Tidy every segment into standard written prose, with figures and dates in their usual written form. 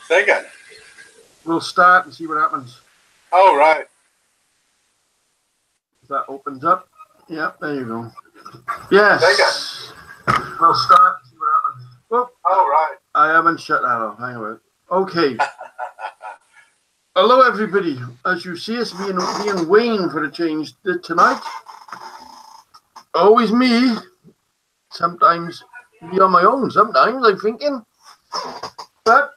Say again. We'll start and see what happens. Oh, right. If that opens up. Yeah, there you go. Yes. Say again. We'll start and see what happens. Oh, right. I haven't shut that off. Hang on. Okay. Hello, everybody. As you see us, me and Wayne for a change tonight. Always me. Sometimes me on my own. Sometimes I'm thinking. But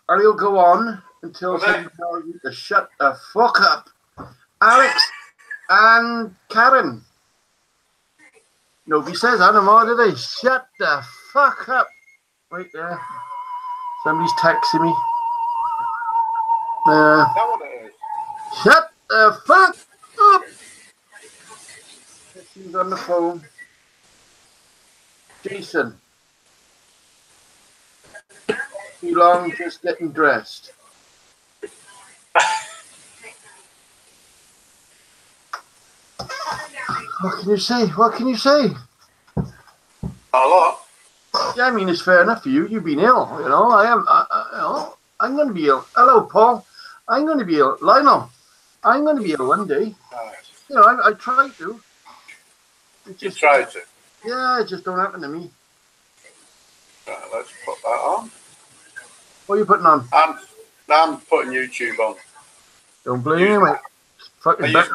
I'll go on until somebody tells you to shut the fuck up. Alex and Karen. Nobody says that anymore, do they? Shut the fuck up. Right there. Somebody's texting me. Shut the fuck up. She's on the phone. Jason. Too long just getting dressed. What can you say? What can you say? A lot. Yeah, I mean, it's fair enough for you. You've been ill, you know. I am, you know, I'm going to be ill. Hello, Paul. I'm going to be ill. Lionel, I'm going to be ill one day. You know, I try to. You try to? Yeah, it just don't happen to me. Right, let's put that on. What are you putting on? I'm putting YouTube on. Don't blame me, mate. It's fucking better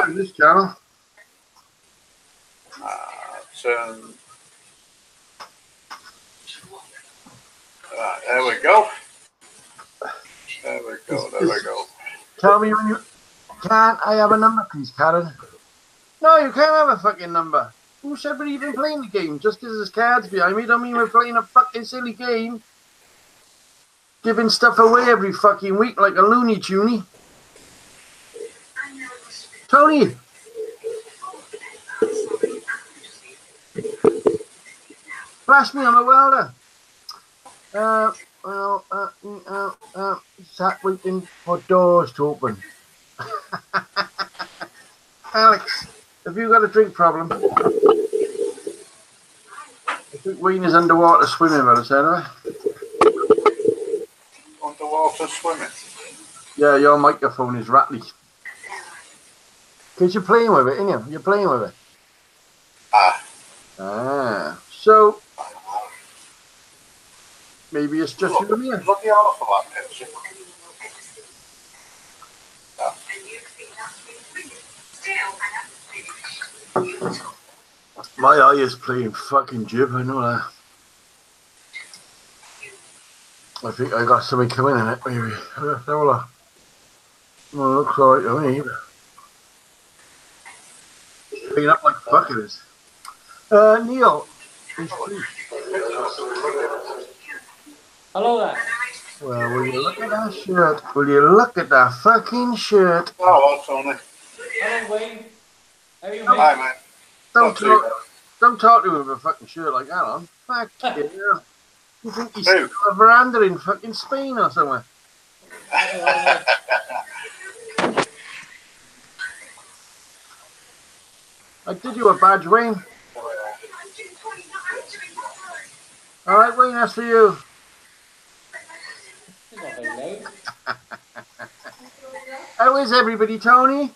than this channel. Right, there we go. There we go. There we go. Tell me when you... Can't I have a number, please, Karen? No, you can't have a fucking number. Who said we're even playing the game? Just because there's cards behind me don't mean we're playing a fucking silly game. Giving stuff away every fucking week like a Looney Tuny. Tony! Flash me, I'm a welder. Sat waiting for doors to open. Alex, have you got a drink problem? I think Wayne is underwater swimming by the sound of it. Underwater swimming? Yeah, your microphone is rattly. Because you're playing with it, ain't you? You're playing with it. So, maybe it's just you and me. Look the awful that picture. My eye is playing fucking jib, I know that. I think I got something coming in it, maybe. Well, looks alright to me. Picking up like fuck it is. Neil. Hello there. Well, will you look at that shirt? Will you look at that fucking shirt? Oh, Tony. Hello, Wayne. How are you, mate? Hi, mate. Don't talk to him with a fucking shirt like that on. Fuck you. You think he's on a veranda in fucking Spain or somewhere? I did you a badge, Wayne. Alright, Wayne, that's for you. How is everybody, Tony?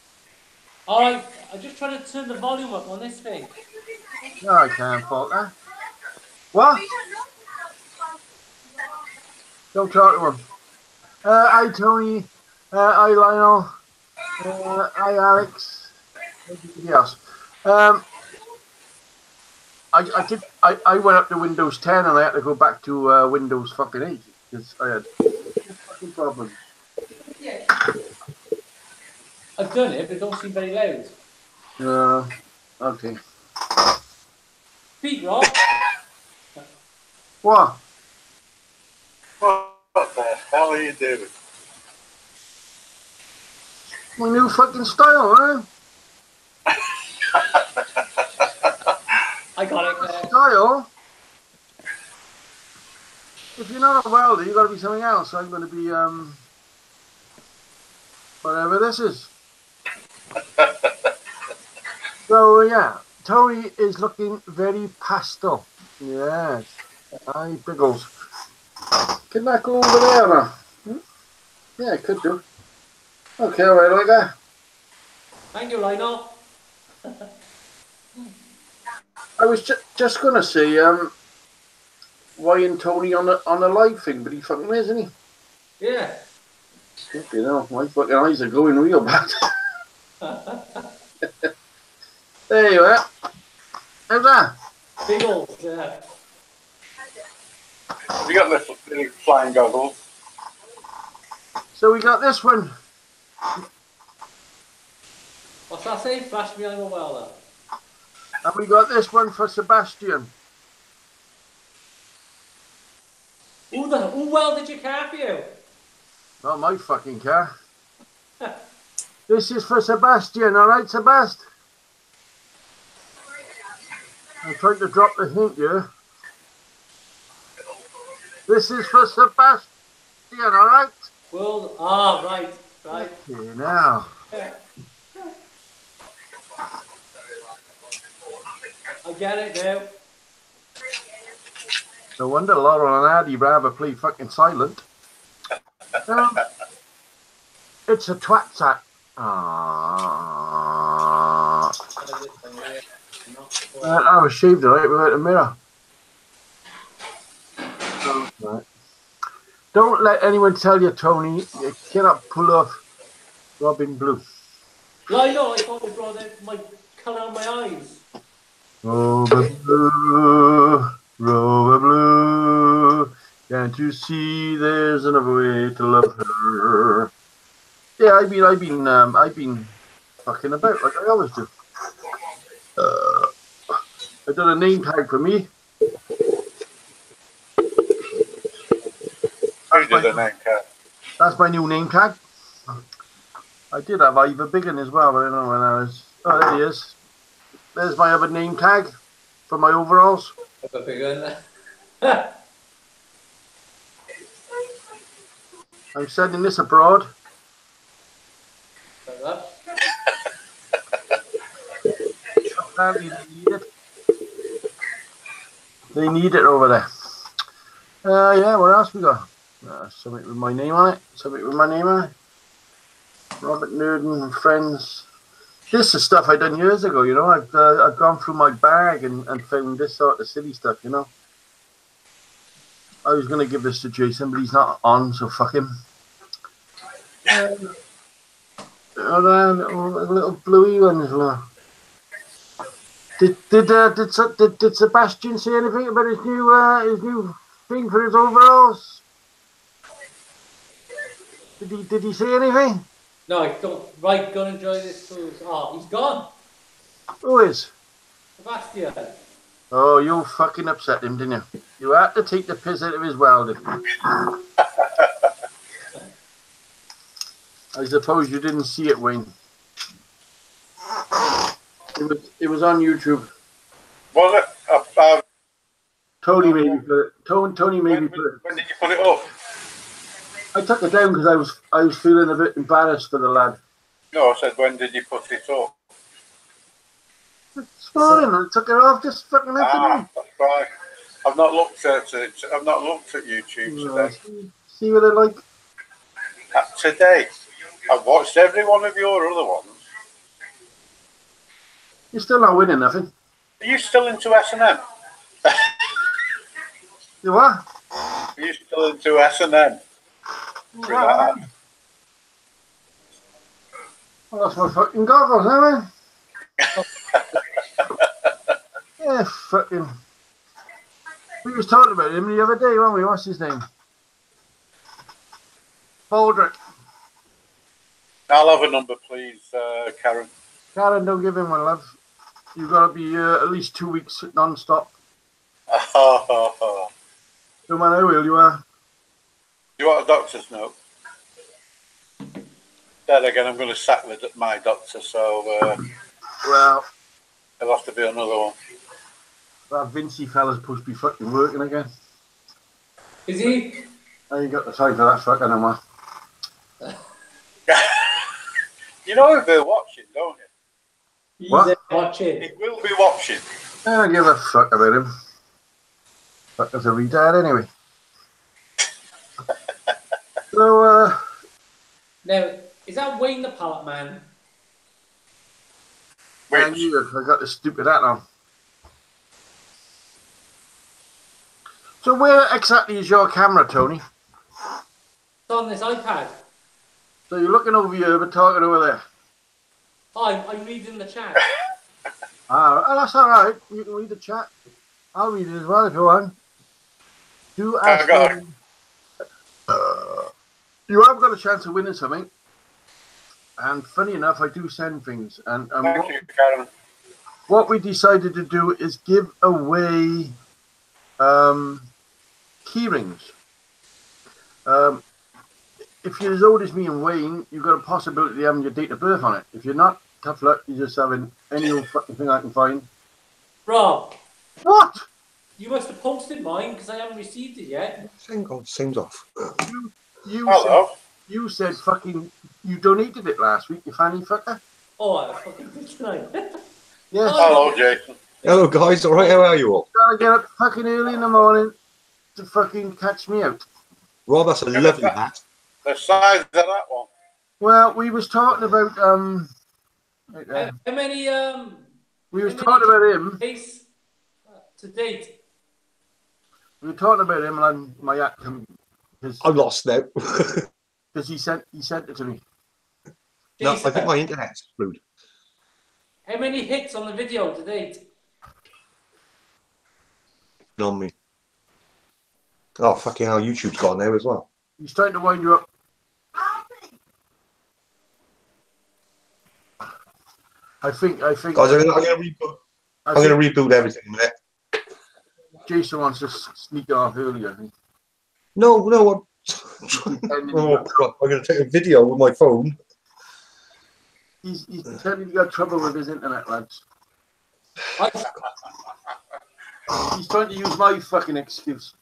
Alright, I'm just trying to turn the volume up on this thing. No, I can't fault that. What? Don't talk to him. Hi, Tony. Hi, Lionel. Hi, Alex. Everybody else. I went up to Windows 10 and I had to go back to Windows fucking 8 because I had fucking problems. I've done it, but it don't seem very loud. Okay. Pete Rock. What? What the hell are you doing? My new fucking style, man. I got it. Style? If you're not a welder, you got to be something else. So I'm going to be whatever this is. So yeah, Tony is looking very pastel. Yes, hi Biggles. Can that go over there now? Hmm? Yeah, it could do. Okay, all right, like that. Thank you, Lionel. I was just going to say, Ryan Tony on the live thing, but he fucking is, isn't he? Yeah. You know, my fucking eyes are going real bad. There you are. How's that? Big old, yeah. Have you got the big flying goggles? So we got this one. What's that say? Flash me on the well, And we got this one for Sebastian. Who welded your car for you? Not my fucking car. This is for Sebastian, all right, Sebastian? I'm trying to drop the hint here. This is for Sebastian, all right? Well, right. Okay, now. Yeah. I get it now. No wonder Laurel and Addy rather play fucking silent. It's a twat sack. I was shaved right without a mirror. Right. Don't let anyone tell you, Tony, you cannot pull off Robin Blue. Lionel, I thought you brought out my colour on my eyes. Robin Blue, Robin Blue, can't you see there's another way to love her? Yeah, I've been fucking about like I always do. I done a name tag for me. Who did the name tag? That's my new name tag. I did have Ivor Biggin as well, but I don't know when I was. Oh, there he is. There's my other name tag for my overalls. Ivor Biggin. I'm sending this abroad. Apparently they need it. They need it over there. Yeah, what else we got? Something with my name on it. Something with my name on it. Robert Nurden and Friends. This is stuff I done years ago, you know. I've gone through my bag and found this sort of silly stuff, you know. I was going to give this to Jason, but he's not on, so fuck him. Little bluey ones. Did Sebastian say anything about his new thing for his overalls? Did he say anything? No, I don't. Right, go and enjoy this cruise. Oh, he's gone. Who is? Sebastian. Oh, you fucking upset him, didn't you? You had to take the piss out of his welding. I suppose you didn't see it, Wayne. It was on YouTube. Was it? Tony made me put it. Tony made me put it. When did you put it up? I took it down because I was feeling a bit embarrassed for the lad. No, I said when did you put it up? This morning, I took it off this fucking afternoon. That's right. I've not looked at it. I've not looked at YouTube today. See what I like. Today, I've watched every one of your other ones. You're still not winning nothing. Are you still into S&M? You what? Are you still into S&M? I lost my fucking goggles, haven't I? Yeah, fucking. We was talking about him the other day, weren't we? What's his name? Baldrick. I'll have a number, please, Karen. Karen, don't give him one, love. You've got to be at least 2 weeks non-stop. No matter how ill you are. You want a doctor's note? Then again, I'm going to sack my doctor, so Well, there'll have to be another one. that Vincey fella's supposed to be fucking working again. Is he? I ain't got the time for that fucking anymore. You know if they're watching, don't you? What? Watching. He will be watching. I don't give a fuck about him. Fuck as a retard anyway. So, Now, is that Wayne the pallet man? I Which? knew it. I got the stupid hat on. So where exactly is your camera, Tony? It's on this iPad. So you're looking over here, but talking over there. Oh, I'm reading the chat. Oh, that's all right. You can read the chat. I'll read it as well if you want. Do ask go on. me. You have got a chance of winning something. And funny enough, I do send things. And Thank you, Karen. what we decided to do is give away key rings. If you're as old as me and Wayne, you've got a possibility of having your date of birth on it. If you're not, tough luck. You're just having any old fucking thing I can find. Rob, What? you must have posted mine because I haven't received it yet. Seems off. Hello. You said fucking you donated it last week, you fanny fucker. Oh, I fucking did tonight. Yes. Hello, Jason. Hello, guys. All right, how are you all? Gotta get up fucking early in the morning to fucking catch me out. Rob, that's a lovely hat. The size of that one. Well, we was talking about How many we was talking about him. days to date? We were talking about him and my hat because I'm lost now. he sent it to me. No, I Jason, think my internet's screwed. how many hits on the video to date? On me. Oh, fucking hell, YouTube's gone now as well. He's trying to wind you up. I think Guys, I'm gonna reboot everything in a minute. Jason wants to sneak off early, I think. No, oh, God, I'm gonna take a video with my phone. He's pretending he got trouble with his internet, lads. He's trying to use my fucking excuse.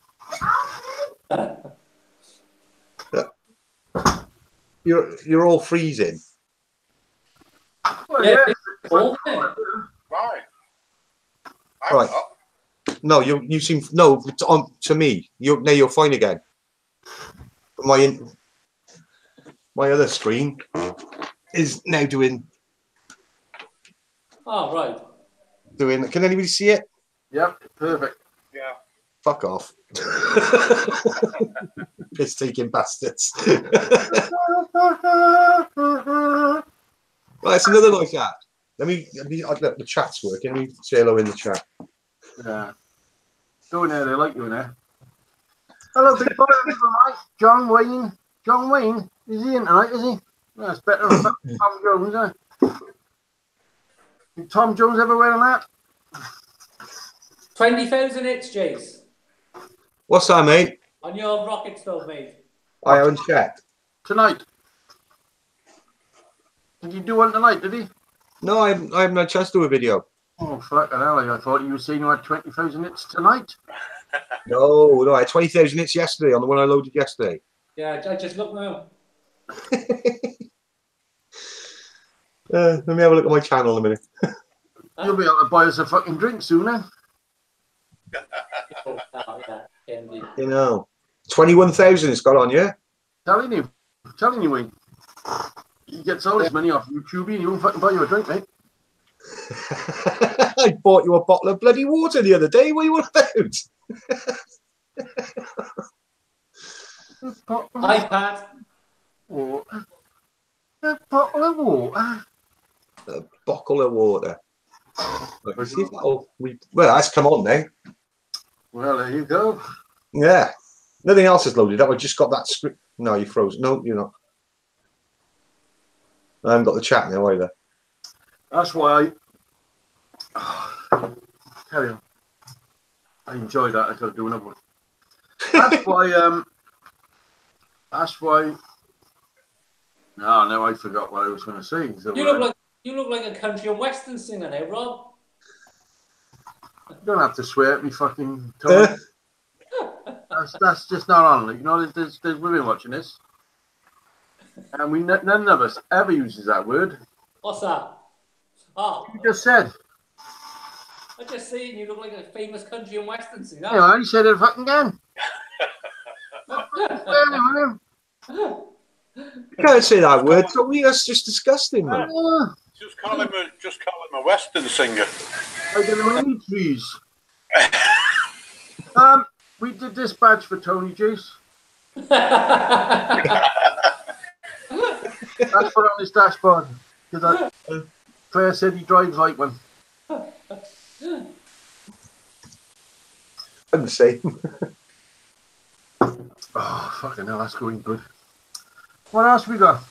You're all freezing. Well, Yeah, yeah. oh, Right. Right. No, you seem no. To me, you're fine again. My other screen is now doing. oh, right. Can anybody see it? Yep, perfect. Yeah. Fuck off. Piss taking bastards. Well, it's another nice hat. Let me look, the chat's working. Let me say hello in the chat. Yeah. Go in there, they like you in there. Hello, big boy. John Wayne. John Wayne? Is he in tonight, is he? That's better than Tom Jones, isn't it? Did Tom Jones ever wear that? 20,000 hits, Jace, What's that, mate? on your rocket stove, mate. I haven't checked. Tonight. Did you do one tonight, did he? No, I haven't had a chance to do a video. Oh, fucking hell. I thought you were saying you had 20,000 hits tonight. No, I had 20,000 hits yesterday on the one I loaded yesterday. Yeah, I just look now. Let me have a look at my channel in a minute. You'll be able to buy us a fucking drink soon, then. Oh, yeah, indeed. You know, 21,000 it's got on, yeah? Telling you, Wayne. He gets all his money off YouTube and he won't fucking buy you a drink, mate. I bought you a bottle of bloody water the other day. What are you on about? iPad. Water. A bottle of water. A bottle of water. Look, see if that'll well, that's come on now. Well, there you go. Yeah. Nothing else is loaded up. I just got that script. No, you froze. No, you're not. I haven't got the chat now either. That's why carry on. I enjoyed that. I got to do another one. That's why. No, now I forgot what I was going to say. So, You look like a country and western singer now, Rob. you don't have to swear at me, fucking Tony. That's just not on. You know, there's women watching this, and none of us ever uses that word. What's that? Oh, You just said. I'm just saying you look like a famous country and western singer. Hey, I only said it fucking again. You can't say that word, Tony. That's just disgusting, man. Just call him a Western singer. I don't know any trees. We did this badge for Tony Jace. That's put on his dashboard because Claire said he drives like one. I'm the same. Oh, fucking hell, that's going good. What else we got?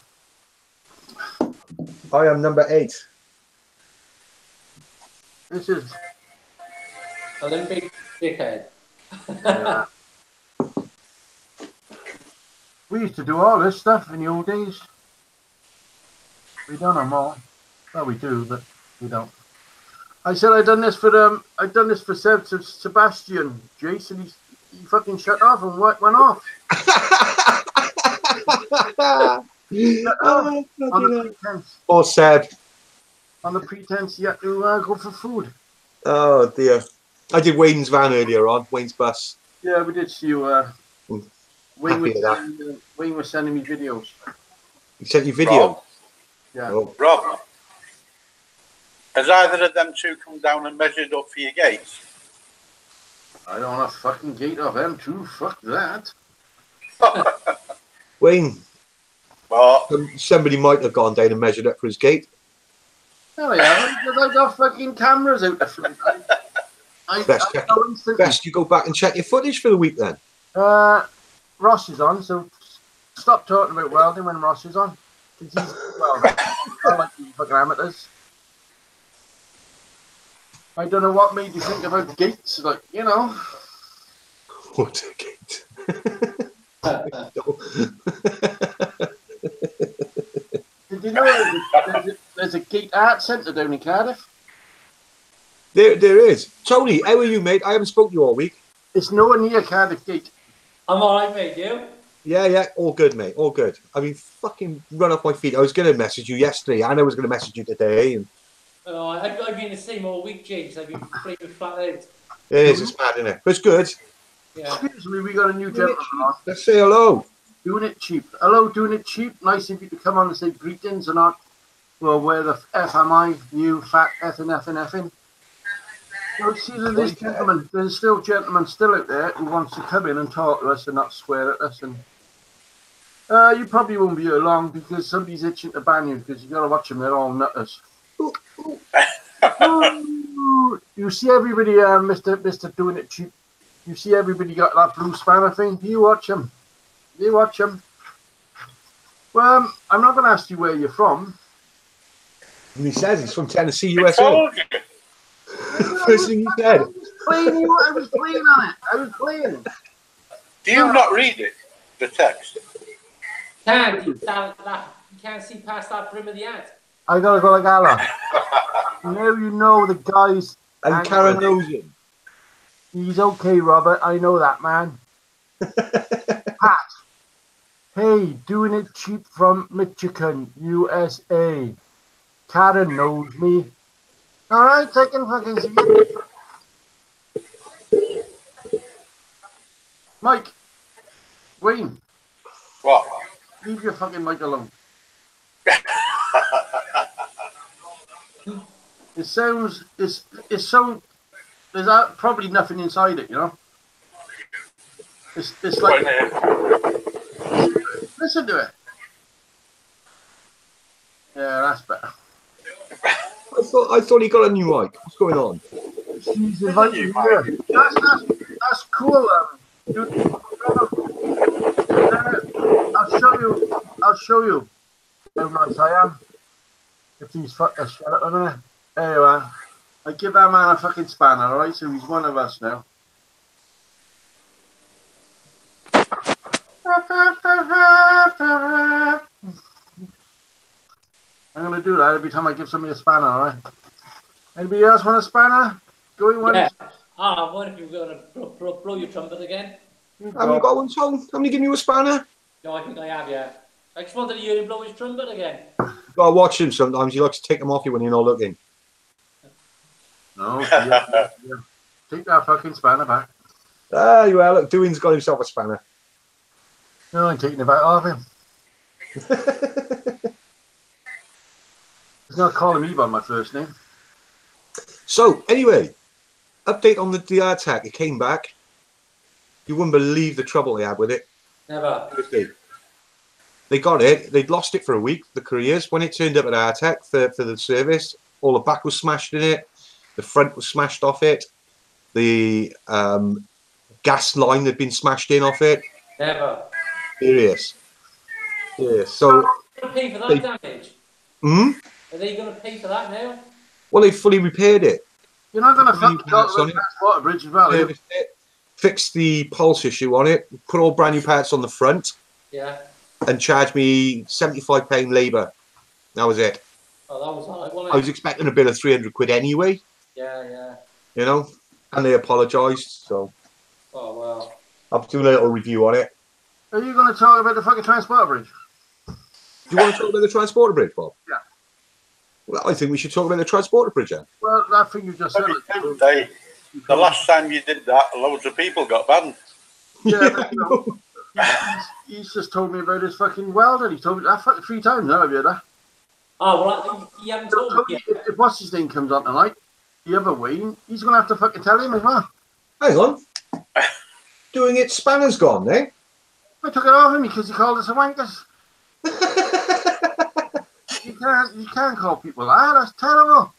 I am number 8. This is Olympic dickhead. yeah. We used to do all this stuff in the old days. We don't know more. Well, we do, but we don't. I said I'd done this for Sebastian. Jason, he fucking shut off and went off. Oh, On the pretense. Or Seb. On the pretense he had to go for food. Oh dear. I did Wayne's van earlier on. Wayne's bus. Yeah, we did see you. Wayne Happy with that. Wayne was sending me videos. He sent you video. Rob, Yeah. Oh. Rob, has either of them two come down and measured up for your gates? I don't want a fucking gate of them too. Fuck that. Wayne, Well, somebody might have gone down and measured up for his gate. Hell yeah, I got fucking cameras out the front. Best you go back and check your footage for the week then. Ross is on, so stop talking about welding when Ross is on. Well, I like you fucking amateurs. I don't know what made you think about gates, like, you know. What a gate. Did you know there's a gate art centre down in Cardiff? There is. Tony, how are you, mate? I haven't spoken to you all week. It's nowhere near Cardiff Gate. I'm alright, mate, you? Yeah, all good, mate, all good. I mean, fucking run off my feet. I was going to message you yesterday, and I was going to message you today. And I've been the same all week, James. I've been freaking flat out. it is, it's mad, isn't it? But it's good. Yeah. Excuse me, we got a new gentleman on. Let's say hello. Doing it cheap. Hello, doing it cheap. Nice of you to come on and say greetings and not, well, where the F am I? You fat effing. Well, see, there's gentlemen, there's still gentlemen still out there who wants to come in and talk to us and not swear at us. And you probably won't be here long because somebody's itching to ban you because you got to watch them. They're all nutters. You see everybody, Mr. Doing It Cheap. You see everybody got that blue spanner thing. You watch them. You watch them. Well, I'm not going to ask you where you're from. And he says he's from Tennessee, I USA. told you. First thing he said. I was playing on it. I was playing. Do you not read it, the text? You can't see past that brim of the ad. I gotta go like Allah. Now you know the guys. And Karen knows him. He's okay, Robert. I know that, man. Pat. Hey, doing it cheap from Michigan, USA. Karen knows me. All right, taking fucking see you. Mike. Wayne. What? Leave your fucking mic alone. It sounds, it's so, there's probably nothing inside it, you know? It's like, listen to it. Yeah, that's better. I thought he got a new mic. What's going on? She's invited you here. That's cool. Dude, I'll show you how nice I am. If he's fucking shut up a minute. There you are. I give that man a fucking spanner, alright? So he's one of us now. I'm gonna do that every time I give somebody a spanner, alright? Anybody else want a spanner? Going one? Yeah. I wonder if you're going to blow your trumpet again. Haven't you got one, Tom? Haven't you given you a spanner? No, I think I have, yeah. I just wanted to hear him blow his trumpet again. You gotta watch him sometimes. He likes to take them off you when you're not looking. No, yeah. Take that fucking spanner back. Ah, well, look, Dewey's got himself a spanner. No, I'm taking it back off him. He's not calling me by my first name. So, anyway, update on the DR attack. It came back. You wouldn't believe the trouble they had with it. Never. They got it. They'd lost it for a week, the couriers. When it turned up at our attack for the service, all the back was smashed in it. The front was smashed off it. The gas line had been smashed in off it. Never. Serious. So, Are they going to pay for that damage? hmm? Are they going to pay for that now? Well, they fully repaired it. You're not going to fucking talk about the water bridge as well, Serviced it, fixed the pulse issue on it, put all brand new parts on the front, Yeah. and charged me £75 labour. That was it. Oh, that was all right, wasn't I it? was expecting a bill of 300 quid anyway, Yeah. you know, and they apologised. So Oh, wow. I'll do a little review on it. Are you going to talk about the fucking transport bridge? Do you want to talk about the transporter bridge, Bob? Yeah. Well, I think we should talk about the transporter bridge then. Well, that thing you just said. The last time you did that, loads of people got banned. Yeah, but, you know, he's just told me about his fucking welder. He told me that fucking 3 times now. Have you heard that? Oh, well, you haven't told me yet. If what's his name comes on tonight, the other Wayne, he's going to have to fucking tell him as well. Hang on. Doing it, spanner's gone, eh? I took it off him because he called us a wankers. You can't call people that. That's terrible.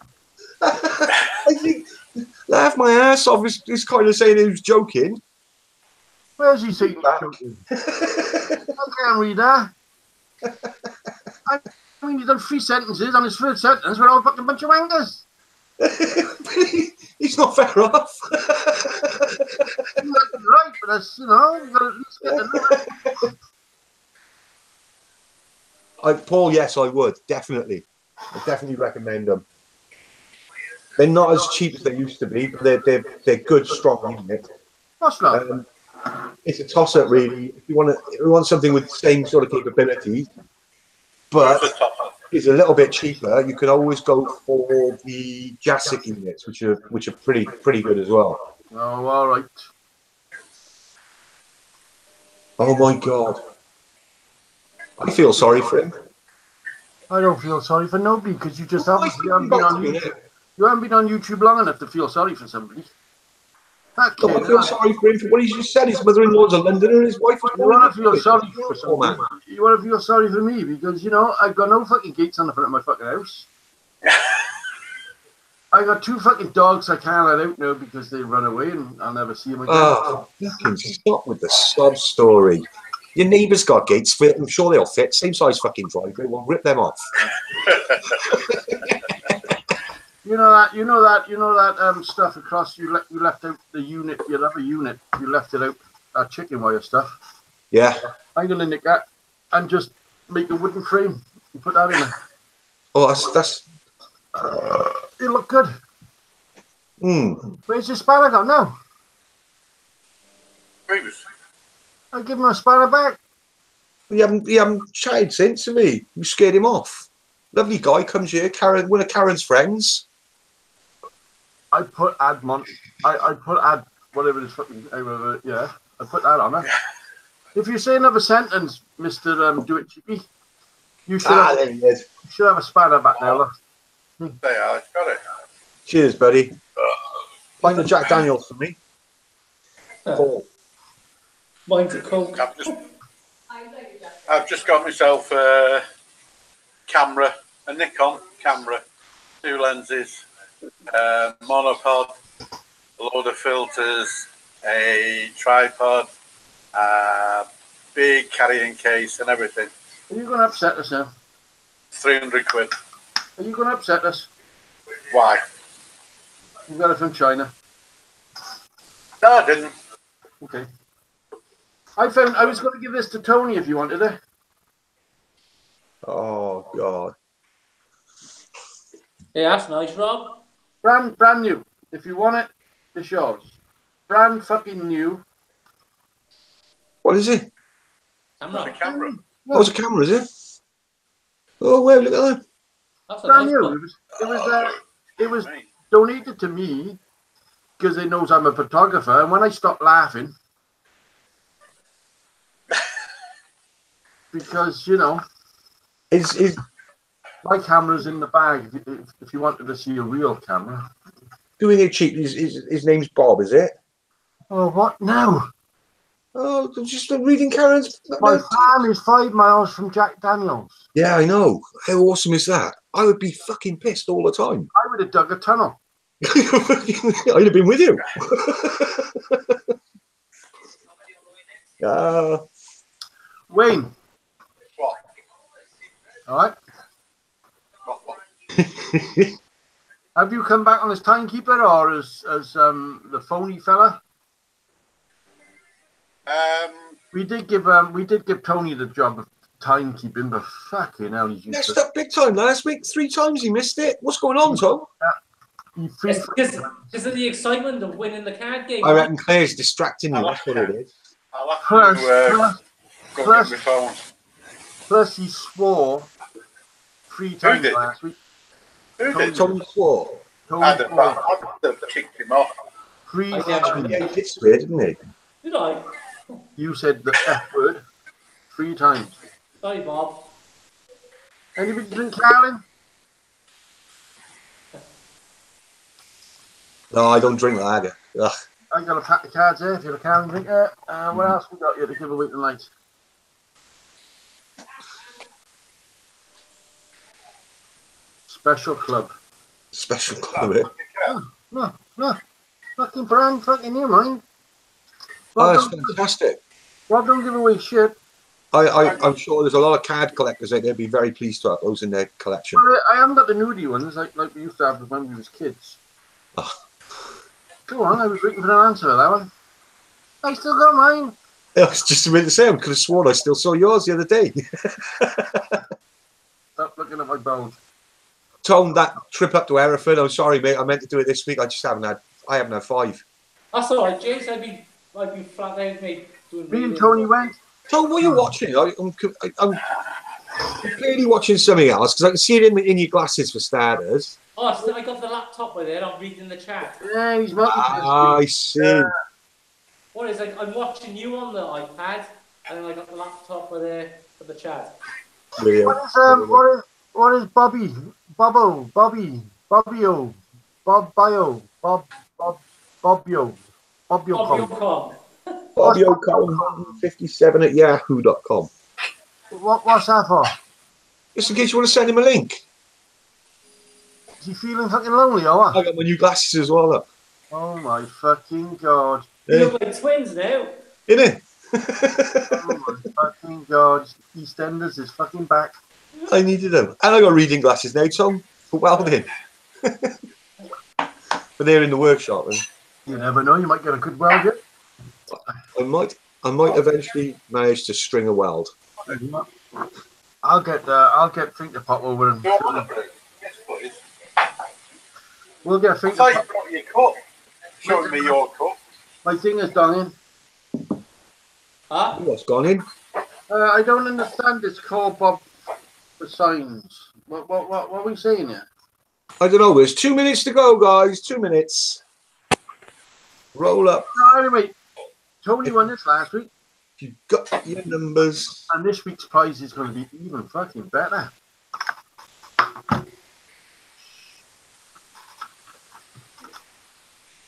I think, laugh my ass off. He's kind of saying he was joking. Where's he saying that? I can't read that. I mean, he's done 3 sentences. On his 3rd sentence, we're all a fucking bunch of wankers. He's not fair off. Right, but that's, you know, you've got to at least get the number. Paul, yes, I would. Definitely. I definitely recommend them. They're not as cheap as they used to be, but they're good, strong unit. What's that? It's a toss-up, really. If you want something with the same sort of capability, but it's a little bit cheaper, you can always go for the Jasic units, which are pretty good as well. Oh, all right. Oh my God. I feel sorry for him. I don't feel sorry for nobody because you just obviously haven't been on YouTube. You haven't been on YouTube long enough to feel sorry for somebody. That kid, I feel sorry for him for what he just said. His mother-in-law's a Londoner and his wife was you want to feel sorry for somebody. You want to feel sorry for me because, you know, I've got no fucking gates on the front of my fucking house. I got 2 fucking dogs I can't let out now because they run away and I'll never see them again. Oh, fucking stop with the sob story. Your neighbour's got gates fit. I'm sure they'll fit. Same size fucking driveway. We'll rip them off. You know that stuff across. You left out the unit. Your other unit. You left it out. That chicken wire stuff. Yeah. I'm gonna nick that and just make a wooden frame and put that in there. Oh, that's. It look good. Where's your spanner gone now? I give him a spanner back. You haven't chatted since, have we? You scared him off. Lovely guy comes here. Karen, one of Karen's friends. I put Admont. I put Ad whatever it is fucking yeah. I put that on her. If you say another sentence, Mr. Do It Cheapy, you should have a spanner back now. Look. There you are, got it. Cheers, buddy. Find the Jack Daniels for me. Paul. Mine's a Coke. I've just got myself a camera, a Nikon camera, 2 lenses, monopod, a load of filters, a tripod, a big carrying case and everything. Are you going to upset us now? 300 quid. Are you going to upset us? Why? You got it from China. No, I didn't. Okay. I was going to give this to Tony if you wanted it. Oh God. Yeah, that's nice, Rob. Brand new. If you want it, it's yours. Brand fucking new. What is it? Camera. The camera. Oh, it's a camera, is it? Oh, wait, look at that. That's a Brand nice new. one. It was donated to me because it knows I'm a photographer, and when I stopped laughing, because you know, Is My camera's in the bag if you wanted to see a real camera. doing it cheap? His name's Bob, is it? Oh, what now? Oh, just reading Karen's. My farm is 5 miles from Jack Daniels. Yeah, I know. How awesome is that? I would be fucking pissed all the time. I would have dug a tunnel. I'd have been with you. Wayne. What? All right. Have you come back on as timekeeper or as the phony fella? We did give Tony the job of timekeeping, but fucking hell, he's Messed up big time last week. 3 times he missed it. What's going on, Tom? Because of the excitement of winning the card game. I reckon Claire's distracting you. That's what it is. I'll have to go get my phone. Plus, he swore 3 times last week. Who did? Tom swore. I'd have kicked him off. 3 Yeah, times. Yeah, he did swear, didn't he? Did I? You said the F word 3 times. Sorry, Bob. Anybody drink Carlin? No, I don't drink lager. Ugh. I got a pack of cards there if you're a Carlin drinker. What else we got here to give away tonight? Special club. Special club. Eh? No. Fucking brand, fucking near mine. Oh, that's fantastic. Rob don't give away shit. I'm sure there's a lot of card collectors out there. Be very pleased to have those in their collection. Well, I haven't got the nudie ones like we used to have when we was kids. Oh. Go on, I was waiting for an answer to that one. I still got mine. I was just about to say, I could have sworn I still saw yours the other day. Stop looking at my bones. Tom, that trip up to Hereford, I'm sorry, mate. I meant to do it this week. I haven't had 5. That's all right, James. I'd be flat out, mate. Me and Tony went. Tom, what are you watching? I'm clearly watching something else because I can see it in your glasses for starters. Oh, so I got the laptop with it. I'm reading the chat. Yeah, he's multitasking. I see. What is like? I'm watching you on the iPad, and then I got the laptop with it for the chat. Brilliant. What is Bobby? Bobbio, Bobbio, Bob.com. BobbyO'Connell57 at yahoo.com. What's that for? Just in case you want to send him a link. Is he feeling fucking lonely or what? I got my new glasses as well. Look. Oh my fucking god. You look like twins now. Innit? Oh my fucking god. EastEnders is fucking back. I needed them. And I got reading glasses now, Tom, for welding. But they're in the workshop. And you never know, you might get a good welder. I might eventually manage to string a weld. I'll get Think to pop over and Yes, please. we'll get I Think to thought you pop. brought your cup. Showing me your cup. My thing is done in. Huh? What's gone in? I don't understand this call Bob for signs. What are we saying here? I don't know. There's 2 minutes to go, guys. 2 minutes. Roll up. No, anyway, Tony won this last week. You've got your numbers. And this week's prize is going to be even fucking better.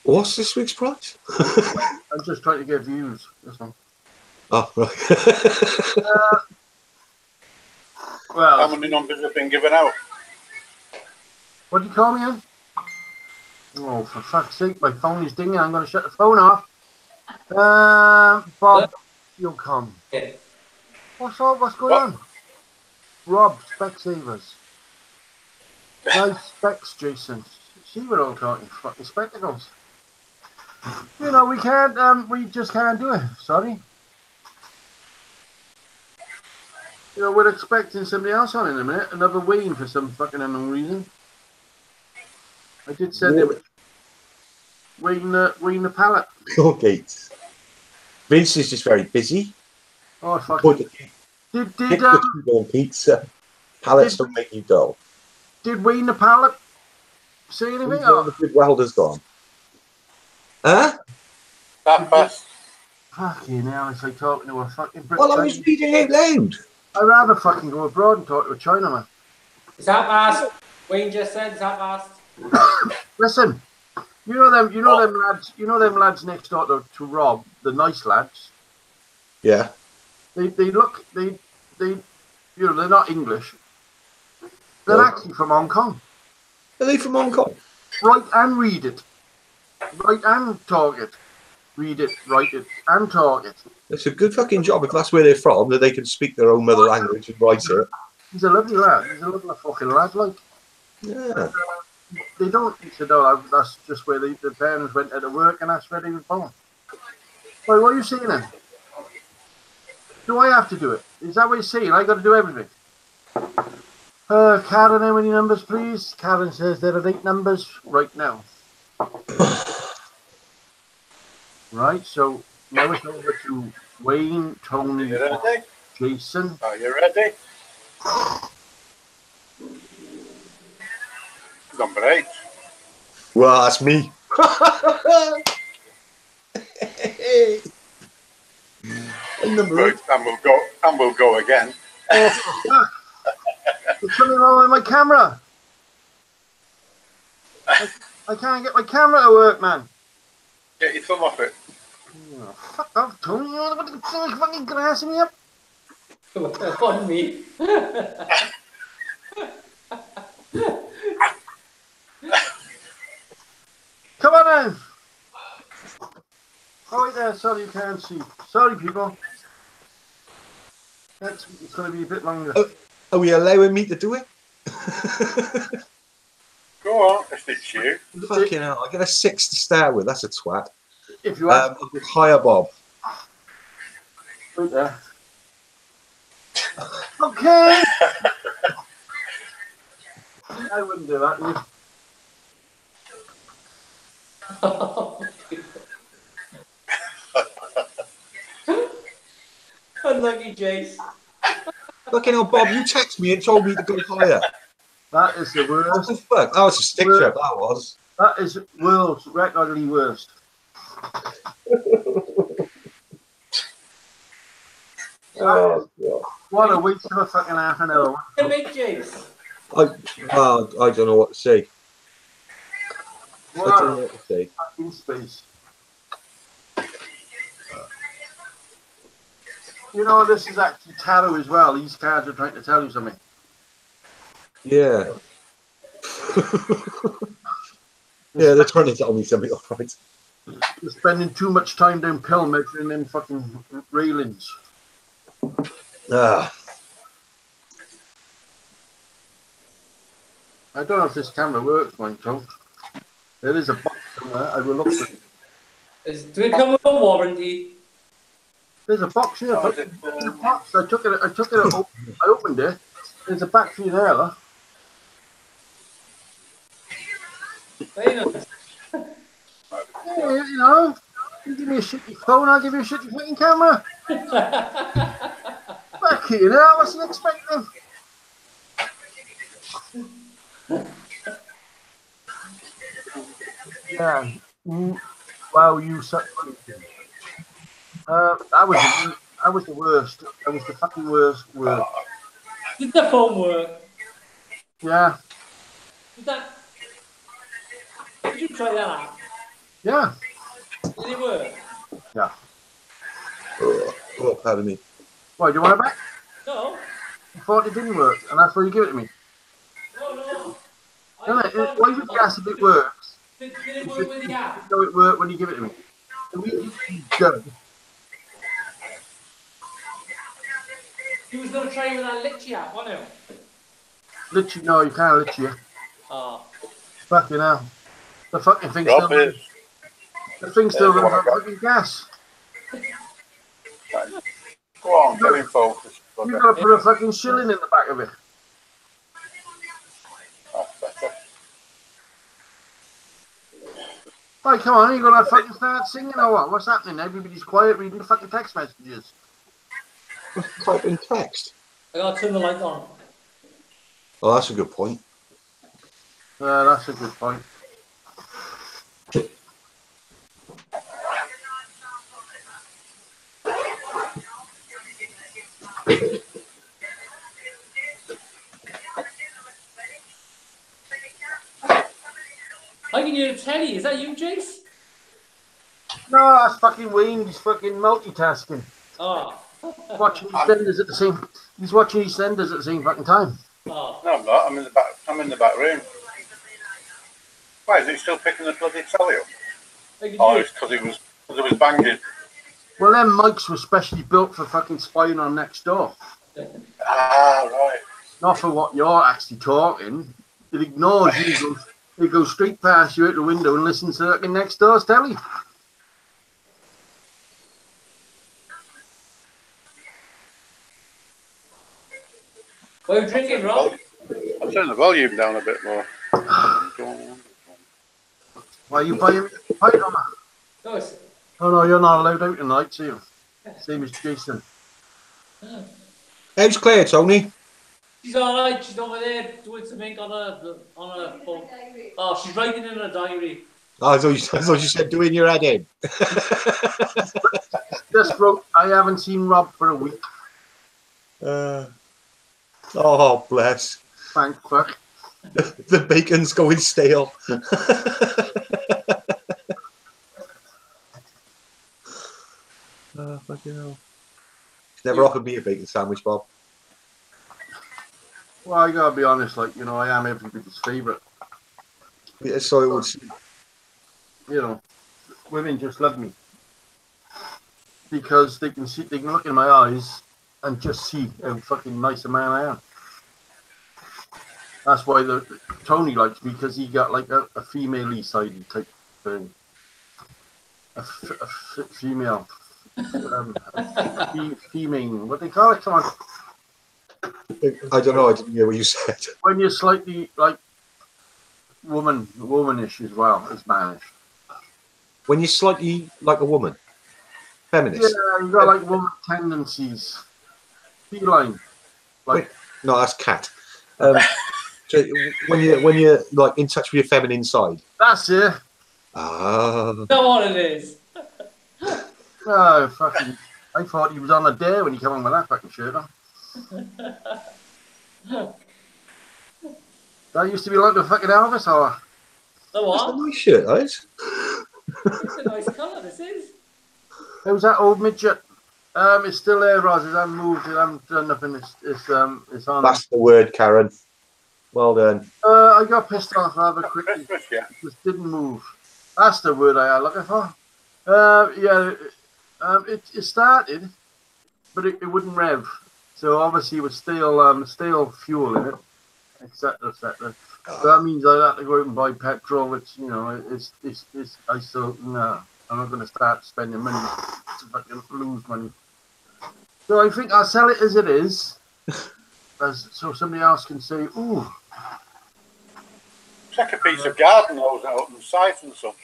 What's this week's prize? I'm just trying to get views. This one. Oh, right. How Well, many numbers have been given out? what do you call me in? Oh, for fuck's sake, my phone is dinging. I'm going to shut the phone off. Bob, you'll come. Yeah. What's going on? Rob, Specsavers. Nice specs, Jason. See, we're all talking fucking spectacles. You know, we can't, we just can't do it. Sorry. You know, we're expecting somebody else on in a minute. Another Wayne for some fucking unknown reason. I did send him Wayne the pallet. Okay. Vince is just very busy. Oh, fuck. Put Did on pizza. Pallets don't make you dull. Did Wayne the pallet say anything? The good welder's gone. Huh? That fast. Fucking hell, it's like talking to a fucking brick. Well, I was reading out loud. I'd rather fucking go abroad and talk to a Chinaman. Zap asked. Wayne just said Zap asked. Listen, you know them lads next door to Rob, the nice lads. Yeah. They they're not English. They're No. actually from Hong Kong. Are they from Hong Kong? Write and read it. Write and talk it. Read it, write it, and talk it. It's a good fucking job if that's where they're from, that they can speak their own mother language and write it. He's a lovely lad. He's a lovely fucking lad, like. Yeah. They don't need to know that's just where the parents went to work and that's where they were born. Wait, what are you saying then? Do I have to do it? Is that what you're saying? I got to do everything? Karen, how many numbers, please? Karen says there are 8 numbers right now. Right, so now it's over to Wayne, Tony, You ready? Jason. Are you ready? Number 8. Well, that's me. Number Right, 8. and we'll go again. Oh, fuck. There's something wrong with my camera. I can't get my camera to work, man. Get your thumb off it. Oh, fuck off, Tony. You're fucking grassing me up. On me. Come on now. Oh, wait there. Sorry, you can't see. Sorry, people. It's going to be a bit longer. Are we allowing me to do it? Go on, if it's you. Fucking hell, I get a 6 to start with. That's a twat. If you have Higher Bob. right there. Okay. I wouldn't do that. Would you? Unlucky Jace. Fucking hell, Bob, you text me and told me to go higher. That is the What worst. the fuck? That was a stick trip, that was. That is world's recordly worst. Oh, God. What a waste of a fucking half an hour. Hey, big Jace. I don't know what to say. I What don't know a what to say. fucking space. You know, this is actually tarot as well. These cards are trying to tell you something. Yeah. Yeah, they're trying to tell me something, all right. You're spending too much time down pill measuring them fucking railings. Ah. I don't know if this camera works, mine, Tom. There is a box somewhere. I will look for it. Do it come with a warranty? There's a box here. Oh, But is it, the box. I opened it. There's a battery there. Look. Very nice. Yeah, you know, you give me a shitty phone, I'll give you a shitty fucking camera. Fuck you now, what's you expecting? Yeah. Wow, you suck. That was the worst. That was the fucking worst. Did the phone work? Yeah. Did you try that out? Yeah. Did it work? Yeah. Oh, pardon me. Why, do you want it back? No. I thought it didn't work, and that's why you give it to me. No. Why would you ask if it works? Did it work with the app? So it worked when you give it to me. Good. He was going to try with that Litchi app, wasn't he? Literally, no, you can't literally. Oh. Fucking hell. The fucking thing Rob still is. the thing still Yeah, runs go on, on Rob. fucking gas. Go on, get in focus. You've got to put a fucking shilling in the back of it. That's better. Right, come on, are you going to fucking start singing or what? What's happening? Everybody's quiet reading the fucking text messages. Type in text. I got to turn the light on. Oh, that's a good point. That's a good point. can hear the telly. Is that you, Jace? No, that's fucking Wayne. He's fucking multitasking. Oh. Watching EastEnders at the same. He's watching EastEnders at the same fucking time. Oh. No, I'm not. I'm in the back room. Why is he still picking the bloody telly up? Oh, it's because it was banging. Well, them mics were specially built for fucking spying on next door. Ah, right. Not for what you're actually talking. It ignores you. It goes straight past you out the window and listens to fucking next door's telly. What are you drinking, Rob? I'll turn the volume down a bit more. Why are you buying a pint on that? No, it's... Oh no, you're not allowed out tonight, so you. Same as Jason. How's Claire, Tony? She's alright. She's over there doing something on a phone. Oh, she's writing in her diary. Oh, I thought you said doing your head in. Just wrote, I haven't seen Rob for a week. Oh, bless. Thank fuck. The bacon's going stale. Oh, fucking hell. Never offered me a bacon sandwich, Bob. Well, I gotta be honest, like, you know, I am everybody's favourite. Yeah, so it would. You know, women just love me. Because they can look in my eyes and just see how fucking nice a man I am. That's why Tony likes me, because he got like a female-y sided type thing. A female. Female. What they call it? Come on. I don't know. I didn't hear what you said. When you're slightly like womanish as well as mannish. When you're slightly like a woman, feminist. Yeah, you got like woman tendencies. Feline. Like, wait, no, that's cat. So when you're like in touch with your feminine side. that's it. Ah. That's what it is. Oh, fucking. I thought he was on a dare when he came on with that fucking shirt on. That used to be like the fucking Elvis, or? The That's a what? nice shirt, guys. It's a nice colour, this is. How's that old midget? It's still there, Roz. It hasn't moved. It hasn't done nothing. It's on. That's the word, Karen. Well done. I got pissed off rather quickly. Christmas, yeah. It just didn't move. That's the word I had looking for. Yeah. It started, but it wouldn't rev. So obviously it was stale fuel in it, etc., etc. So that means I had to go out and buy petrol, which, you know, I still, no, I'm not going to start spending money to fucking lose money. So I think I'll sell it as it is, so somebody else can say, ooh. Check a piece of garden hose out on the site and such.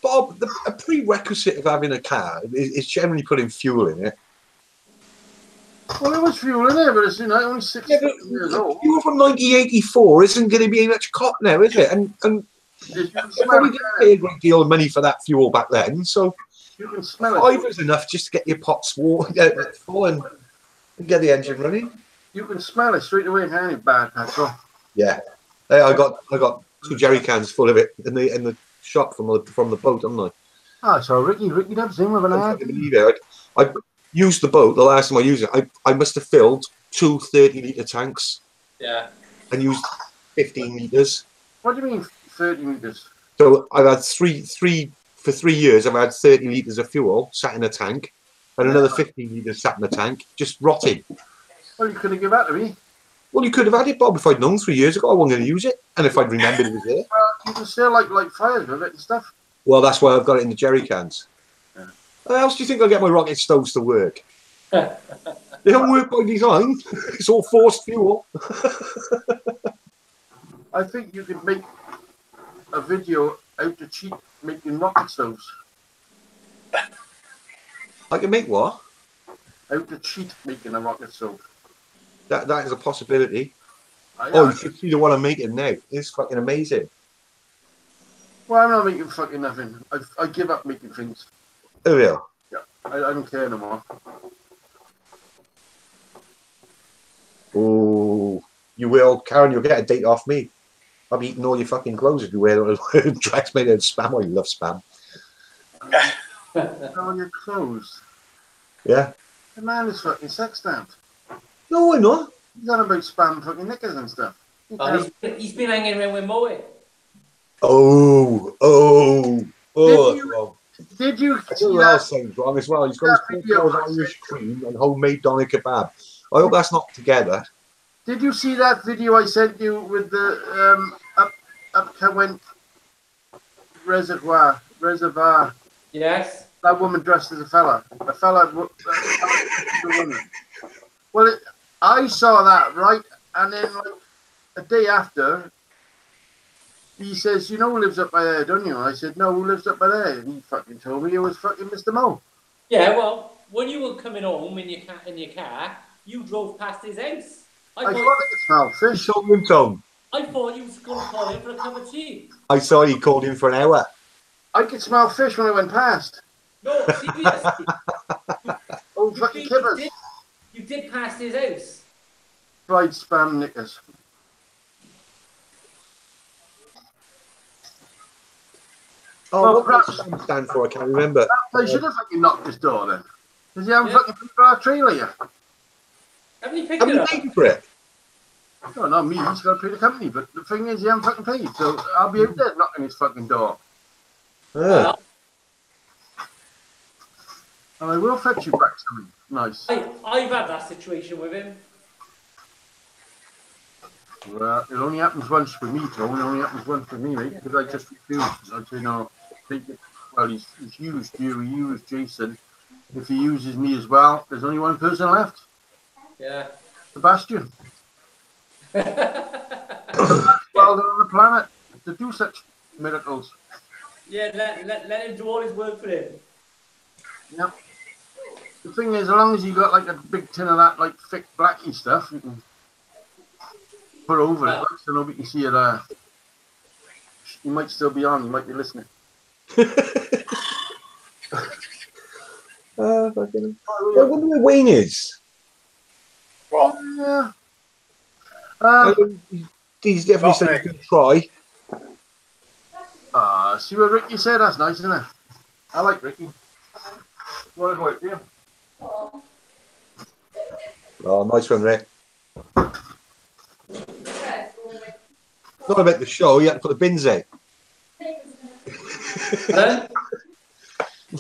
Bob, a prerequisite of having a car is generally putting fuel in it. Well, there was fuel in there, but it's, you know, only 6 years old. Fuel from 1984 isn't going to be much cop now, is it? And You can we smell didn't pay a great deal of money for that fuel back then, so You can smell it. 5 was enough just to get your pots full and get the engine running. You can smell it straight away, can't you? Bad petrol. Yeah, hey, I got 2 jerry cans full of it in the shop from the boat, haven't I? Oh, so Ricky Dubs in with an I ad. can't believe it. I used the boat the last time I used it. I must have filled 2 30-litre tanks. Yeah. And used 15 litres. What do you mean 30 metres? So I've had for 3 years. I've had 30 litres of fuel sat in a tank, and another 15 litres sat in the tank, just rotting. Well, you could have given that to me. Well, you could have had it, Bob, if I'd known 3 years ago I wasn't going to use it, and if I'd remembered it was there. Well, you can still like fires with it and stuff. Well, that's why I've got it in the jerry cans. Yeah. How else do you think I get my rocket stoves to work? They don't work by design. It's all forced fuel. I think you could make a video how to cheat making rocket stoves. I can make what? How to cheat making a rocket stove. That is a possibility. Oh, Oh, you should see the one I'm making now. It's fucking amazing. Well, I'm not making fucking nothing. I give up making things. Oh, yeah. Yeah, I don't care no more. Oh, you will. Karen, you'll get a date off me. I'll be eating all your fucking clothes if you wear a dress made out of spam. I love spam. All your clothes. Yeah. The man is fucking sex stamped. No, I'm not. He's on about spam fucking knickers and stuff. He's been hanging around with Moe. Oh. Did you I see know what that? else sounds wrong as well. He's got his Irish cream and homemade doner kebab. I hope that's not together. Did you see that video I sent you with the up went reservoir? Yes. That woman dressed as a fella. A fella. Well, I saw that, right? And then like, a day after, he says, "You know who lives up by there, don't you?" And I said, "No, who lives up by there?" And he fucking told me it was fucking Mr. Mo. Yeah, well, when you were coming home in your car, you drove past his house. I thought it smelled fish. Show him, Tom. I thought you was going to call him for a cup of tea. I saw he called in for an hour. I could smell fish when I went past. No, seriously. Oh, fucking kibbers. You did pass his house. Fried spam knickers. Oh, what does spam stand for? I can't remember. They should have fucking knocked this door then. Because you haven't fucking paid for our trailer yet. Haven't you picked Have it you up? paid for it? No, not me. He's got to pay the company. But the thing is, he haven't fucking paid. So I'll be out there knocking his fucking door. Ah. And I will fetch you back something nice. I've had that situation with him. Well, it only happens once with me, Joe. It only happens once with me, mate. Because I just refuse. I say, no, take it. Well, he's used you, he used Jason. If he uses me as well, there's only one person left. Yeah. Sebastian. Well on the planet to do such miracles. Yeah, let him do all his work for him. Yep. The thing is, as long as you got like a big tin of that like thick blacky stuff, you can put over it so nobody can see it. You might still be on. You might be listening. I wonder where Wayne is. What? Yeah. He's definitely said he's going to try. See what Ricky said? That's nice, isn't it? I like Ricky. What do I do? Yeah. Oh, nice one, Rick. Not about the show, you had to put the bins out.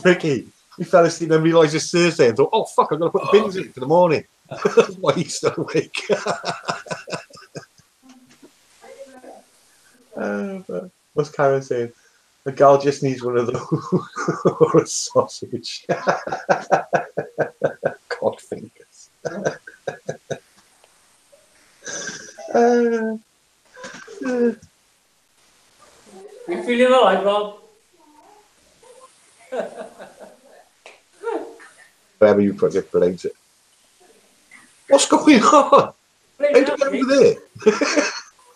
Ricky, he fell asleep and realised it's Thursday and thought, oh fuck, I've got to put the bins in for the morning. That's why he's still awake. What's Karen saying? The gal just needs one of those or a sausage. God fingers. You feeling alright, Rob? Wherever you put it, blames it. What's going on? How do you get over there?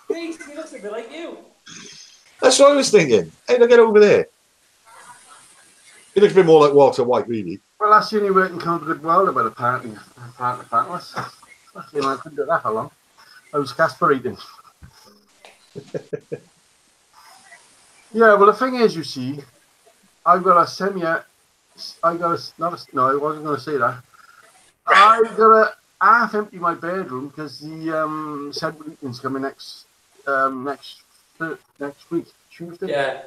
He looks a bit like you. That's what I was thinking. How do I get over there? He looks a bit more like Walter White, really. Well, that's the only working called good world about apparently. Fantless. You know, I couldn't do that for long. I was castrating. Yeah, well, the thing is, you see, I've got a no, I wasn't going to say that. I've got to half empty my bedroom because the central heating's coming next week, Tuesday. Yeah.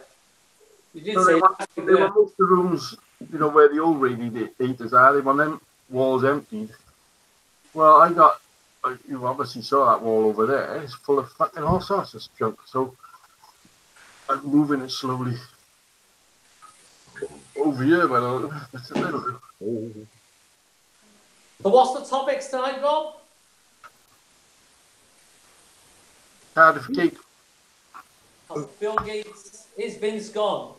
You did So say they want most of the rooms, you know, where the old radiators are, they want them walls emptied. Well, you obviously saw that wall over there. It's full of fucking all sorts of junk. So I'm moving it slowly over here, but it's a little bit. So what's the topics tonight, Rob? Cardiff Gate. Bill Gates, is Vince gone?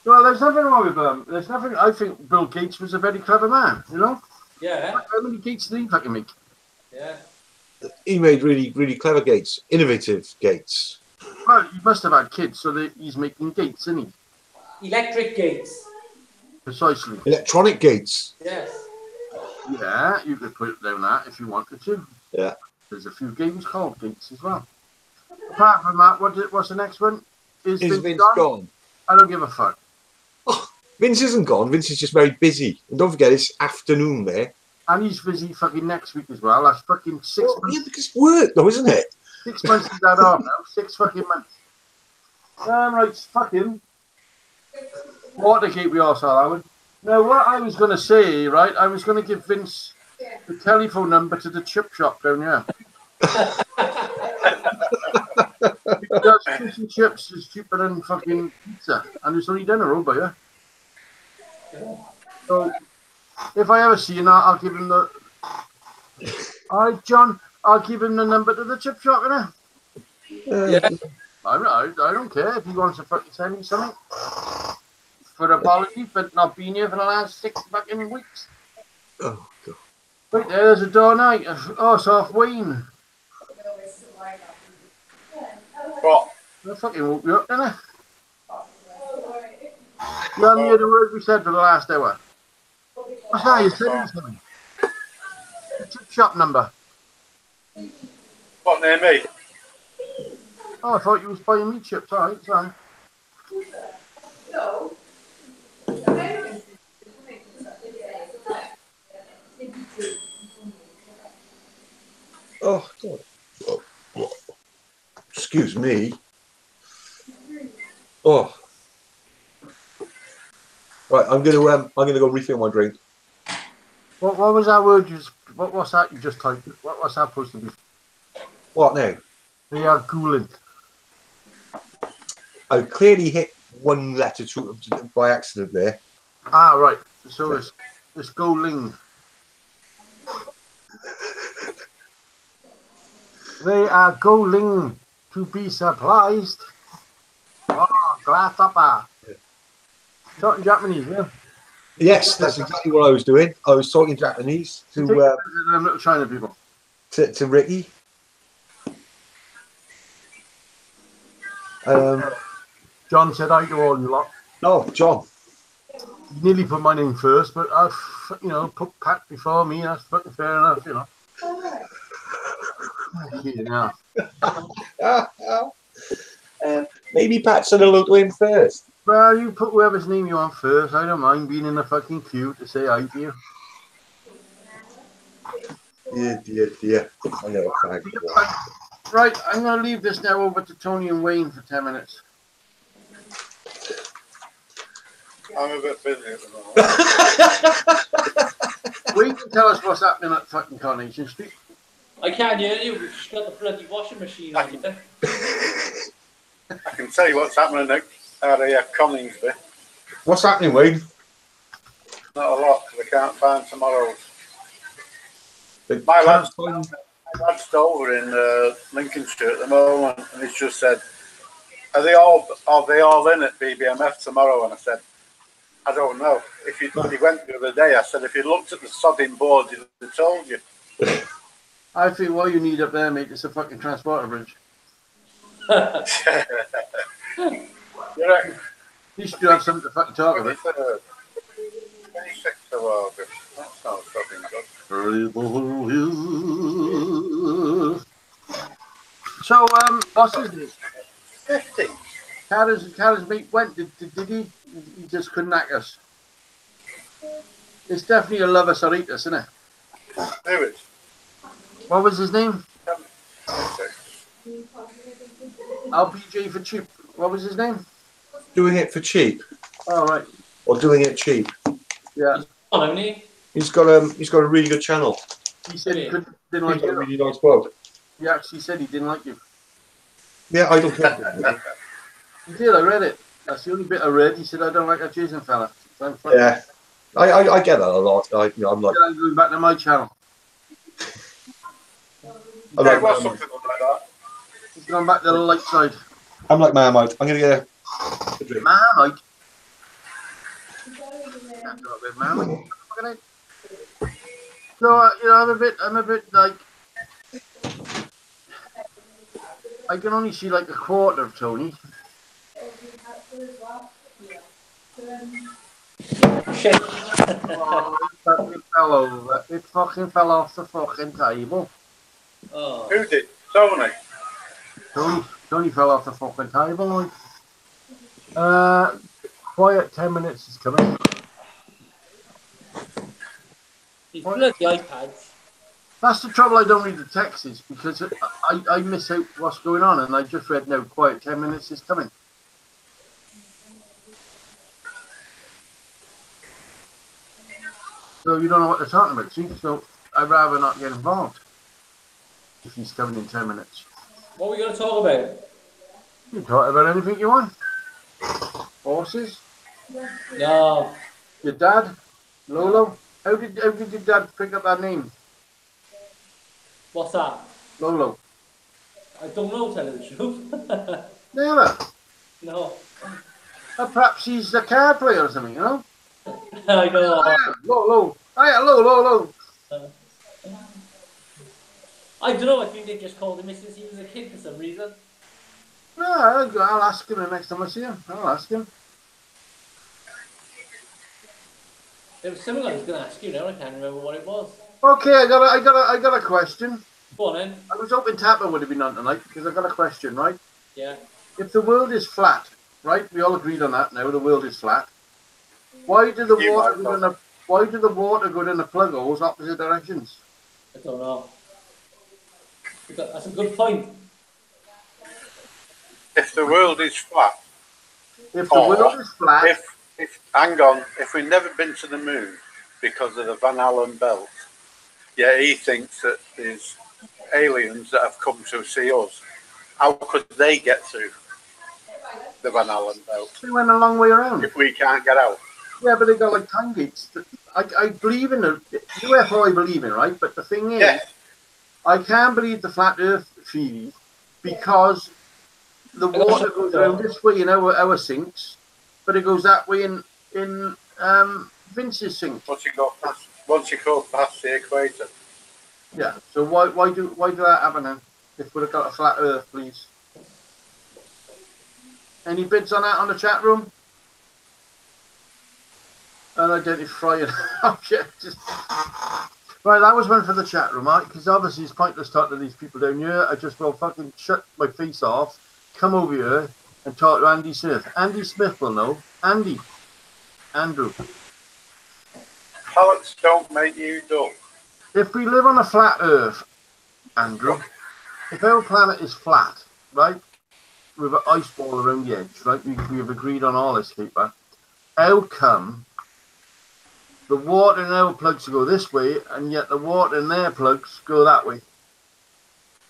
Well, there's nothing wrong with there's nothing. I think Bill Gates was a very clever man, you know? Yeah. How many gates did he fucking make? Yeah. He made really, really clever gates, innovative gates. Well, he must have had kids, so he's making gates, isn't he? Electric gates. Precisely. Electronic gates. Yes. Yeah, you could put it down that if you wanted to. Yeah. There's a few games called gates as well. Apart from that, what's the next one? Is Vince gone? I don't give a fuck. Oh, Vince isn't gone. Vince is just very busy. And don't forget, it's afternoon there. And he's busy fucking next week as well. That's fucking 6 months. Yeah, because work, though, isn't it? 6 months he's had off now. 6 fucking months. Right, fucking. Watergate we all saw that one. Now, what I was going to say, right, I was going to give Vince the telephone number to the chip shop down here. Because fish and chips is cheaper than fucking pizza. And it's only down the road by you. So, if I ever see him, I'll give him the... Alright, John, I'll give him the number to the chip shop, innit? Yeah. I don't care if he wants to fucking send me something. For apology for not being here for the last 6 fucking weeks. Oh, God. Right there's a door night. Oh, it's off Wayne. What? That fucking woke you up, didn't it? You haven't heard the word we said for the last hour. What's that? You said something. The chip shop number. What, near me? Oh, I thought you was buying me chips. Alright, sorry. Oh, God. Excuse me. Oh. Right, I'm gonna go refill my drink. What was that word you just... What's that you just typed? What's that supposed to be? What now? They are coolant. I clearly hit one letter by accident there. Ah, right. So it's Goling. They are going to be surprised. Oh, grasshopper. Talking Japanese, yeah? Yes, that's exactly what I was doing. I was talking Japanese to them little China people. To Ricky. John said hi to all you lot. Oh, John. You nearly put my name first, but I've, put Pat before me. That's fucking fair enough, Maybe Pat said hello to him first. Well, you put whoever's name you want first. I don't mind being in the fucking queue to say hi to you. Dear. I know. Right, I'm going to leave this now over to Tony and Wayne for 10 minutes. I'm a bit busy at the moment. Wayne can tell us what's happening at fucking Coronation Street. I can't hear you. We've just got the bloody washing machine on you. I can tell you what's happening at Coningsby. What's happening, Wayne? Not a lot, because I can't find tomorrow's. My lad's over in Lincolnshire at the moment, and he's just said, are they all in at BBMF tomorrow? And I said, I don't know. He went the other day, I said, if you looked at the sodding board, he'd have told you. I think what you need up there, mate, is a fucking transporter bridge. You reckon? You should have something to fucking talk about. 26th of August. That sounds fucking good. So, what's his name? 50. Carter's mate went. Did he? He just couldn't act us. It's definitely a lover Saritas, isn't it? Who is? What was his name? 26. LPG for cheap. What was his name? Doing it for cheap. Oh, right. Or doing it cheap. Yeah. Oh, he? He's got a really good channel. He said he didn't He's like got a you. really nice quote. He actually said he didn't like you. Yeah, I don't care. He did, I read it. That's the only bit I read. He said, I don't like that Jason fella. So Yeah. I get that a lot. I'm like... I'm going back to my channel. There was something like that. He's going back to the light side. I'm like Marmite. I'm going to get a drink. Marmite? Marmite. So, I'm a bit like... I can only see like a quarter of Tony. Shit. Oh, it fell over. It fucking fell off the fucking table. Oh. Who did? Tony? Tony fell off the fucking table. Quiet 10 minutes is coming. These bloody iPads. That's the trouble. I don't read the texts because I miss out what's going on, and I just read now. Quiet 10 minutes is coming. So you don't know what they're talking about. See, so I'd rather not get involved if he's coming in 10 minutes. What are we going to talk about? You can talk about anything you want. Horses. No. Your dad, Lolo. How did your dad pick up that name? What's that? Lolo. I don't know, tell you the truth. Never. No. Perhaps he's a card player or something, you know? I know. Lolo. Hiya, Lolo. I don't know, I think they just called him since he was a kid for some reason. No, I'll ask him the next time I see him. I'll ask him. There was something I was going to ask you now, I can't remember what it was. Okay, I got a question. Go on then. I was hoping Tapper would have been on tonight because I got a question, right? Yeah. If the world is flat, right? We all agreed on that now. The world is flat. Why do the water go down the plug holes opposite directions? I don't know. That's a good point. If the world is flat, If the world is flat, if we've never been to the moon because of the Van Allen belt, yeah, he thinks that there's aliens that have come to see us. How could they get through the Van Allen belt they went a long way around. if we can't get out? Yeah, but they got like time gates. I believe in the UFO. I believe in, right? But the thing is, Yeah. I can't believe the flat Earth theory because the water goes around this way in our sinks, but it goes that way in Vince's sink. Once you go past the equator. Yeah. So why do that happen then? If we'd have got a flat Earth, please. Any bids on that on the chat room? Unidentified object. Right, that was one for the chat room, right? Because obviously it's pointless talking to these people down here. I just will fucking shut my face off, come over here and talk to Andy Smith. Andy Smith will know. Andrew. Pallets don't make you dull. If we live on a flat Earth, Andrew, if our planet is flat, right, with an ice ball around the edge, right, we have agreed on all this paper, how come the water in our plugs go this way, and yet the water in their plugs go that way?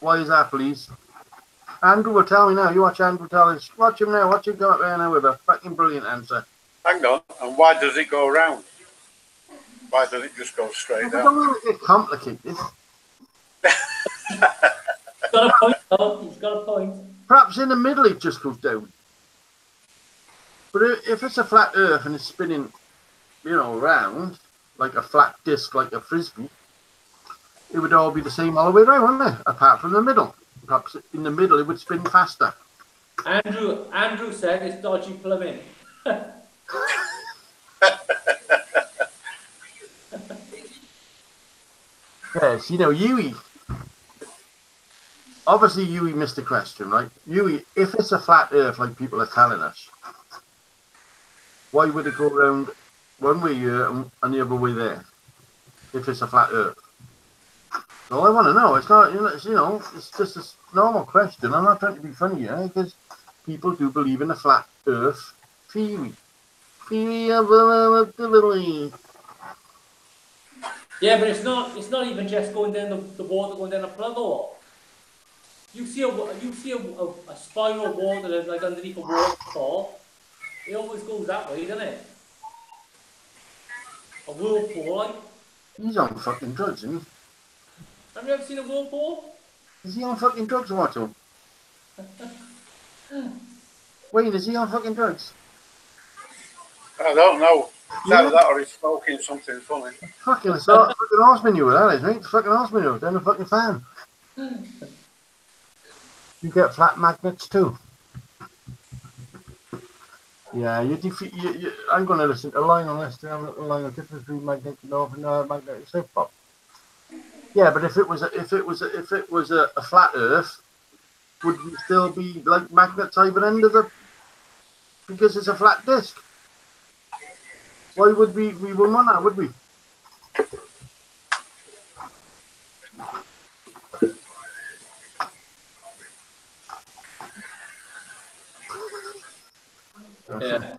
Why is that, please? Andrew will tell me now. You watch Andrew tell us. Watch him now. Watch him go up there now with a fucking brilliant answer. Hang on. And why does it go around? Why doesn't it just go straight Well, down? don't make it complicated. He's got a point, though. He's got a point. Perhaps in the middle it just goes down. But if it's a flat Earth and it's spinning, around like a flat disc, like a frisbee, it would all be the same all the way around, wouldn't it? Apart from the middle. Perhaps in the middle it would spin faster. Andrew said it's dodgy plumbing. Yes, Yui. Obviously, Yui missed the question, right? Yui, if it's a flat Earth like people are telling us, why would it go around one way here and the other way there? If it's a flat Earth, all I want to know. It's not, it's just a normal question. I'm not trying to be funny here because people do believe in the flat Earth theory. Yeah, but it's not even just going down the water going down a plug hole. You see a spiral water that's like underneath a waterfall. It always goes that way, doesn't it? A whirlpool, like. He's on fucking drugs, isn't he? Have you ever seen a whirlpool? Is he on fucking drugs or what? Wayne, is he on fucking drugs? I don't know. Either that or he's smoking something funny. Fucking horse manure, that is, mate. Fucking horse manure down the fucking fan. You get flat magnets too. Yeah, I'm going to listen to a line on this. I'm a line of difference between magnetic north and magnetic south pole. Yeah, but if it was a flat Earth, would we still be like magnets either end of the? Because it's a flat disc. Why would we wouldn't want that, would we? Yeah.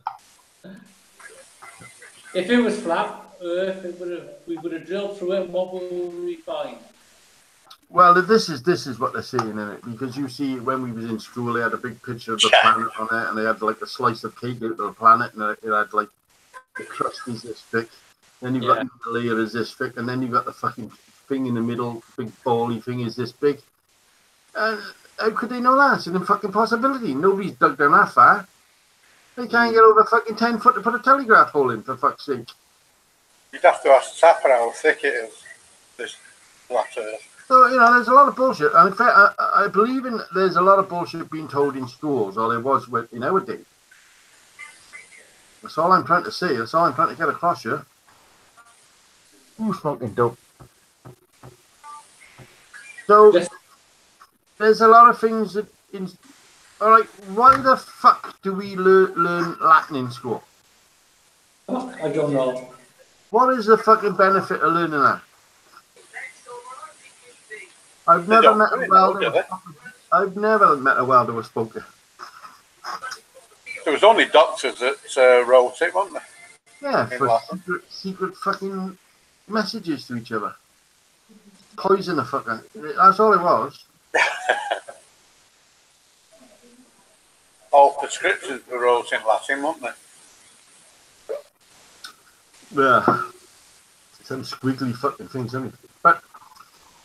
If it was flat Earth, we would have drilled through it. And what would we find? Well, this is what they're saying in it, because you see when we was in school, they had a big picture of the planet on it, and they had like a slice of cake out of the planet, and it had like the crust is this thick, then you've got the layer is this thick, and then you've got the fucking thing in the middle, big bally thing is this big. How could they know that? It's an fucking possibility. Nobody's dug down that far. They can't get over fucking 10 foot to put a telegraph hole in, for fuck's sake. You'd have to ask Tapper how thick it is, this flat Earth. So, you know, there's a lot of bullshit. And in fact, I believe there's a lot of bullshit being told in schools, or there was in our day. That's all I'm trying to say. That's all I'm trying to get across here. Who's smoking dope? So, there's a lot of things that... All right, why the fuck do we learn Latin in school? I don't know. What is the fucking benefit of learning that? I've never met a welder. I've never met a welder with spoken. There was only doctors that wrote it, weren't there? Yeah, for secret fucking messages to each other. Poison the fucker. That's all it was. All prescriptions were wrote in Latin, weren't they? Yeah. Some squiggly fucking things, isn't it? But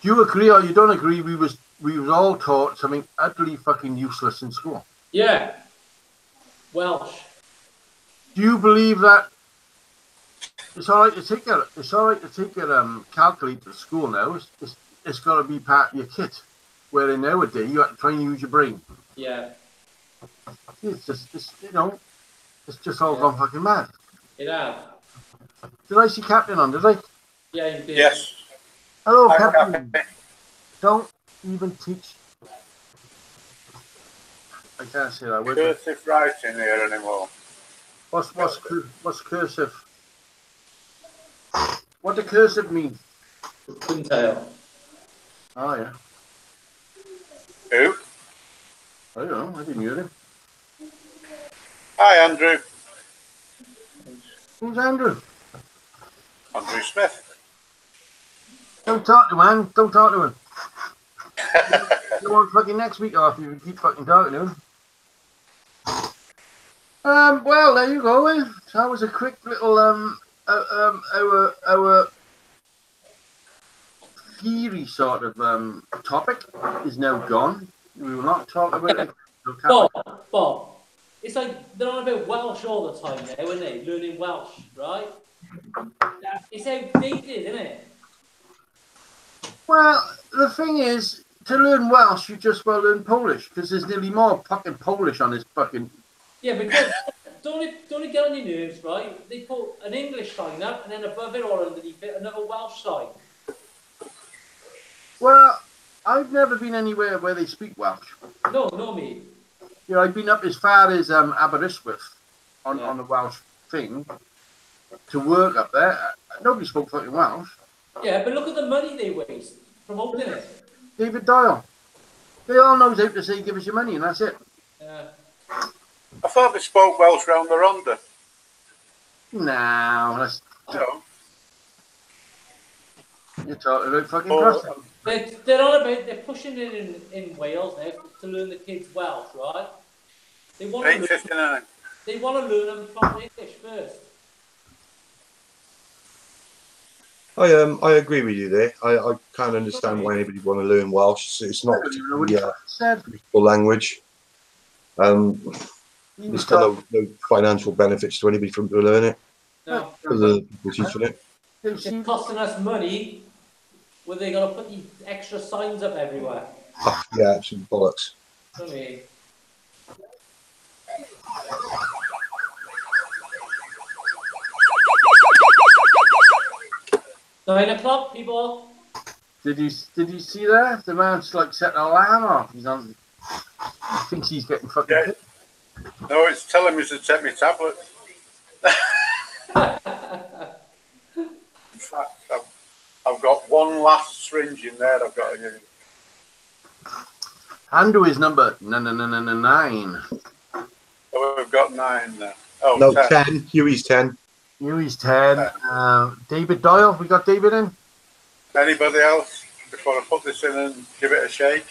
do you agree or you don't agree we was all taught something utterly fucking useless in school? Yeah. Welsh. Do you believe that it's all right to take your calculator to school now? It's got to be part of your kit. Where in nowadays you have to try and use your brain. Yeah. It's just you know, it's just all gone fucking mad. It has. Did I see Captain on? Did I? Yeah, you did. Yes. Hello, Hi, Captain. Don't even teach. I can't say that word. Cursive writing here anymore. What's cursive? What does cursive mean? Quintail. Oh yeah. Who? I don't know. I didn't hear him. Hi, Andrew. Who's Andrew? Andrew Smith. Don't talk to him. Don't talk to him. You want fucking next week off if you keep fucking talking to him. Well, there you go. So that was a quick little our theory sort of topic is now gone. We will not talk about it. Bob, it's like they're on about Welsh all the time now, isn't they? Learning Welsh, right? It's outdated, isn't it? Well, the thing is, to learn Welsh, you just well learn Polish because there's nearly more fucking Polish on this fucking. Yeah, because don't it get on your nerves, right? They put an English sign up and then above it or underneath it another Welsh sign. Well, I've never been anywhere where they speak Welsh. No, me. You know, I've been up as far as Aberystwyth on the Welsh thing to work up there. Nobody spoke fucking Welsh. Yeah, but look at the money they waste promoting it. David Doyle. They all knows how to say give us your money and that's it. Yeah. I thought they spoke Welsh round the Ronda. No, that's... No. You're talking about fucking Brussels. They're pushing it in Wales now to learn the kids Welsh, right? They want to learn them from English first. I agree with you there. I can't understand why anybody want to learn Welsh. It's not a beautiful language. There's got no financial benefits to anybody from to learn it. No. For the people teaching it. It's costing us money. Where they gonna put these extra signs up everywhere? Oh, yeah, absolute bollocks. I mean, 9 o'clock, people. Did you see that? The man's like set an alarm off. He's on I think he's getting fucking Yeah. pissed. No, it's telling me to take my tablet. In fact, I've got one last syringe in there I've got to use. Andrew is number 9. So we've got 9 now. Oh, No, 10. 10. Huey's 10. Huey's 10. David Doyle, we got David in. Anybody else before I put this in and give it a shake?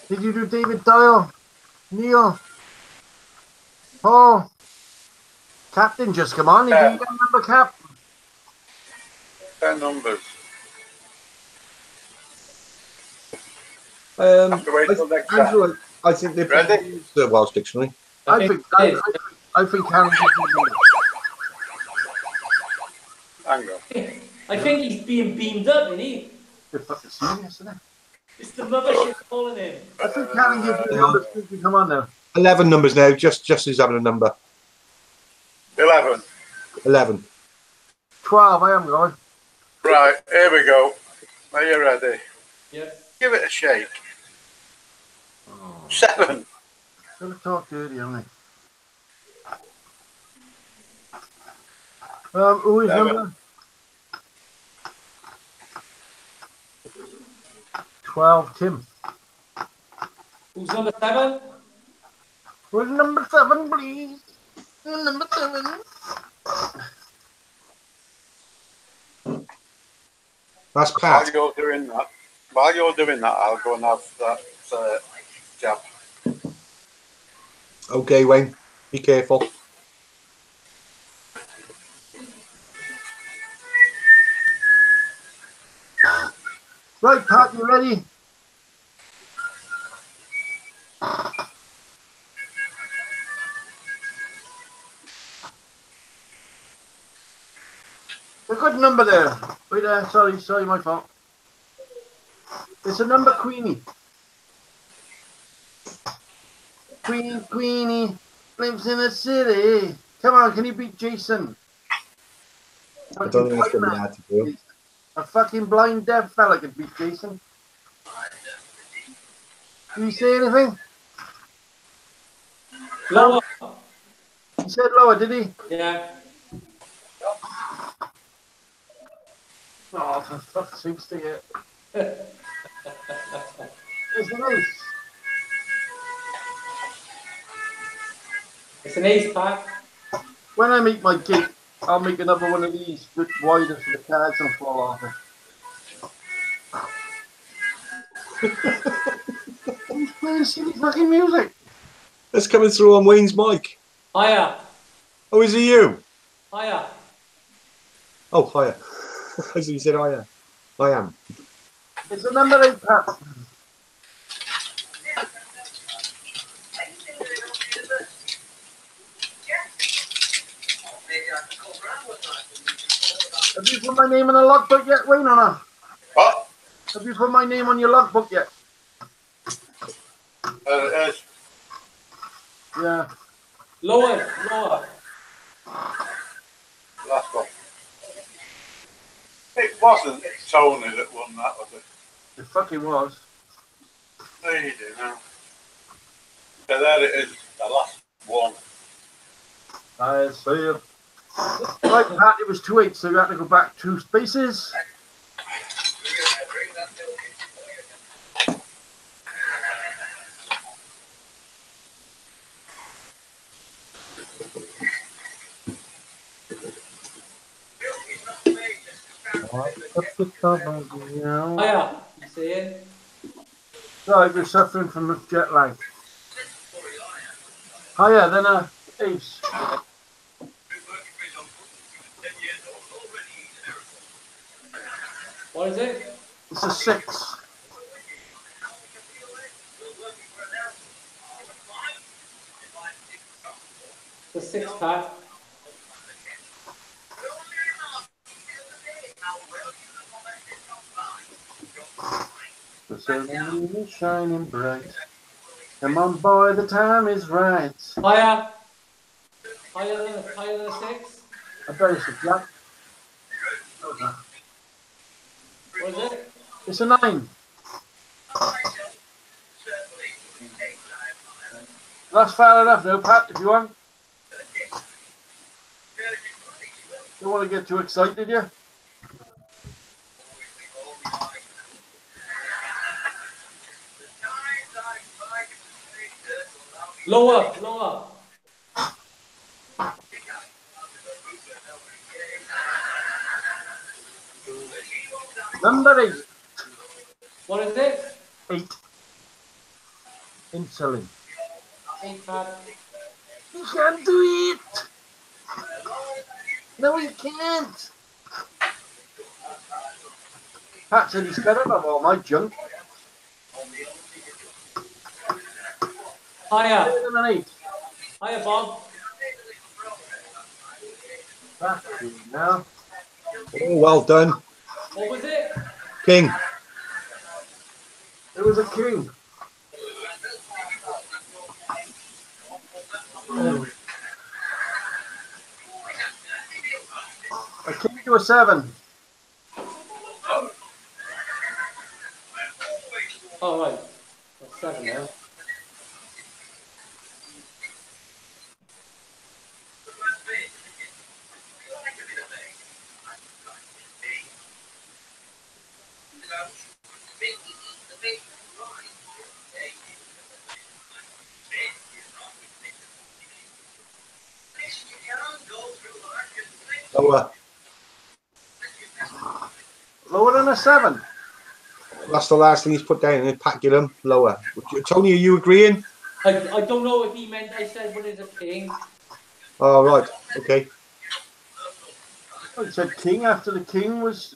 Did you do David Doyle? Neil? Paul? Captain just come on. He didn't get a number, Cap. 10 numbers. Have to wait till next time. Andrew, I think they've Ready? used the Welsh dictionary. I think Karen gives you a number. Hang on. I think he's being beamed up, isn't he? They're fucking serious, isn't it? It's the mothership calling him. I think Karen gives you a number. Come on now. 11 numbers now. Just who's having a number. 11. 11. 12, I am going. Right, here we go. Are you ready? Yeah. Give it a shake. 7. Gonna talk dirty, haven't I? Who is 7. number? 12, Tim. Who's number 7? Who's number 7, please? Who's number 7? That's While Pat. you're doing that, I'll go and have that jab. Okay, Wayne. Be careful. Right, Pat, you ready? A good number there. Wait there, sorry, my fault. It's a number, Queenie. Queenie lives in a city. Come on, can you beat Jason? I don't think it's going to be hard to do. A fucking blind deaf fella could beat Jason. Did he say anything? Lower. He said lower, did he? Yeah. Oh, for fuck's sake, stick it. It's an ace. It's an ace, Pat. When I make my gate, I'll make another one of these bit wider so the cards don't fall off it. Who's playing silly fucking music? That's coming through on Wayne's mic. Higher. Oh, is it you? Higher. Oh, hiya. As he said, hiya. I am. It's a number 8, Pat. Have you put my name in a logbook yet, Wayne, or not? What? Have you put my name on your logbook yet? It is. Yeah. Lower. Last one. It wasn't Tony that won that, was it? It fucking was. There you do now. So there it is, the last one. I see it. Right, Pat, it was 2-8, so you had to go back 2 spaces. Higher. You saying? Right, we're suffering from jet lag. Higher than a ace. What is it? It's a 6. The 6, Pat. The sun is shining bright. Come on, boy, the time is right. Higher. Higher than a 6. I bet it's a black. What is it? It's a 9. That's fair enough now, Pat, if you want. Don't want to get too excited, yeah? Lower, lower. Number 8. What is it? 8. Insulin. 8, Pat. You can't do it! No, you can't! Pat said he's fed up of all my junk. Higher. 7 and 8. Hiya, Bob. Back to you now. Oh, well done. What was it? King. It was a king. A king to a 7. Oh, right. That's 7 now. Lower. Lower than a 7. That's the last thing he's put down. And Pat Gillam, lower. Tony, are you agreeing? I don't know if he meant I said what is a king. Oh, right. Okay. I said king after the king was.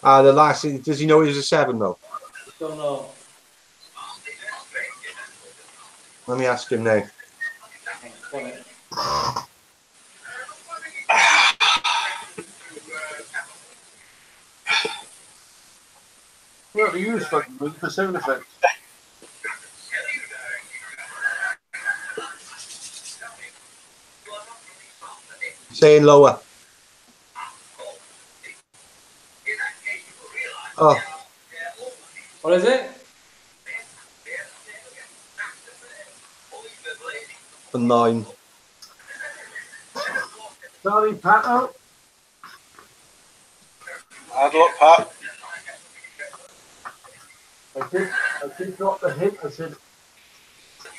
The last thing, does he know he was a 7 though? Don't know. Let me ask him now. Got it. What do you use fucking for sound effects? Saying lower. Oh, What is it? a 9. Sorry, Pat. Oh. Hard luck, Pat. I did drop the hint. I said,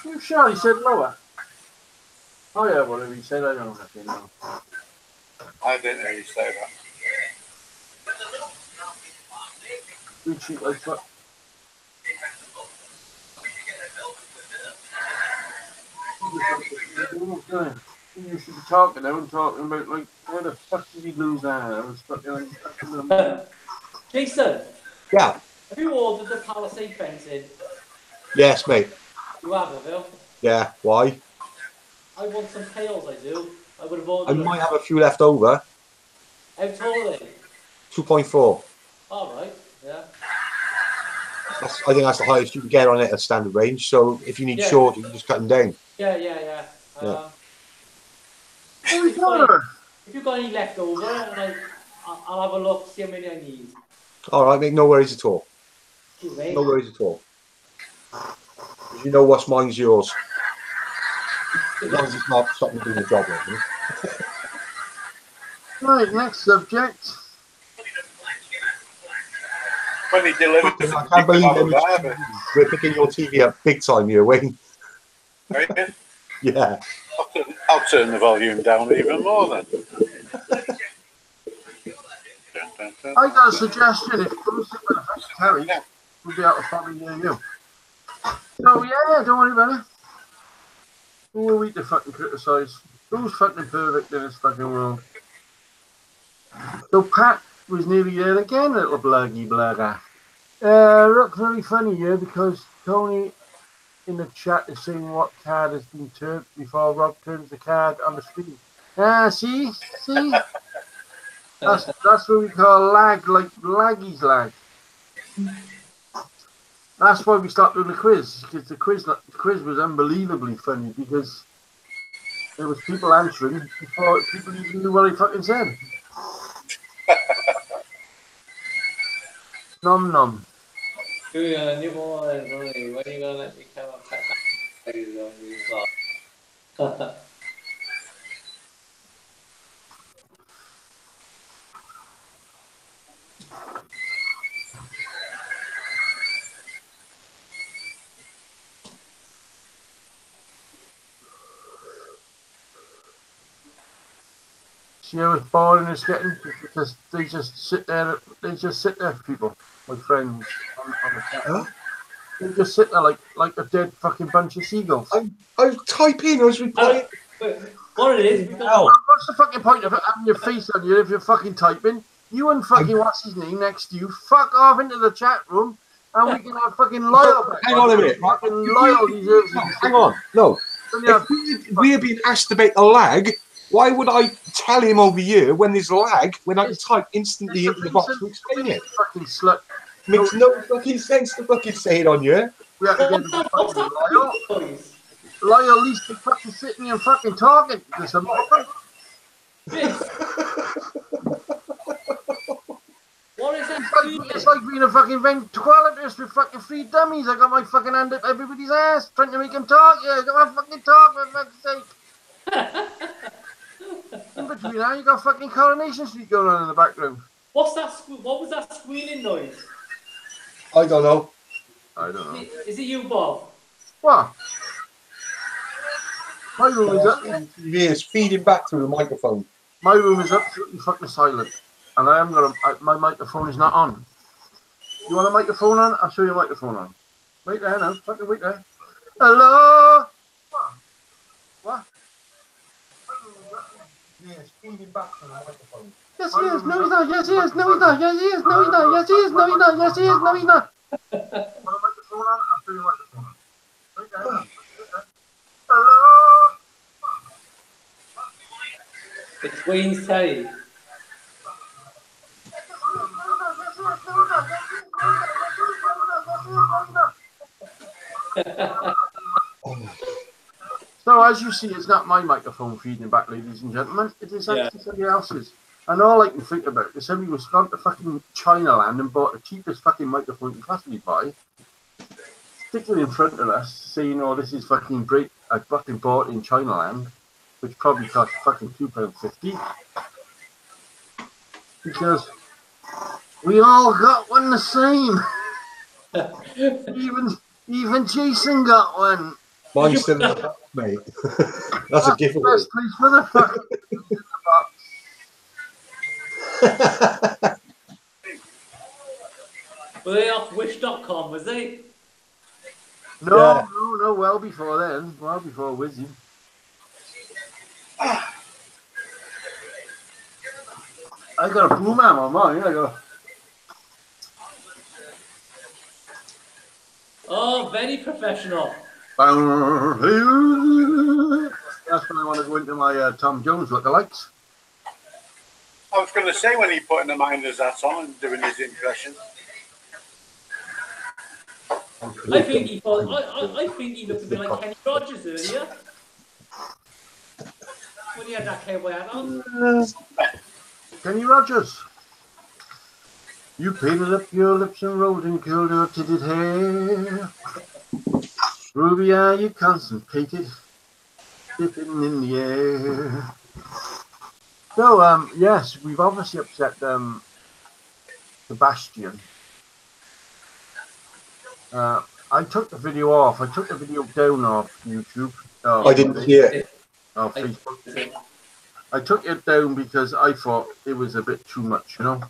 you sure? He said lower. Oh yeah, whatever he said, I don't fucking know. I didn't hear you say that. We cheat like fuck. You should be talking now and talking about like where the fuck did he lose that? I was fucking Jason, Yeah. have you ordered the Palisade fencing? Yes, mate. You have it, Bill? Yeah. Why? I want some tails, I do. I would have I ordered might have a few left over. How tall are they? 2.4. All right, yeah. I think that's the highest you can get on it at standard range. So if you need Yeah. short, you can just cut them down. Yeah. Yeah. If you've got any left over, and I'll have a look, see how many I need. All right, mate. No worries at all. Excuse me. No worries at all. 'Cause you know what's mine's yours. As long as it's not stopping me doing the job, right? Right, next subject. When he delivered it, I can't believe we're picking your TV up big time here, Wayne. Yeah. I'll turn the volume down even more then. I got a suggestion. If Bruce is going to Terry, we'll be able to probably hear you. So yeah, don't worry about it. Who are we to fucking criticise? Who's fucking perfect in this fucking world? So Pat was nearly there again, little blaggy blagger. Look, very funny here because Tony in the chat is saying what card has been turned before Rob turns the card on the screen. See? That's what we call lag, like laggy's lag. That's why we stopped doing the quiz, because the quiz was unbelievably funny because there was people answering before people even knew what he fucking said. Nom nom. New one, when are you gonna let me come up? See how it's boring it's getting? Because they just sit there, people, my friends on the chat. Huh? They just sit there like a dead fucking bunch of seagulls. I was typing, I was replying. What it is, What's the fucking point of having your face on you if you're fucking typing? You and fucking what's his name next to you, fuck off into the chat room and we can have fucking Lyle. Hang on a minute. Fucking Lyle deserves it. Hang on, no. If we had been asked about a lag, why would I tell him over here when there's lag when I can type instantly into the box to explain it? Fucking slut. Makes no fucking sense to fucking say it on here. We have to get the fucking Lyle. Lyle, at least you're fucking sitting and fucking talking to somebody. What is that? It's like being a fucking ventriloquist with fucking three dummies. I got my fucking hand up everybody's ass trying to make them talk. Yeah, I got my fucking talk for fuck's sake. In between now, you got fucking Coronation Street going on in the background. What's that? What was that squealing noise? I don't know. I don't know. Is it you, Bob? What? My room is up. He is feeding back through the microphone. My room is absolutely fucking silent, and I am gonna. My microphone is not on. You want a microphone on? I'll show you a microphone on. Wait there now. Fucking wait there. Hello. What? Yes, feeding back through the microphone. Yes, he is. No, he's not. Yes, he is. No, he's not. Yes, he is. No, he's not. Yes, he is. No, he's not. Yes, he is. No, he's not. Want a microphone on? I'll show you a microphone. Wait there. Wait there. Hello. It's Wayne's Teddy. So as you see, it's not my microphone feeding back, ladies and gentlemen. It is actually somebody else's. And all I can think about is somebody was gone to fucking China land and bought the cheapest fucking microphone you can possibly buy, stick it in front of us, saying, "Oh, this is fucking great. I fucking bought it in China land," which probably cost fucking £2.50. Because we all got one the same. even Jason got one. Mine's still in the box, mate. That's a giveaway. Best place for the fucking in the box. Were they off wish.com, was they? No, Yeah. no, well before then. Well before Wizzy. I got a boom arm on mine. I got. Oh, very professional. That's when I want to go into my Tom Jones lookalikes. I was going to say when he putting the Minders hat on and doing his impression. I think he thought. I think he looked a bit like Kenny Rogers earlier. When he had that cowboy hat on. Kenny Rogers. You painted up your lips and rolled and curled your titted hair. Ruby, are you constipated? Dipping in the air. So, yes, we've obviously upset Sebastian. I took the video off. I took the video down off YouTube. I didn't hear it. Oh, Facebook. I took it down because I thought it was a bit too much, you know?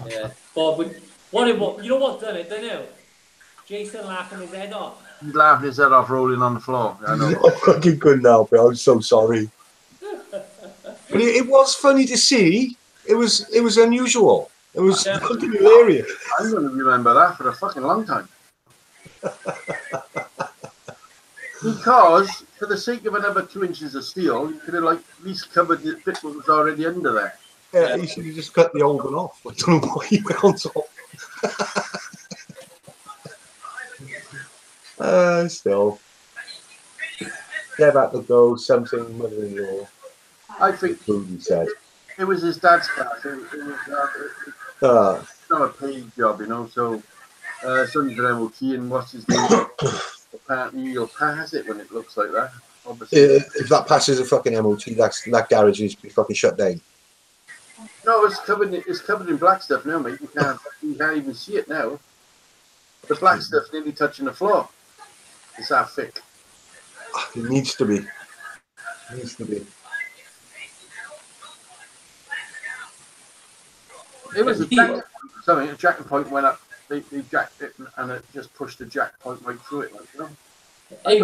Yeah. But you know what's done it, don't you? Jason laughing his head off. He's laughing his head off rolling on the floor. I know. I fucking couldn't help it. I'm so sorry. But it was funny to see. It was unusual. It was fucking hilarious. I'm going to remember that for a fucking long time. Because, for the sake of another 2 inches of steel, you could have like at least covered the bit that was already under there. Yeah, you should have just cut the old one off. I don't know why you went on top. Still. Get back to go, something mother-in-law. I think He said. it was his dad's car. It's not a paid job, you know, so son's an MOT and what's his name? apparently you'll pass it when it looks like that. Obviously. If that passes a fucking MOT, that garage needs to be fucking shut down. No, it's covered in black stuff now, mate. You can't even see it now. The black stuff's nearly touching the floor. It's that thick. It needs to be. It needs to be. It was a jacking point or something. A jacking point went up. They jacked it and it just pushed the jack point right through it. Like, you know? Hey,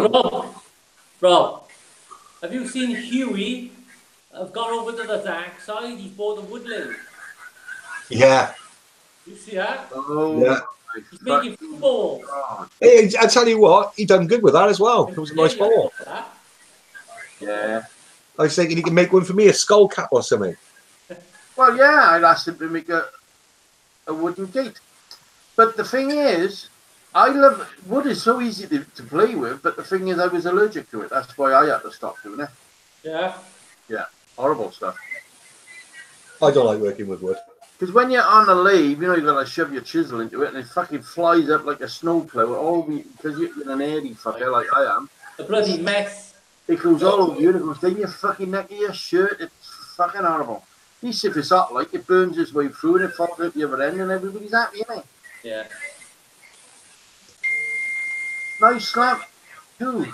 Rob, have you seen Huey? I've gone over to the dark side. He's bought a wood lathe. Yeah. You see that? Oh, Yeah. He's making footballs. God. Hey, I tell you what, he done good with that as well. It was a nice ball. Yeah. I was thinking he can make one for me, a skull cap or something. Well, yeah, I'd asked him to make a wooden gate. But the thing is, I love wood is so easy to play with, but the thing is I was allergic to it. That's why I had to stop doing it. Yeah. Yeah. Horrible stuff. I don't like working with wood. Because when you're on a lathe, you know, you've got to shove your chisel into it and it fucking flies up like a snowplow. Because you're an airy fucker like I am. A bloody mess. It goes all over you and it goes down your fucking neck of your shirt. It's fucking horrible. At least if it's hot, like it burns its way through and it falls out the other end and everybody's happy, isn't it? Yeah. Nice slap. Too.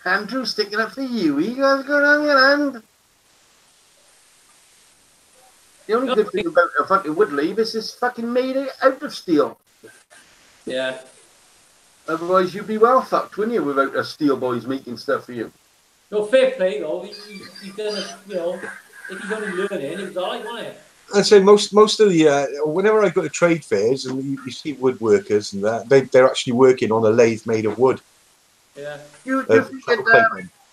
Andrew sticking up for you. You guys got on your hand. The only good thing about a fucking wood lathe is it's fucking made out of steel. Yeah. Otherwise, you'd be well fucked, wouldn't you, without a steel boys making stuff for you? No, fair play though. He's gonna, you know, if he's only learning, it was alright, wasn't it? I'd say most of the whenever I go to trade fairs and you see woodworkers and that they're actually working on a lathe made of wood. Yeah. Do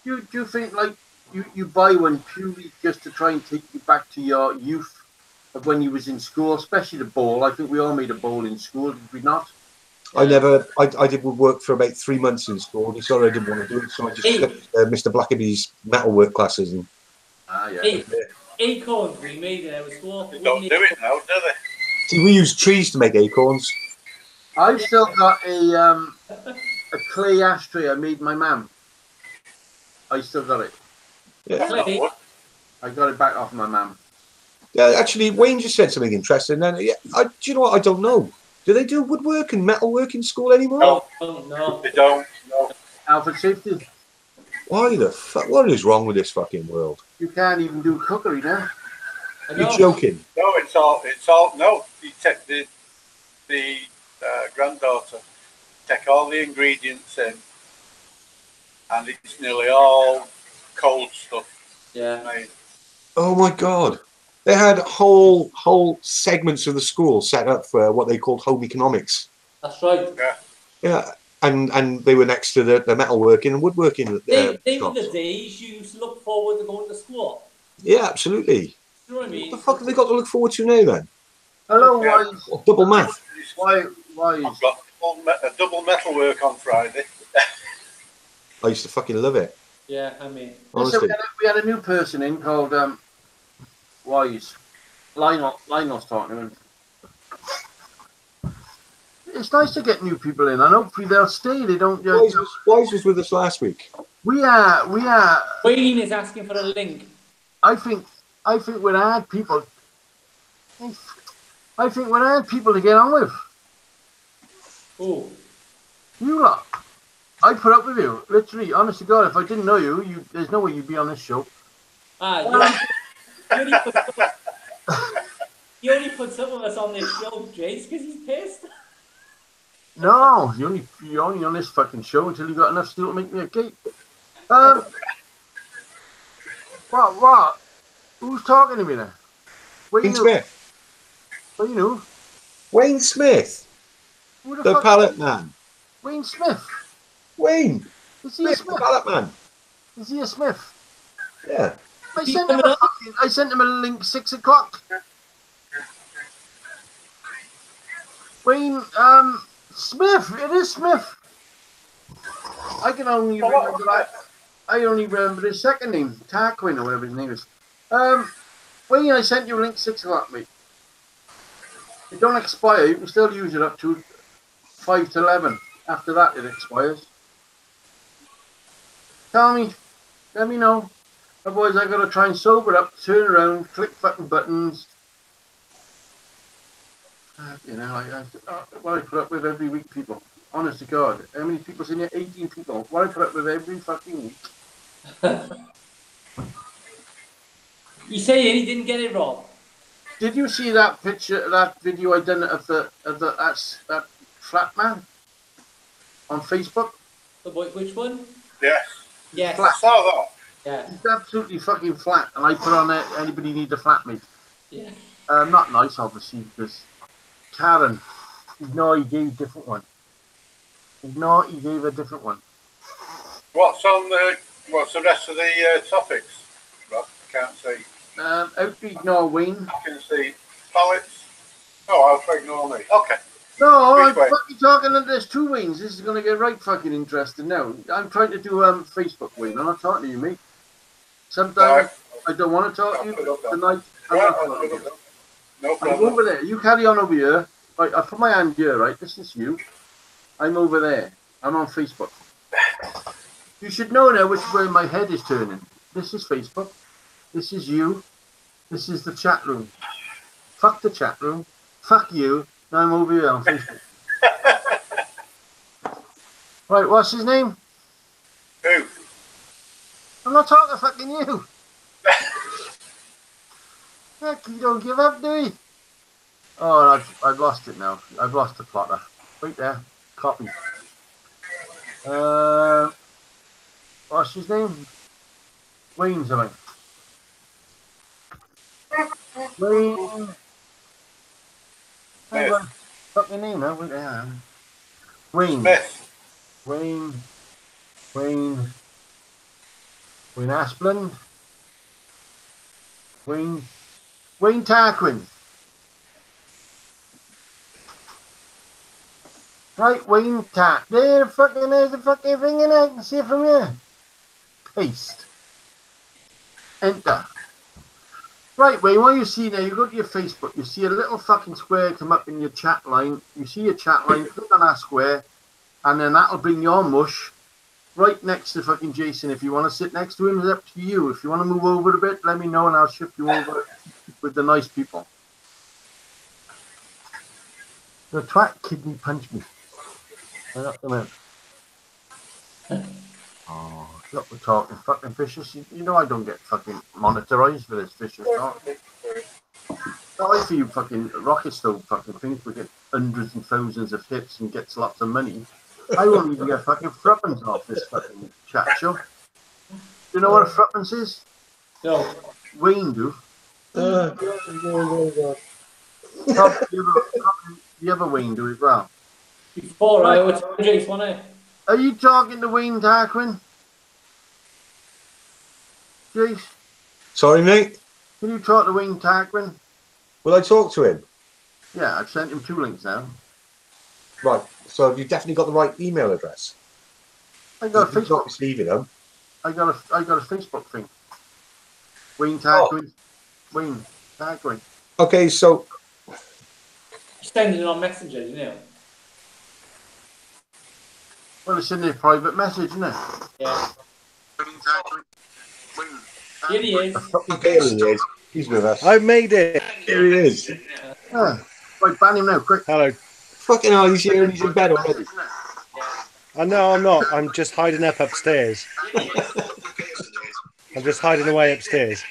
you think like you buy one purely just to try and take you back to your youth of when you was in school, especially the bowl? I think we all made a bowl in school, did we not? I did woodwork for about 3 months in school. I decided I didn't want to do it, so I just took Mr. Blackaby's metalwork classes. And Acorns we made it out of school. They don't do it now, do they? see, we use trees to make acorns. I've still got a clay ashtray I made my mum. I still got it. Yeah. Clay. I got it back off my mum. Yeah, actually, Wayne just said something interesting. Then, do you know what? I don't know. Do they do woodwork and metalwork in school anymore? No. They don't. No. Health and safety. Why the fuck? What is wrong with this fucking world? You can't even do cookery now. You're joking. No, it's all. No, you take the granddaughter, take all the ingredients in, and it's nearly all cold stuff. Yeah. Made. Oh my god! They had whole segments of the school set up for what they called home economics. That's right. Yeah. Yeah, and they were next to the metalworking and woodworking. They were shops. the days you used to look forward to going to school. Yeah, absolutely. You know what I mean? What the fuck have they got to look forward to now then? Hello, Yeah. Wise. What, double math. Why? I've got a double metal work on Friday. I used to fucking love it. Yeah, I mean. Listen, Honestly. we had a new person in called Wise. Lionel's talking to him. It's nice to get new people in, and hopefully they'll stay. They don't. Wise was with us last week. We are. Wayne is asking for a link. I think we'll add people. I think we'll add people to get on with. Oh. You lot. I'd put up with you. Literally, honest to God, if I didn't know you, there's no way you'd be on this show. You only put some of us on this show, Jace, because he's pissed. No, you're only on this fucking show until you got enough steel to make me a cake. What? Who's talking to me now? Wayne Smith. What do you know? Wayne Smith. Who The fuck- pallet man. Wayne Smith. Wayne. Is he a Smith, Smith? the pallet man. Is he a Smith? Yeah. I sent him a link 6 o'clock. Wayne, Smith. It is Smith. I can only remember his second name, Tarquin or whatever his name is. Wayne, I sent you a link 6 o'clock, mate. It don't expire. You can still use it up to 5 to 11. After that, it expires. Tell me. Let me know. Otherwise, I got to try and sober up, turn around, click fucking buttons. You know, what I put up with every week, people. Honest to God. How many people's in here? 18 people. What I put up with every fucking week. He's saying he didn't get it wrong. Did you see that picture, that video I done of that flat man on Facebook? Which one? Yes. Yes. Flat. I saw that. Yeah. He's absolutely fucking flat, and I put on it. Anybody need a flatmate? Yeah. Not nice, obviously, because Karen. No, he gave a different one. No, he gave a different one. What's the rest of the topics? Rob, can't see. How to ignore Wayne. I can see pallets. Oh, I'll ignore me. Okay. No, I'm Which way? fucking talking that there's 2 Waynes. This is going to get right fucking interesting now. I'm trying to do Facebook Wayne. I'm not talking to you, mate. Sometimes I don't want to talk to you. Tonight, I'm not talking to you. No I'm problem. over there. You carry on over here. Right, I put my hand here, right? This is you. I'm over there. I'm on Facebook. You should know now which way my head is turning. This is Facebook. This is you. This is the chat room. Fuck the chat room. Fuck you. Now I'm over here on Facebook. Right, what's his name? Who? I'm not talking to fucking you. Heck, you don't give up, do you? Oh, I've lost it now. I've lost the plotter. Right there. Copy. What's his name? Wayne something. Wayne. I've got a fucking name now. Wait there. Wayne. Smith. Wayne Asplund. Wayne Tarquin. Right, Wayne Tarquin. There's the fucking thing in it. I can see it from here. Paste. Enter. Right, Wayne, what you see now, you go to your Facebook, you see a little fucking square come up in your chat line. You see your chat line, click on that square, and then that'll bring your mush right next to fucking Jason. If you want to sit next to him, it's up to you. If you want to move over a bit, let me know and I'll shift you over with the nice people. The twat kidney punched me. I knocked him out. Oh, look, we're talking fucking vicious. You know I don't get fucking monetarized for this vicious talk. Sorry for you fucking rocket stove fucking things. We get hundreds and thousands of hits and gets lots of money. I won't even get fucking threepence off this fucking chat show. Do you know what a threepence is? No. Wayne do. The other Wayne do as well. Before I was Jace, wasn't it? Are you talking to Wayne Tarquin? Jace, Sorry, mate. can you talk to Wayne Tarquin? Will I talk to him? Yeah, I've sent him 2 links now. Right. So have you definitely got the right email address? I got a If you're not Facebook. receiving them. I got a Facebook thing. Wayne Tarquin. Wayne Tarquin. Okay, so Sending it on Messenger, you know. Well, it's in their private message, isn't it? Yeah. Wayne Tarquin. Wayne. Here he is. there he is. He's with us. I've made it. Here he is. Yeah. Right, ban him now, quick. Hello. Fucking hell, he's here and he's in bed already. No, I'm not. I'm just hiding up upstairs. I'm just hiding away upstairs.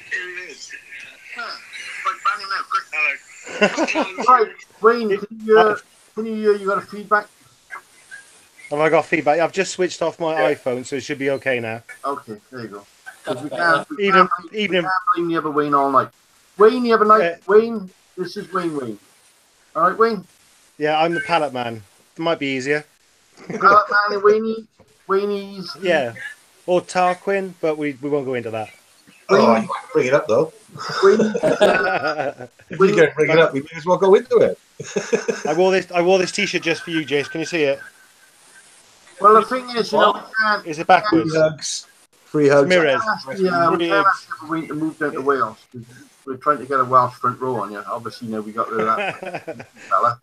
Right, Wayne, can you got a feedback? Have I got feedback? I've just switched off my iPhone, so it should be okay now. Okay, there you go. 'Cause we Even can't blame the other Wayne all night. Wayne, the other night, Wayne, this is Wayne. All right, Wayne? yeah, I'm the pallet man. It might be easier. Pallet man and Wayne's. Yeah, or Tarquin, but we won't go into that. Oh, I might bring it up though. Wayne, If you're going to bring it up, we may as well go into it. I wore this T-shirt just for you, Jace. Can you see it? well, the thing is, you know, we can't. Is it backwards? Free hugs. Free hugs. Mirrors. We can't ask the other Wayne to move down to Wales. we're trying to get a Welsh front row on you. Obviously, we got rid of that fella.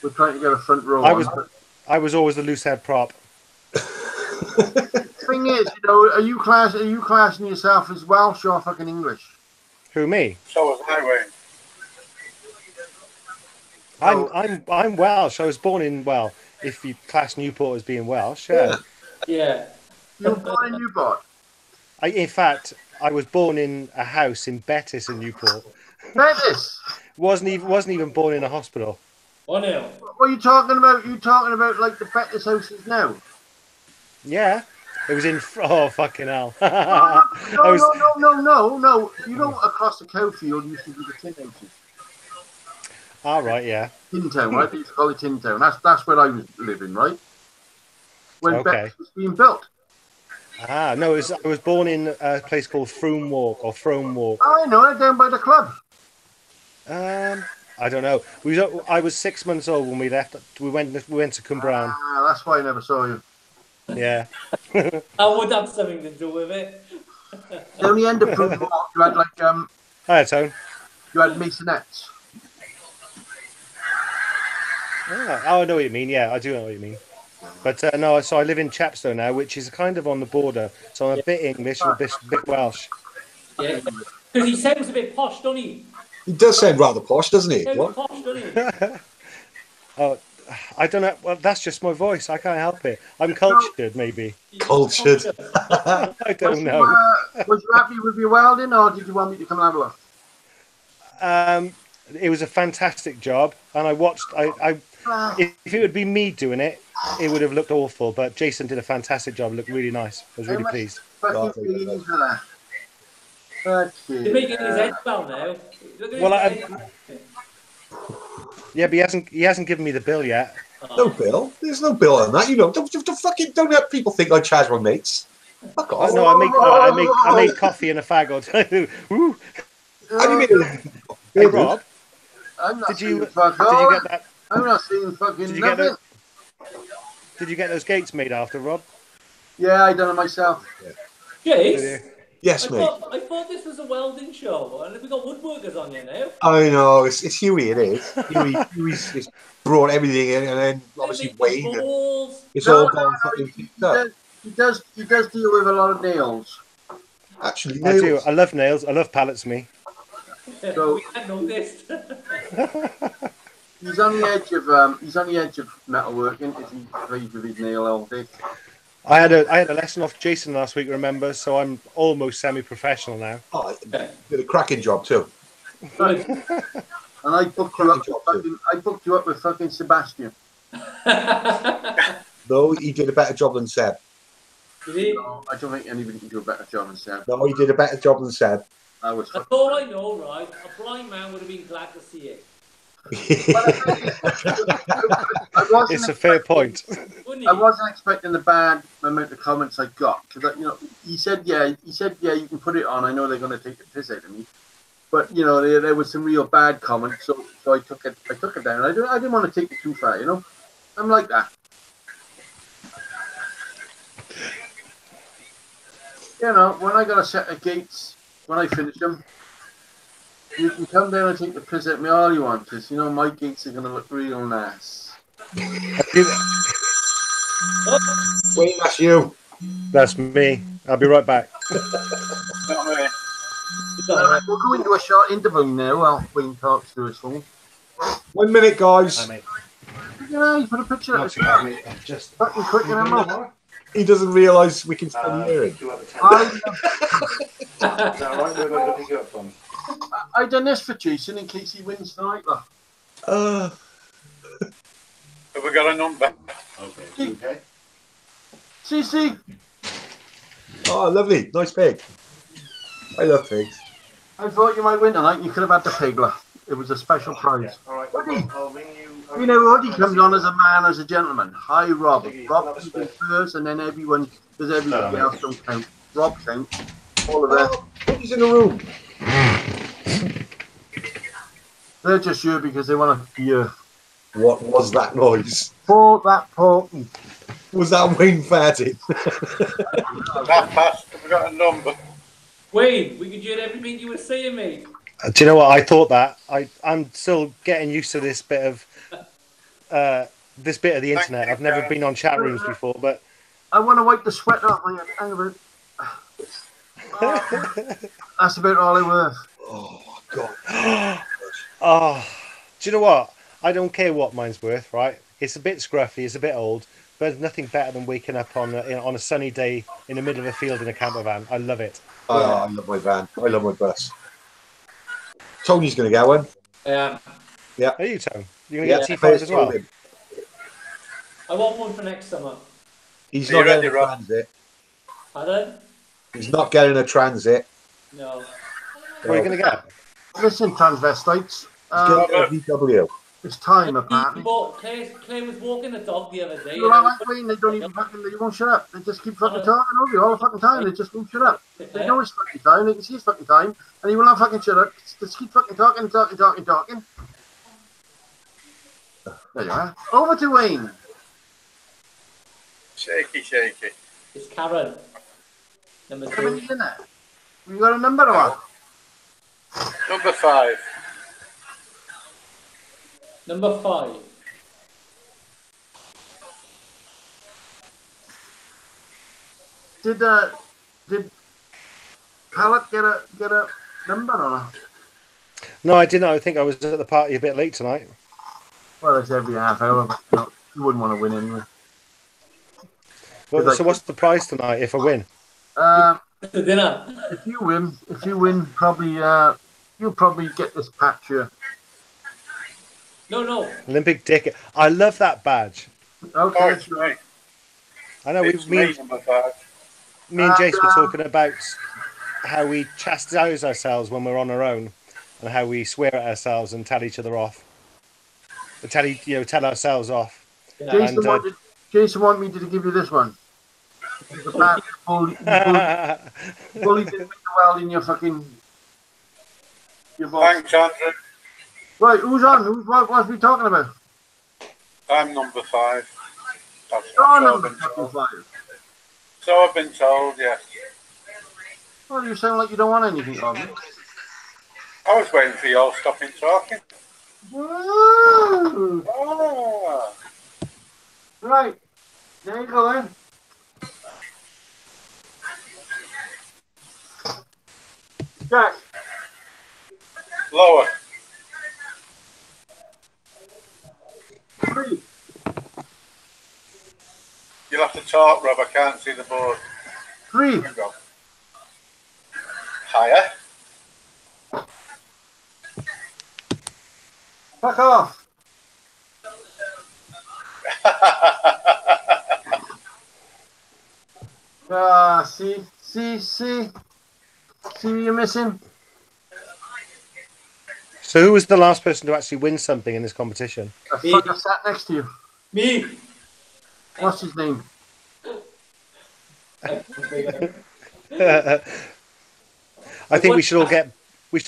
We're trying to get a front row. I was always the loose head prop. Thing is, are you classing yourself as Welsh or fucking English? Who, me? So was I, Wayne. I'm Welsh. I was born in, well, if you class Newport as being Welsh, Yeah. You were born in Newport? In fact, I was born in a house in Betis in Newport. Betis? Wasn't even born in a hospital. Oh no. What are you talking about? You talking about like the Betis houses now? Yeah. It was in... Oh, fucking hell. No. You know, across the cow field used to be the tin houses. All right, yeah. Tin Town, right? They used to call it Tin Town. That's where I was living, right? When Betis was being built. Ah, no, I was born in a place called Frome Walk. I know it, down by the club. I don't know. I was 6 months old when we left. We went to Cumbrawn. Ah, that's why I never saw you. Yeah. I would have something to do with it. Down the end of Frome Walk, you had like Hi, Tone. you had masonettes. Oh, I know what you mean. Yeah, I do know what you mean. But no, so I live in Chepstow now, which is kind of on the border. So I'm a bit English and a bit Welsh. Yeah. Because he sounds a bit posh, don't he? He does sound rather posh, doesn't he? Sounds posh, doesn't he? Oh, I don't know. Well, that's just my voice. I can't help it. I'm cultured, maybe. Cultured. I don't know. Was you happy with your welding, or did you want me to come and have a look? It was a fantastic job, and I watched. If it would be me doing it, it would have looked awful. But Jason did a fantastic job. It looked really nice. I was really pleased. He's making his head well now. Well, yeah, but he hasn't given me the bill yet. No bill. There's no bill on that. Don't let people think I charge my mates. Fuck off. No, I make coffee in a faggot. Woo. How do you mean? Hey, Rob, I'm not did you get that? I'm not seeing fucking Did you nothing. Did you get those gates made after, Rob? Yeah, I done it myself. Jace? Yes, mate. I thought this was a welding show, and we got woodworkers on here now. I know. It's Huey, it is. Huey's just brought everything in, and then obviously Wayne. It's all gone fucking picked up. He does deal with a lot of nails. Actually, I do. I love nails. I love pallets, me. So, we had noticed. he's on the edge of metalworking if he plays with his nail all day. I had a lesson off Jason last week, remember? So I'm almost semi-professional now. Oh, did a cracking job too. Right. And I booked you up with fucking Sebastian. Though he did a better job than Seb. Did he? No, I don't think anybody can do a better job than Seb. No, he did a better job than Seb. That's all I know, right? A blind man would have been glad to see it. It's a fair point. I wasn't expecting the bad amount of comments I got because he said you can put it on. I know they're going to take the piss out of me, but there was some real bad comments, so I took it down. I didn't want to take it too far, I'm like that. When I got a set of gates, when I finish them, you can come down and take the piss at me all you want, because my gates are going to look real nice. Wait, that's you. That's me. I'll be right back. Not me. We'll go into a short interval now while Wayne talks to his phone. 1 minute, guys. Yeah, you put a picture of it. Just fucking quick and I'm off. He doesn't realise we can still hear him. I done this for Jason in case he wins tonight, though. Have we got a number? Okay. CC. Oh, lovely. Nice pig. I love pigs. I thought you might win tonight. You could have had the pigler. It was a special prize. Yeah. All right. Woody. I'll ring you. Woody comes on as a man, as a gentleman. Hi, Rob. Rob comes in first, and then everybody else don't count. Rob counts. All of them. Who's in the room? They're just here because they want to hear. What was that noise? For that porky. Was that Wayne farting? That passed. Have we got a number? Wayne, we could hear everything you were saying, mate. Do you know what? I thought that. I'm still getting used to this bit of the internet. I've never been on chat rooms before, but I want to wipe the sweat off my hang about. That's about all I worth. Oh God. oh, do you know what? I don't care what mine's worth, right? It's a bit scruffy, it's a bit old, but there's nothing better than waking up on a sunny day in the middle of a field in a camper van. I love it. Oh, I love my van. I love my bus. Tony's going to get one. Yeah. Yeah. Are you, Tone? You're going to get T5s as well? I want one for next summer. He's not getting a transit. Pardon? He's not getting a transit. No. What are you going to get? Listen, transvestites. He's getting a VW. It's time, apparently. Claire was walking the dog the other day. You're all like Wayne, they don't even fucking, they won't shut up. They just keep fucking talking over you all the fucking time. They just won't shut up. They know it's fucking time, they can see it's fucking time, and he will not fucking shut up. Just keep fucking talking. There you are. Over to Wayne. Shaky. It's Karen. Number How many 2. in there? You got a number or what? Number 5. Number 5. Did Pallet get a number or not? No, I didn't. I think I was at the party a bit late tonight. Well, it's every half hour, but no, you wouldn't want to win anyway. Well, so what's the prize tonight if I win? The dinner. If you win, probably you'll probably get this patch here. No. Olympic Dick. I love that badge. Okay, Oh, it's me. I know It's me, number 5. me and Jace were talking about how we chastise ourselves when we're on our own, and how we swear at ourselves and tell each other off. Tell ourselves off. Yeah. Jason wanted me to give you this one. The patch bullied didn't well in your fucking box. Thanks, Andrew. Right, who's on? What are we talking about? I'm number 5. Oh, number fucking 5. So I've been told, yes. Well, you sound like you don't want anything of me. I was waiting for you all stopping talking. Woo! Ah. Right, there you go then. Jack. Lower. 3. You'll have to talk, Rob. I can't see the board. 3. Here we go. Higher. Fuck off. See you're missing. So who was the last person to actually win something in this competition? The fucker sat next to you. Me. What's his name? I think we should all get we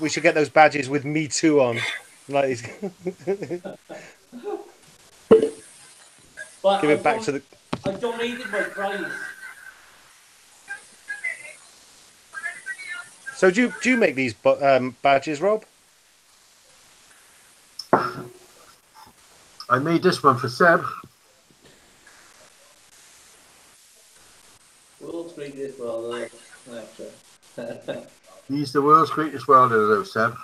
should get those badges with "Me Too" on. Like, But give it back to the. I donated my prize. So do you make these badges, Rob? I made this one for Seb. World's greatest world. He's the world's greatest welder, though, Seb.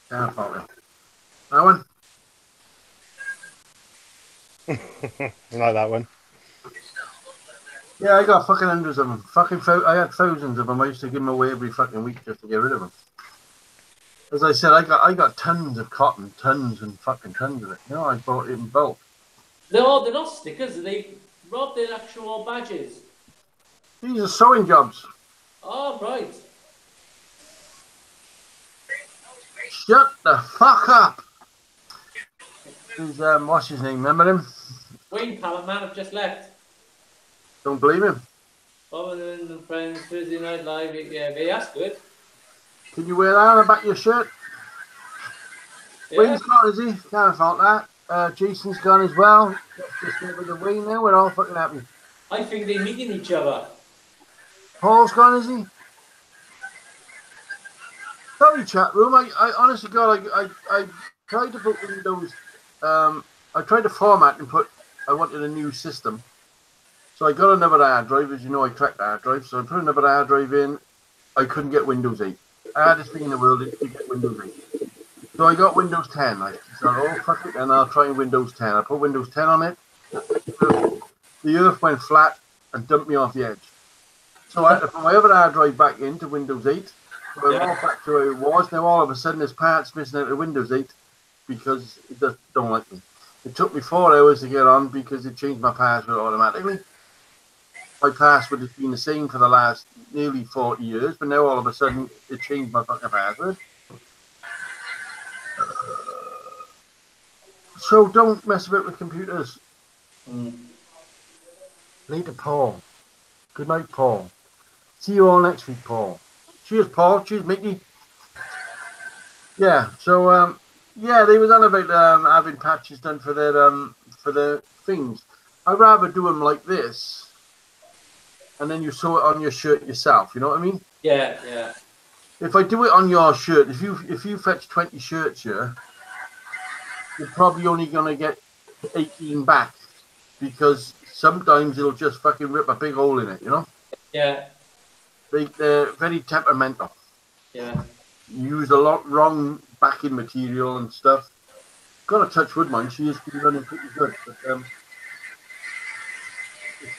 Can't fault him. That one? I like that one. Yeah, I got fucking hundreds of them. I had thousands of them. I used to give them away every fucking week just to get rid of them. As I said, I got tons of cotton, tons and fucking tons of it. You know, I bought it in bulk. They're not stickers. Rob, they're actual badges. These are sewing jobs. Oh, right. Shut the fuck up. Who's what's his name? Remember him? Wayne Pallet Man have just left. Don't believe him. Bob and Friends, Thursday Night Live. Yeah, that's good. Can you wear that on the back of your shirt? Yeah. Wayne's gone, is he? Can't fault that. Jason's gone as well. Just over the Wayne now. We're all fucking happy. I think they're meeting each other. Paul's gone, is he? sorry, chat room. I honestly, God, I tried to put Windows. I tried to format and put. I wanted a new system, so I got another hard drive. As you know, I cracked the hard drive, so I put another hard drive in. I couldn't get Windows 8. Hardest thing in the world is to get Windows 8. So I got Windows 10. I said, oh fuck it, and I'll try Windows 10. I put Windows 10 on it. The earth went flat and dumped me off the edge. So I had to put my other hard drive back into Windows 8. So I'm all back to where it was. Now all of a sudden there's parts missing out of Windows 8 because it just don't like me. It took me 4 hours to get on because it changed my password automatically. My password has been the same for the last nearly 40 years, but now all of a sudden it changed my fucking password. So don't mess about with computers. Later, Paul. Good night, Paul. See you all next week, Paul. Cheers, Paul. Cheers, Mickey. Yeah. So yeah, they was on about having patches done for their things. I'd rather do them like this, and then you sew it on your shirt yourself. You know what I mean? Yeah, yeah. If I do it on your shirt, if you fetch 20 shirts here, you're probably only gonna get 18 back because sometimes it'll just fucking rip a big hole in it. You know? Yeah. They're very temperamental. Yeah. You use a lot wrong backing material and stuff. Got to touch wood, mine. She is running pretty good, but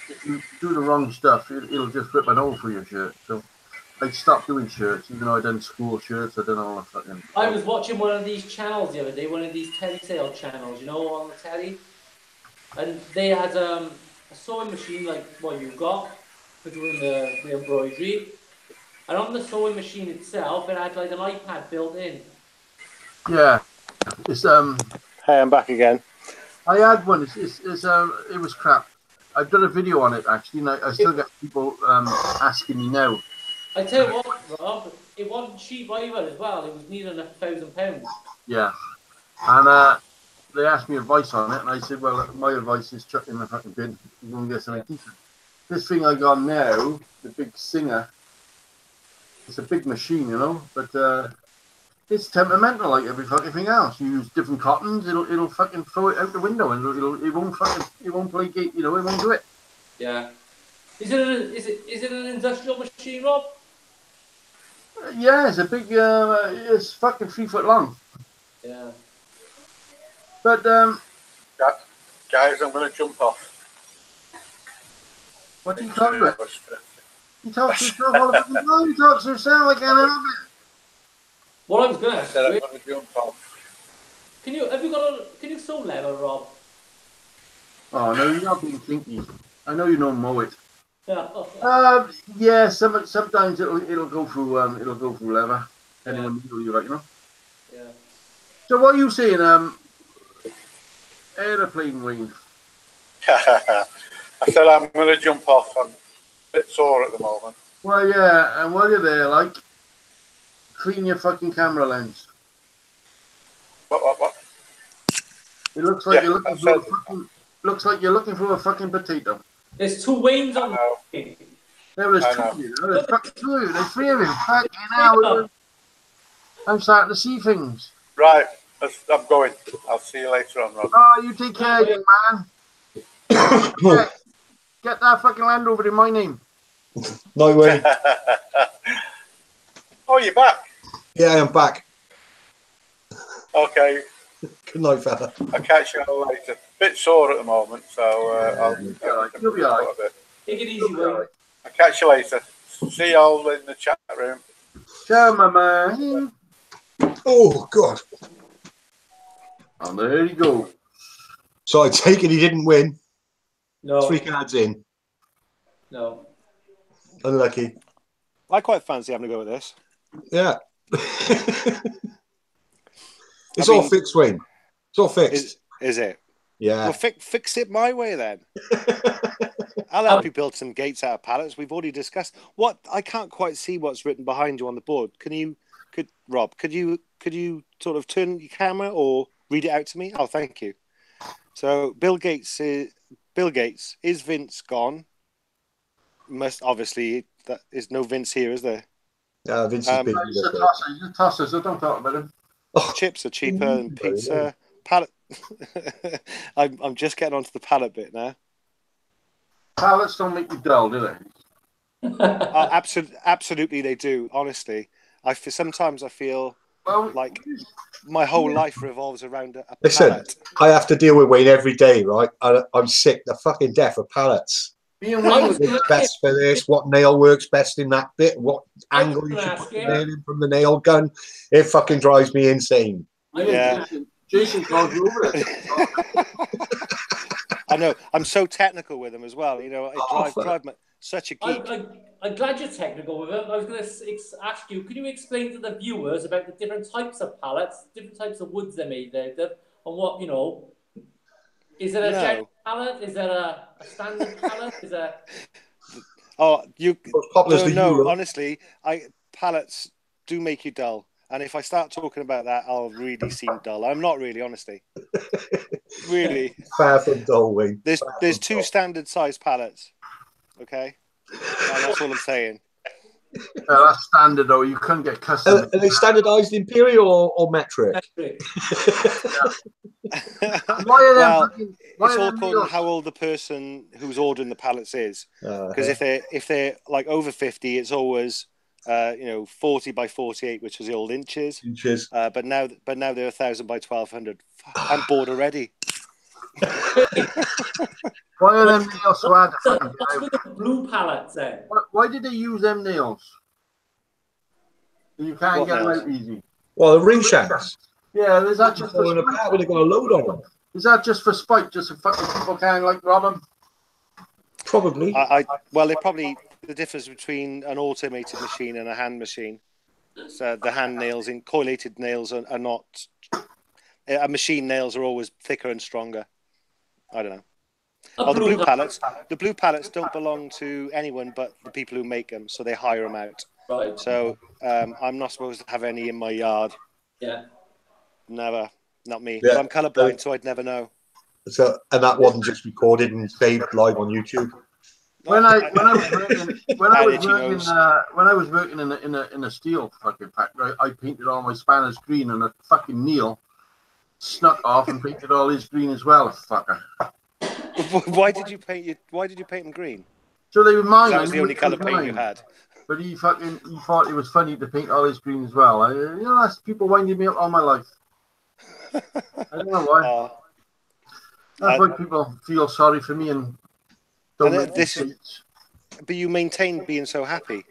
if you do the wrong stuff, it'll just rip an hole through your shirt. So I stopped doing shirts, even though I done school shirts. I done all the fucking. I was watching one of these channels the other day, one of these telesale channels, you know, on the telly, and they had a sewing machine like what you got for doing the embroidery, and on the sewing machine itself, it had like an iPad built in. Yeah, it's Hey, I'm back again. I had one. It was crap. I've done a video on it actually, and I still get people asking me now. I tell you what, Rob, it wasn't cheap either as well. It was nearly £1,000. Yeah, and they asked me advice on it, and I said, well, my advice is chuck it in the fucking bin. You're going to get something decent. This thing I got now, the big Singer, it's a big machine, you know, but it's temperamental like every fucking thing else. You use different cottons, it'll fucking throw it out the window, and it won't play gate, you know, it won't do it. Yeah. Is it an industrial machine, Rob? Yeah, it's a big, it's fucking 3 foot long. Yeah. But guys, I'm going to jump off. what do you talk about? He talks to himself all the fucking time. He talks to himself like an help it. What I was going to I ask said I'm you, going to jump off. can you sew leather, Rob? Oh no, you're not being kinky. I know you don't mow it. Yeah. Yeah, sometimes it'll go through leather, depending on the needle you like, you know. Yeah. So what are you saying? Aeroplane wing. I said I'm going to jump off. I'm a bit sore at the moment. Well, yeah, and while you're there, like, clean your fucking camera lens. What? It looks like Yeah, you're looking for a fucking. Looks like you're looking for a fucking potato. There's 2 wings on know. the There was I 2 know. of you. There's fucking 2 of you. There's 3 of you. Fucking hell. I'm starting to see things. Right, I'm going. I'll see you later on, Rob. Oh, you take care, young man. Get that fucking Land Rover in my name. No way. Oh, you're back. Yeah, I am back. Okay, Good night, fella. I'll catch you all later. Bit sore at the moment, so You'll be all right. Take it easy, Wayne. I'll catch you later. See you all in the chat room. Ciao, my man. Oh, God. And there you go. So I take it he didn't win. No. 3 cards in. No. Unlucky. I quite fancy having a go at this. Yeah. It's all fixed, Wayne. It's all fixed. Is it? Yeah. Well, fix it my way then. I'll help you build some gates out of pallets. We've already discussed what I can't quite see what's written behind you on the board. Rob, could you sort of turn your camera or read it out to me? Oh, thank you. So Bill Gates, is Vince gone? Must obviously that is no Vince here, is there? Vince is busy. He's a tosser, so don't talk about him. Chips are cheaper than pizza. Pallet. I'm just getting onto the pallet bit now. Pallets don't make you dull, do they? Absolutely, they do. Honestly, sometimes I feel like my whole life revolves around a Listen, pallet. I have to deal with Wayne every day, right? I'm sick to fucking death of pallets. What works best for this? What nail works best in that bit? What angle you should put the nail in from the nail gun? It fucking drives me insane. Yeah. Jason can't go over it. I know. I'm so technical with them as well. You know, it drives me such a geek. I'm glad you're technical with it. I was going to ask you, can you explain to the viewers about the different types of pallets, different types of woods they're made out of, and what, you know, is it a general pallet? Is there a standard pallet? Is there... Oh, you don't know. Honestly, pallets do make you dull. And if I start talking about that, I'll really seem dull. I'm not really, honestly. Really. Far from dull, Wayne. There's two standard size pallets. Okay? And that's all I'm saying. That's standard, though. You couldn't get custom. Are they standardised imperial or metric? Metric. Well, it's all according to how old the person who's ordering the pallets is. Because if they're like over 50, it's always 40 by 48, which was the old inches. But now they're 1,000 by 1,200. I'm bored already. Why are them nails so hard to fucking What's with the blue pallets then? Why did they use them nails? You can't get them out easy. Well, the ring shanks. Yeah, is that just for spite? When they got a load on them? Is that just for spite? Just so fucking people can't rob them? Probably. Well, they're probably the difference between an automated machine and a hand machine. So the hand nails, in collated nails, are not. Machine nails are always thicker and stronger. I don't know. The blue pallets don't belong to anyone but the people who make them, so they hire them out. Right. So I'm not supposed to have any in my yard. Yeah. Never. Not me. Yeah. But I'm colourblind, so I'd never know. So, and that wasn't just recorded and saved live on YouTube. When I was working in a steel fucking factory, I painted all my spanners green, and a fucking Neil snuck off and painted all his green as well. Fucker. Why did you paint them green? So they were mine. That was the only colour paint you had. But he thought it was funny to paint all his green as well. That's people winding me up all my life. I don't know why. That's why people feel sorry for me and don't make mistakes. But you maintain being so happy.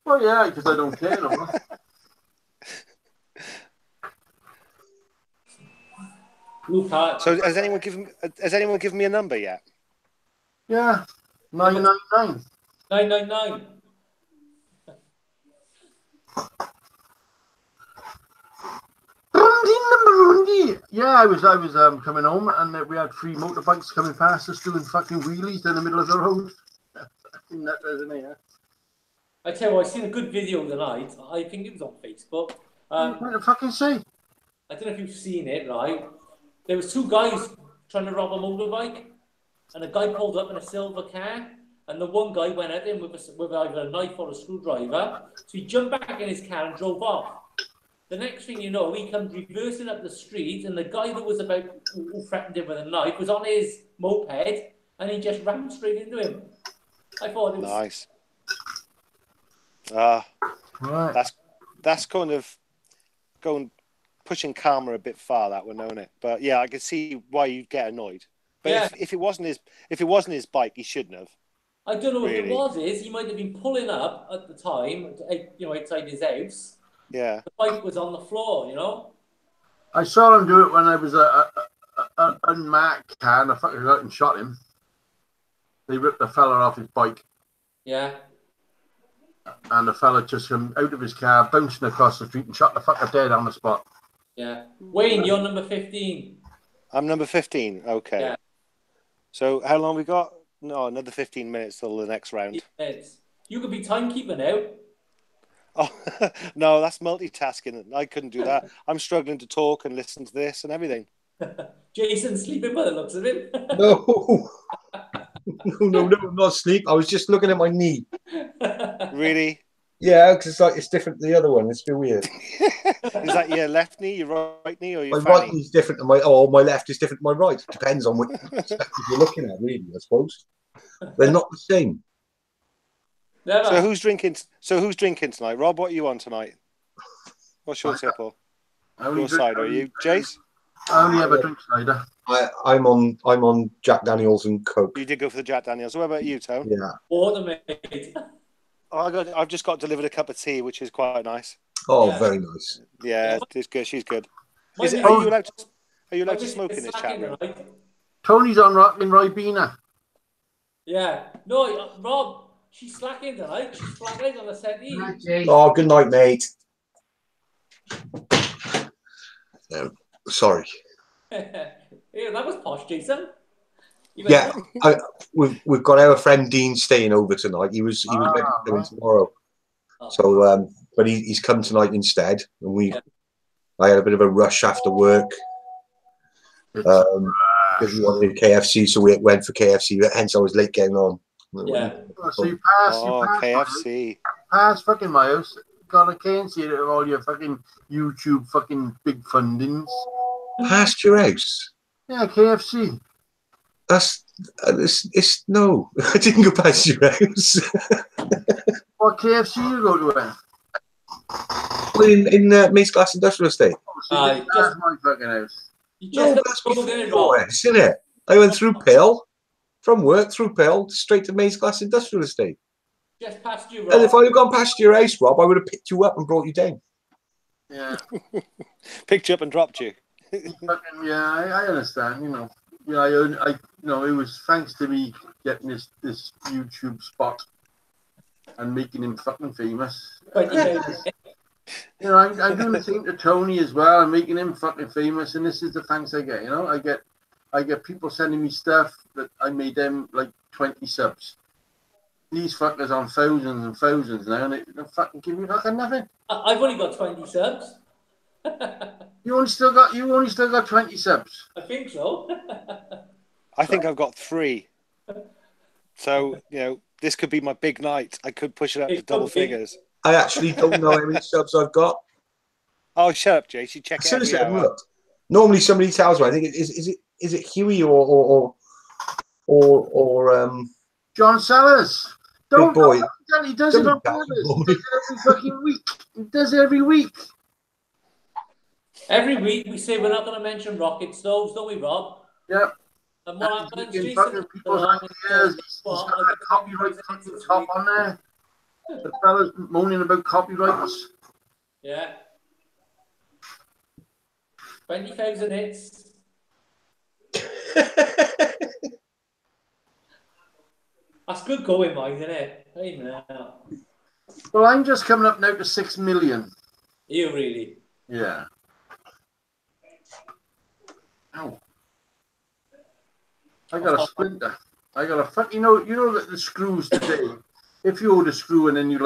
Well, yeah, because I don't care no more. So has anyone given me a number yet? Yeah, 999. 999. Yeah, I was coming home, and we had 3 motorbikes coming past us doing fucking wheelies in the middle of the road. Fucking nuts, isn't it? Yeah? I tell you, I seen a good video tonight. I think it was on Facebook. What the fucking say? I don't know if you've seen it, right? There was 2 guys trying to rob a motorbike, and a guy pulled up in a silver car, and the one guy went at him with either a knife or a screwdriver. So he jumped back in his car and drove off. The next thing you know, he comes reversing up the street, and the guy that was who threatened him with a knife was on his moped, and he just ran straight into him. I thought it was nice. Right. That's kind of pushing karma a bit far, that one, isn't it? But yeah, I can see why you'd get annoyed. But yeah. if it wasn't his bike, he shouldn't have. I don't know what it was. He might have been pulling up at the time, outside his house. Yeah. The bike was on the floor, I saw him do it when I was a unmarked car, and I fucking got out and shot him. They ripped the fella off his bike. Yeah. And the fella just came out of his car, bouncing across the street, and shot the fucker dead on the spot. Yeah. Wayne, you're number 15. I'm number 15. Okay. Yeah. So how long we got? No, another 15 minutes till the next round. You could be timekeeper now. Oh, no, that's multitasking. I couldn't do that. I'm struggling to talk and listen to this and everything. Jason's sleeping by the looks of him. No, I'm not asleep. I was just looking at my knee. Really? Yeah, because it's like it's different to the other one. It's a bit weird. Is that your left knee, your right knee, or My your right fanny? knee's different to my left is different to my right. Depends on which perspective you're looking at, really. I suppose they're not the same. Never. So who's drinking? So who's drinking tonight? Rob, what are you on tonight? What's your tipple? Your side, are you, Jace? I only ever drink cider. I'm on Jack Daniels and Coke. You did go for the Jack Daniels. What about you, Tone? Yeah. Water, mate. Oh, I've just got delivered a cup of tea, which is quite nice. Oh, Yeah. very nice. Yeah, it's good. She's good. My Are you allowed to? Are you allowed to smoke in this chat room? Tony's on rocking Ribena. Yeah. No, Rob, she's slacking tonight. She's flat on the settee. Oh, good night, mate. Sorry. Yeah, that was posh, Jason. Yeah, we've got our friend Dean staying over tonight. He was meant to come in tomorrow, so but he's come tonight instead. And I had a bit of a rush after work because we wanted KFC, so we went for KFC. Hence, I was late getting on. Yeah. So you pass KFC. Pass fucking miles. Got a KFC out of all your fucking YouTube fucking big fundings. Past your house? Yeah, KFC. That's it's no. I didn't go past your house. What KFC you go to? Well, in Mace Glass Industrial Estate. Oh, so that's my fucking house. No, that's before it, isn't it? I went through Pill, from work through Pill, straight to Mace Glass Industrial Estate. Just past you, Rob. And if I had gone past your house, Rob, I would have picked you up and brought you down. Yeah. Picked you up and dropped you. Fucking, yeah, I understand. You know, I it was thanks to me getting this YouTube spot and making him fucking famous. You know, I'm doing the same to Tony as well. I'm making him fucking famous, and this is the thanks I get. You know, I get people sending me stuff that I made them like 20 subs. These fuckers on thousands and thousands now, and they fucking give me fucking nothing. I've only got 20 subs. You only still got 20 subs. I think so. I think I've got 3. So this could be my big night. I could push it up to double figures. I actually don't know how many subs I've got. Oh, shut up, Jace. You check it every hour. Look, normally somebody tells me. I think is it Huey or John Sellers. Big boy. He does it on purpose. He does it every fucking week. He does it every week. Every week we say we're not going to mention rocket stoves, don't we, Rob? Yep. And what happens? He's people's ideas. He's got a copyright fucking top on there. The fella's moaning about copyrights. Yeah. 20,000 hits. That's good going, Mike, isn't it? Hey, man. Well, I'm just coming up now to 6 million. You really? Yeah. Ow. I got a splinter. I got a fuck. You know that the screws today. If you hold a screw and then you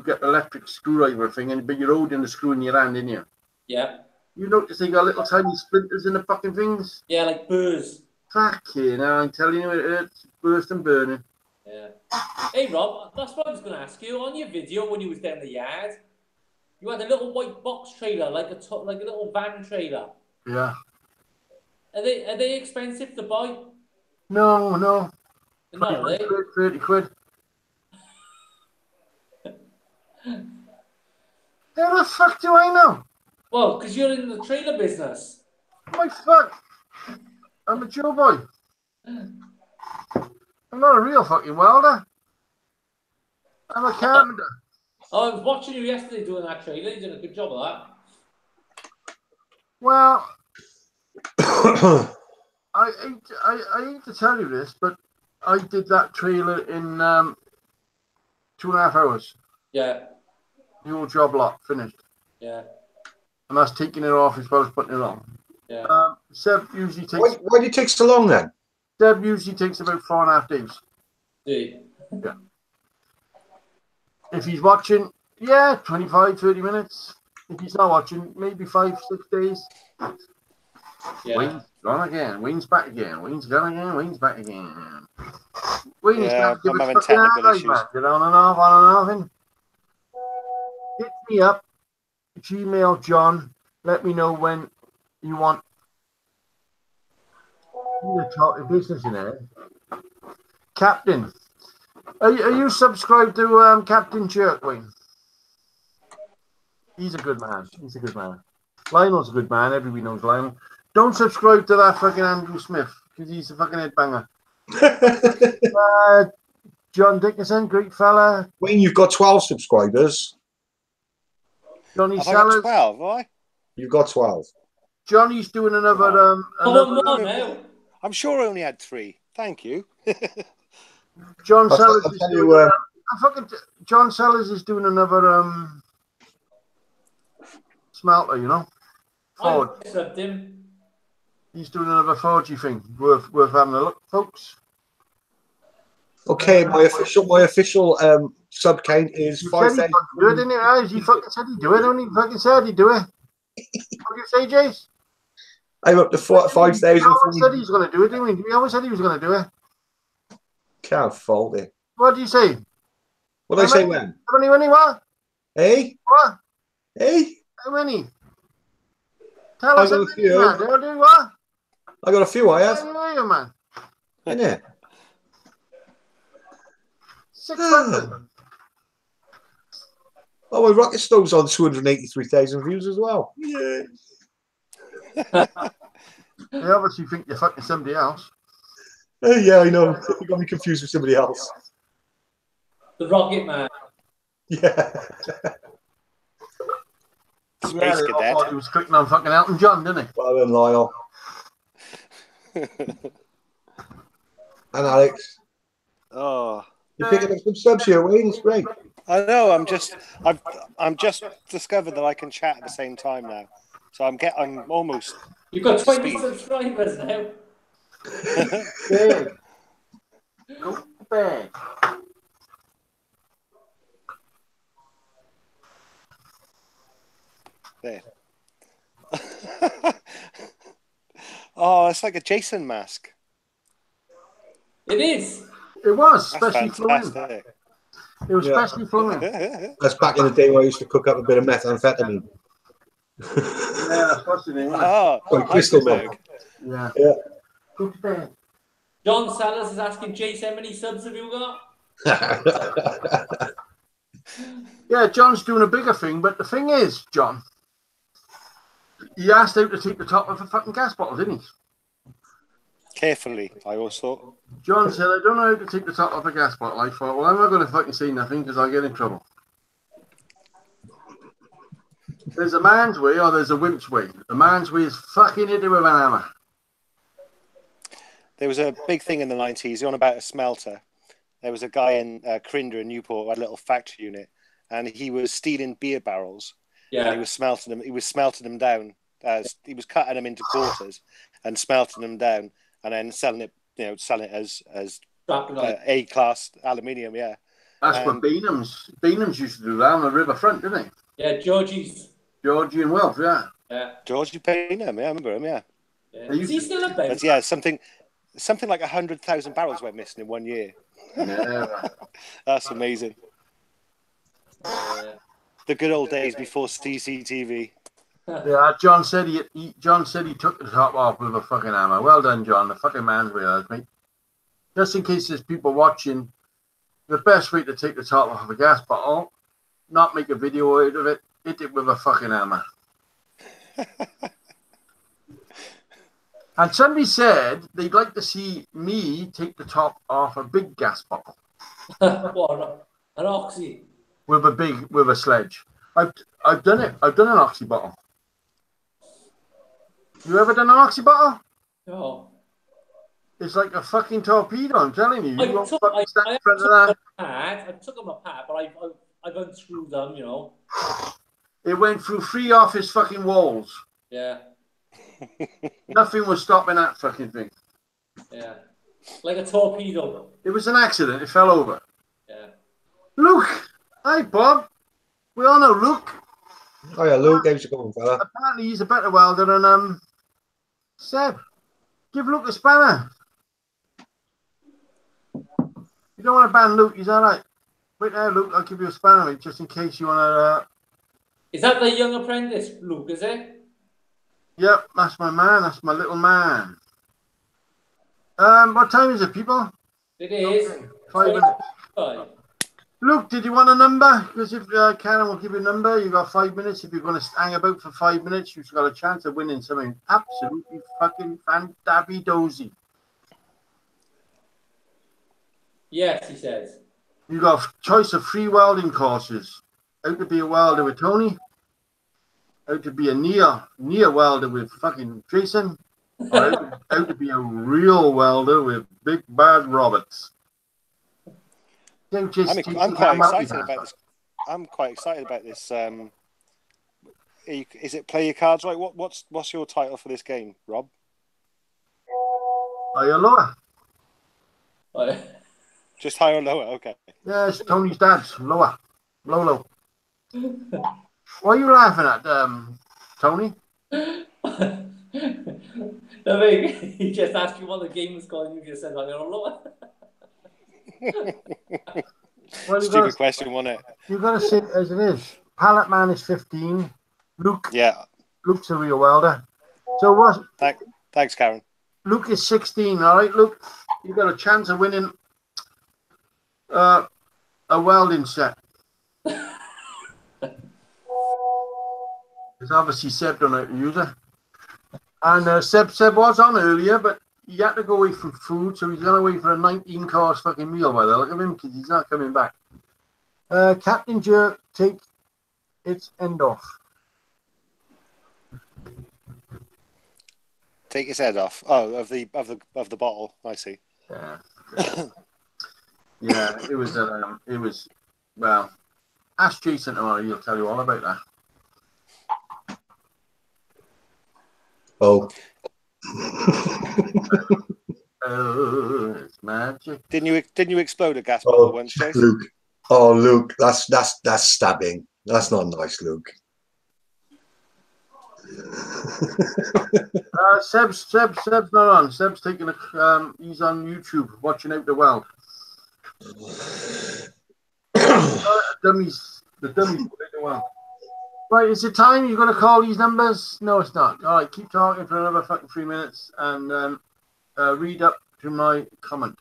get the electric screwdriver thing, but you're holding the screw in your hand, didn't you? Yeah. You notice they got little tiny splinters in the fucking things. Yeah, like burrs. Fucking hell, I'm telling you, it hurts, burst and burning. Yeah. Hey Rob, that's what I was going to ask you. On your video when you was down the yard, you had a little white box trailer, like a little van trailer. Yeah. Are they expensive to buy? No. They're not, are they? 30 quid. How the fuck do I know? Well, because you're in the trailer business. My fuck. I'm a Joe boy. I'm not a real fucking welder. I'm a carpenter. I was watching you yesterday doing that trailer. You did a good job of that. Well, I hate to tell you this, but I did that trailer in 2.5 hours. Yeah. The whole job lot finished. Yeah. And that's taking it off as well as putting it on. Yeah. Seb usually takes. Why did it take so long then? Seb usually takes about 4.5 days. Yeah. If he's watching, 25, 30 minutes. If he's not watching, maybe 5, 6 days. Yeah. Wayne's gone again. Wayne's back again. Wayne's gone again. Wayne's back again. Wayne's Yeah, back. I'm having technical issues. Get on and off, on and off. hit me up. Gmail John. Let me know when you want me to talk business in there. Captain, are you subscribed to Captain Jerkwing? He's a good man. He's a good man. Lionel's a good man. Everybody knows Lionel. Don't subscribe to that fucking Andrew Smith because he's a fucking headbanger. John Dickinson, great fella. Wayne, you've got 12 subscribers. Johnny Have I got Sellers. 12, have I? You've got 12. Johnny's doing another. More now. I'm sure I only had 3. Thank you. John I'll Sellers tell is you, doing. John Sellers is doing another smelter. You know, Ford. I accept him. He's doing another forgy thing. Worth having a look, folks. Okay, my official sub count is You said 5,000. he'd fucking do it, didn't he? He fucking said he'd do it. Only fucking said he'd do it. What do you say, Jace? I'm up to 5,000. He always said he was going to do it, didn't he? He always said he was going to do it. Can't fault it. What do you say? What did I say when? How many what? Hey? What? Hey? How many? Tell us I how got a many, few. man. They'll do what? I got a few, I have. How many, man? Innit? 600. Oh, well, Rocket Stove's on 283,000 views as well. Yeah. They obviously think you're fucking somebody else. Yeah, I know. You got me confused with somebody else. The Rocket Man. Yeah. Space Yeah, they all Cadet. thought he was clicking on fucking Elton John, didn't he? Well done, Lyle. And Alex. Oh, You're picking up some subs here, Wayne. It's great. I know. I'm just discovered that I can chat at the same time now. So I'm almost. You've got 20 Speed. subscribers now. Big. Go big. There. Oh, it's like a Jason mask. It is. It was, That's especially for him. fantastic. It was Yeah. especially for him. That's back in the day where I used to cook up a bit of methamphetamine. Yeah, that's what's the name, wasn't it? Oh, Sorry, crystal iceberg. Yeah. Yeah. Go to bed. John Sellers is asking Jace, how many subs have you got? Yeah, John's doing a bigger thing, but the thing is, John, he asked out to take the top of a fucking gas bottle, didn't he? Carefully, I always thought. John said, I don't know how to take the top off a gas bottle. I thought, well, I'm not going to fucking say nothing because I'll get in trouble. There's a man's way or there's a wimp's way. The man's way is fucking hit it with an hammer. There was a big thing in the 90s on about a smelter. There was a guy in Crinder in Newport who had a little factory unit, and he was stealing beer barrels. And Yeah. he was smelting them. He was smelting them down. He was cutting them into quarters and smelting them down, and then selling it. Selling it as A-class aluminium. Yeah. That's what Beanham's used to do that on the riverfront, didn't he? Yeah, Georgie and Wilf, yeah. Yeah. Georgie Bainham. Yeah, I remember him. Yeah. Yeah. Is he still about? But yeah, something like 100,000 barrels went missing in 1 year. Yeah. That's amazing. Yeah. The good old days before CCTV. Yeah, John said he took the top off with a fucking hammer. Well done, John. The fucking man's way, mate. Just in case there's people watching, the best way to take the top off of a gas bottle, not make a video out of it, hit it with a fucking hammer. And somebody said they'd like to see me take the top off a big gas bottle What? An oxy. with a sledge. I've done it. I've done an oxy bottle. You ever done an oxy bottle? No. It's like a fucking torpedo. I'm telling you. You won't I fucking stand in front of that. I took them apart, but I've unscrewed them, It went through 3 office fucking walls. Yeah. Nothing was stopping that fucking thing. Yeah. Like a torpedo. It was an accident. It fell over. Yeah. Luke. Hi, Bob. We all know Luke. Oh, yeah, Luke, how's it going, fella? Apparently, he's a better welder than Seb. Give Luke a spanner. You don't want to ban Luke. He's all right. Wait now, Luke. I'll give you a spanner, mate, just in case you want to Is that the young apprentice, Luke, is it? Yep, that's my man. That's my little man. What time is it, people? It is. Okay, 5 minutes. 25. Luke, did you want a number? Because if Karen will give you a number, you got 5 minutes. If you're going to hang about for 5 minutes, you've got a chance of winning something absolutely fucking fantabby-dozy. Yes, he says. You got a choice of 3 welding courses. How to be a welder with Tony. How to be a near welder with fucking Jason. Or how to be a real welder with Big Bad Roberts. I'm quite excited about this. I'm quite excited about this. Is it play your cards right? What's your title for this game, Rob? Are you lower? Just higher or lower? Okay. Yes, Tony's dad's lower. Low. What are you laughing at, Tony? I mean, he just asked you what the game was called, and you just said, I don't know. Well, Stupid question, wasn't it? You've got to say it as it is. Pallet Man is 15. Luke. Yeah. Luke's a real welder. So what? Thanks, Karen. Luke is 16. All right, Luke. You've got a chance of winning a welding set. Because obviously Seb don't know how to use it. And Seb was on earlier, but he had to go away from food, so he's going away for a 19-course fucking meal by the look of him, because he's not coming back. Captain Jerk, take its end off. Take its head off. Oh, of the bottle. I see. Yeah. Yeah, it was. Well, ask Jason tomorrow. He'll tell you all about that. Oh. Oh, it's magic. Didn't you explode a gas bottle once, Chase? Luke. Oh, Luke, that's stabbing. That's not nice, Luke. Seb's not on. Seb's taking a. He's on YouTube watching out the world. The dummies put out the world. Right, is it time? You're going to call these numbers? No, it's not. All right, keep talking for another fucking 3 minutes and read up to my comment.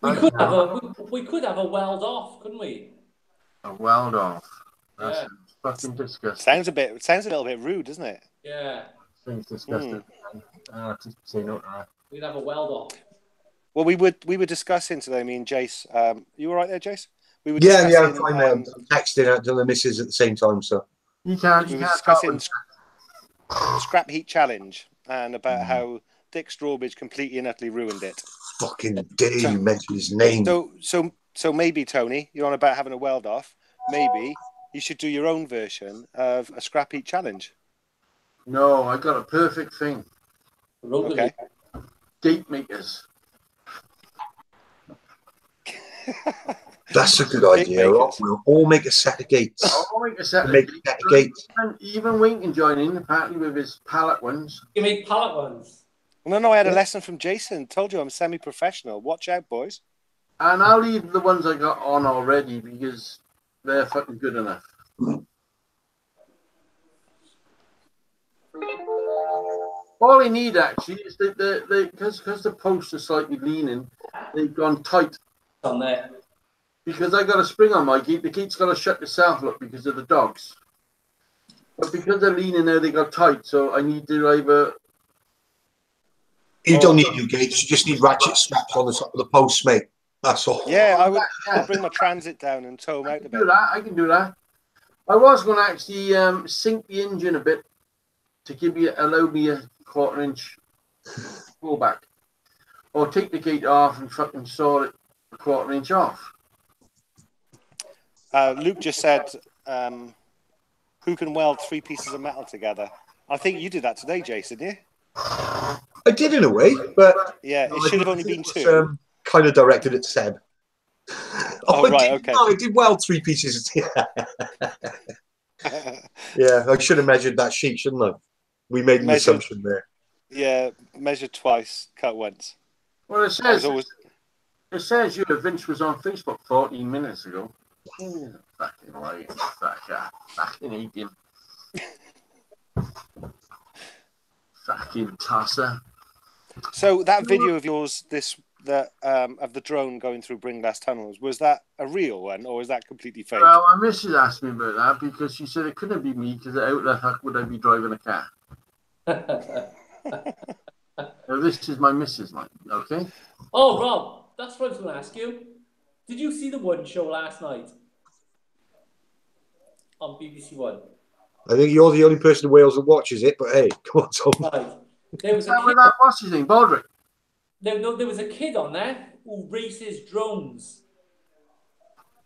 We could have a weld off, couldn't we? A weld off. That's Yeah. fucking disgusting. Sounds a little bit rude, doesn't it? Yeah. Seems disgusting. Just say no to that. We'd have a weld off. Well, we were discussing today, me and Jace. You all right there, Jace? We were Yeah, discussing, I'm texting out to the missus at the same time, so. You can't discussing Scrap Heat Challenge and about how Dick Strawbridge completely and utterly ruined it. Fucking dare you mention his name. So maybe, Tony, you're on about having a weld off. Maybe you should do your own version of a Scrap Heat Challenge. No, I got a perfect thing. Okay. Gate makers. That's a good idea. We'll all make a set of gates. I'll make a set of gates. Even Wink can join in, apparently, with his pallet ones. You make pallet ones? No, I had a lesson from Jason. Told you I'm semi-professional. Watch out, boys. And I'll leave the ones I got on already because they're fucking good enough. All I need actually is because the posts are slightly leaning, they've gone tight. On there. Because I got a spring on my gate, the gate's got to shut itself up because of the dogs. But because they're leaning there, they got tight, so I need to either. You don't need new gates, you just need ratchet straps on the top of the posts, mate. That's all. Yeah, I'll bring my transit down and tow them out a bit. I can do that. I was going to actually sink the engine a bit to allow me a 1/4 inch pullback. Or take the gate off and fucking saw it 1/4 inch off. Luke just said, who can weld 3 pieces of metal together? I think you did that today, Jason, didn't you? I did in a way, but... Yeah, it should have only been 2. Kind of directed at Seb. Okay. No, I did weld 3 pieces. Yeah, I should have measured that sheet, shouldn't I? We made an assumption there. Yeah, measured twice, cut once. Well, it says Vince was on Facebook 14 minutes ago. Fucking right. Fucking eating. Fucking tosser. So that video of yours, of the drone going through Bringlass tunnels, was that a real one or is that completely fake? Well, my missus asked me about that because she said it couldn't be me because how the fuck would I be driving a car? Now, this is my missus, mate, okay? Oh, Rob, that's what I was going to ask you. Did you see the One show last night? On BBC One. I think you're the only person in Wales that watches it, but hey, come on, Tom. Right. There was a With kid, that, what's his name? Baldrick? there was a kid on there who races drones.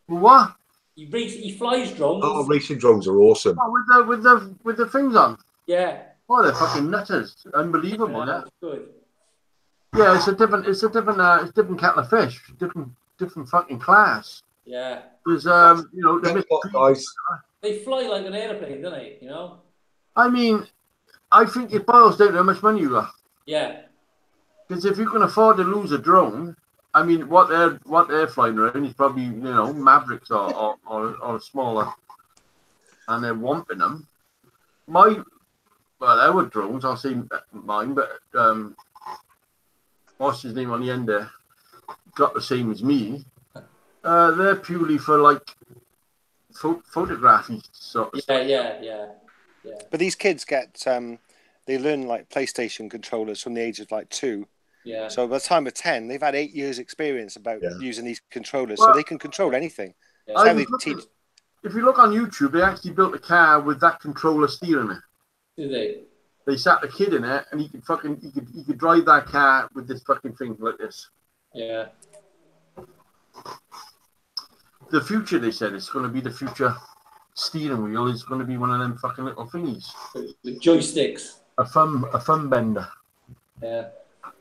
What? He flies drones. Oh, racing drones are awesome. Oh, with the things on. Yeah. Oh, they're fucking nutters. Unbelievable, yeah. Good. Yeah, it's a different kettle of fish. Different fucking class. Yeah. There's Guys. They fly like an airplane, don't they? You know? I mean, I think it boils down to how much money you got. Yeah. Because if you can afford to lose a drone, I mean, what they're flying around is probably, you know, Mavericks or smaller, and they're wamping them. Our drones, I'll say mine, but what's his name on the end there? Got the same as me. They're purely for like photography sort of stuff. Yeah. But these kids they learn like PlayStation controllers from the age of like 2. Yeah. So by the time of 10, they've had 8 years experience about using these controllers, Well, so they can control anything. Yeah. That's how they teach. If you look on YouTube, they actually built a car with that controller steering it. Do they? They sat the kid in it, and he could drive that car with this fucking thing like this. Yeah. The future, they said, it's going to be the future steering wheel. Is going to be one of them fucking little thingies. With joysticks. A thumb bender. Yeah.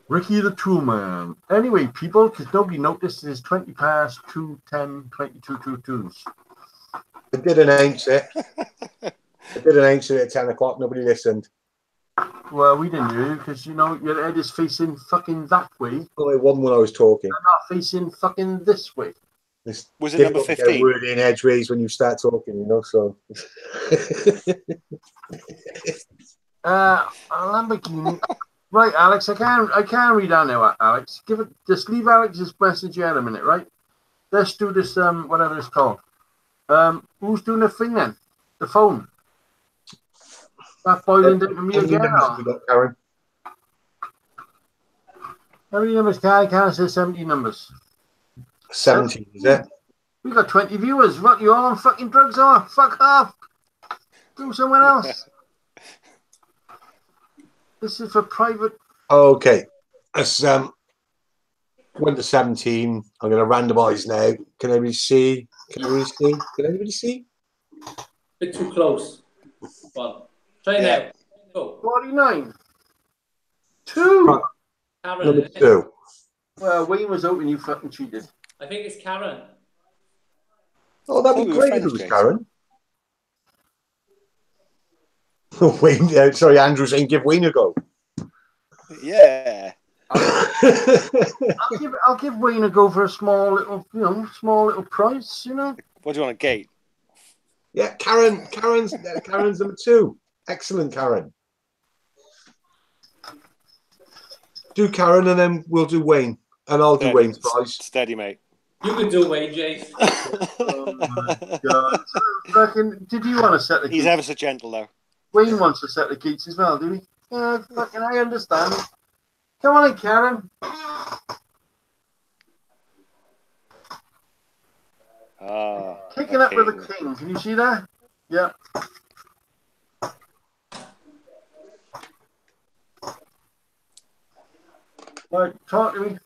Ricky the Tool Man. Anyway, people, because nobody noticed, it is 20 past 2:10, 22:22. I did announce it. At 10 o'clock. Nobody listened. Well, we didn't hear you because, you know, your head is facing fucking that way. Oh, it wasn't when I was talking. You're not facing fucking this way. It's Was it number difficult to get a 15? word in edgeways when you start talking, you know, so. Lamborghini. Right, Alex, I can't read out now, Alex. Just leave Alex's message here in a minute, right? Let's do this, whatever it's called. Who's doing the thing then? The phone. That boiling down to me again. Karen? How many numbers can I can't say 70 numbers? 17, is it? We got 20 viewers. What, you all on fucking drugs are? Fuck off. Do someone else. This is for private. Okay. That's went to 17. I'm going to randomise now. Can anybody see? Can anybody see? Bit too close. One. Try now. Go. 49. 2. Karen. Number 2. Well, Wayne was hoping you fucking cheated. I think it's Karen. Oh, that'd be we were great if it friends, was Jason. Karen. Wayne, sorry, Andrew saying give Wayne a go. Yeah. I'll give Wayne a go for a small little price, you know. What do you want, a gate? Yeah, Karen's number 2. Excellent, Karen. Do Karen and then we'll do Wayne. And I'll do Wayne's price. Steady, mate. You can do Wayne, Jace. Oh my God. Did you want to set the He's gates? ever so gentle, though. Wayne wants to set the gates as well, do he? Yeah, fucking I understand. Come on in, Karen. Kicking up with the king. Can you see that? Yeah. Right, talk to me.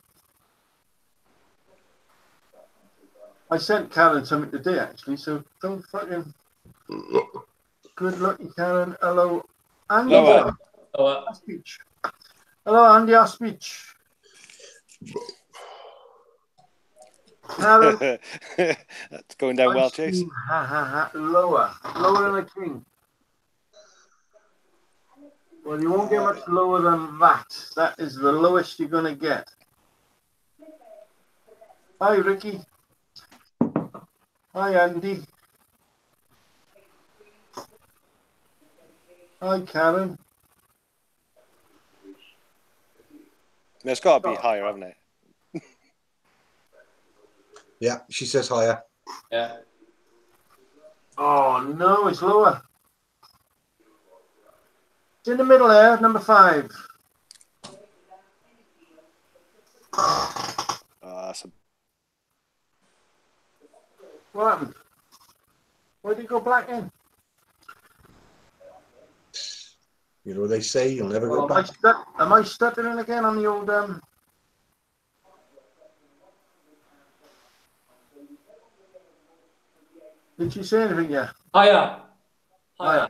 I sent Karen something today, actually, so don't fucking... Good luck, Karen. Hello, Andy. Hello. Speech. Hello, Andy. Our speech. Karen. That's going down well, Chase. Lower than a king. Well, you won't get much lower than that. That is the lowest you're going to get. Hi, Ricky. Hi, Andy. Hi, Karen. It's got to be higher, haven't it? Yeah, she says higher. Yeah. Oh, no, it's lower. It's in the middle there, number 5. What happened? Where did it go black in? You know what they say, you'll never go Well, back. am I stuttering again on the old Did she say anything yet? Higher. Higher.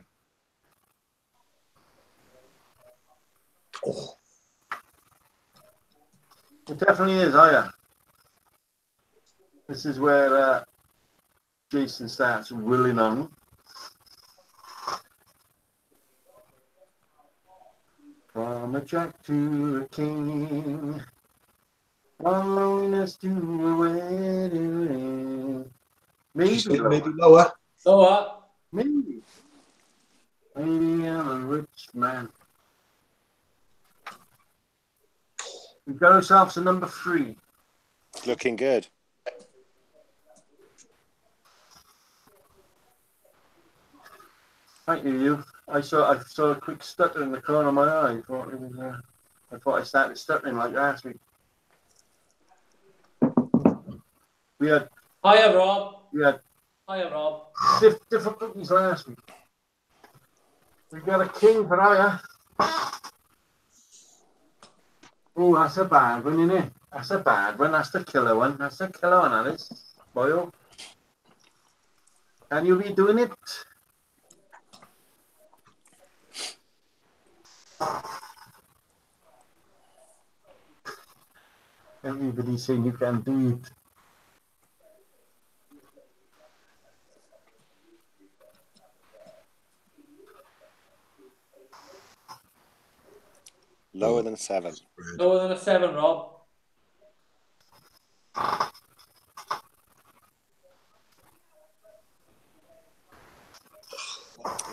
Oh, It definitely is higher. This is where Jason starts willing on. From a jack to a king, from loneliness to a wedding. she said Maybe maybe lower. lower. So what? Maybe. Maybe I'm a rich man. We've got ourselves a number 3. Looking good. Thank you. I saw a quick stutter in the corner of my eye. I thought I started stuttering like last week. We had Higher, Rob. Higher, Rob. difficulties last week. We got a king for higher. Oh, that's a bad one, isn't it? That's a bad one. That's the killer one. That's the killer one, Alice. Boyle. Can you be doing it? Everybody's saying you can do it. Lower than 7. Lower than a 7, Rob.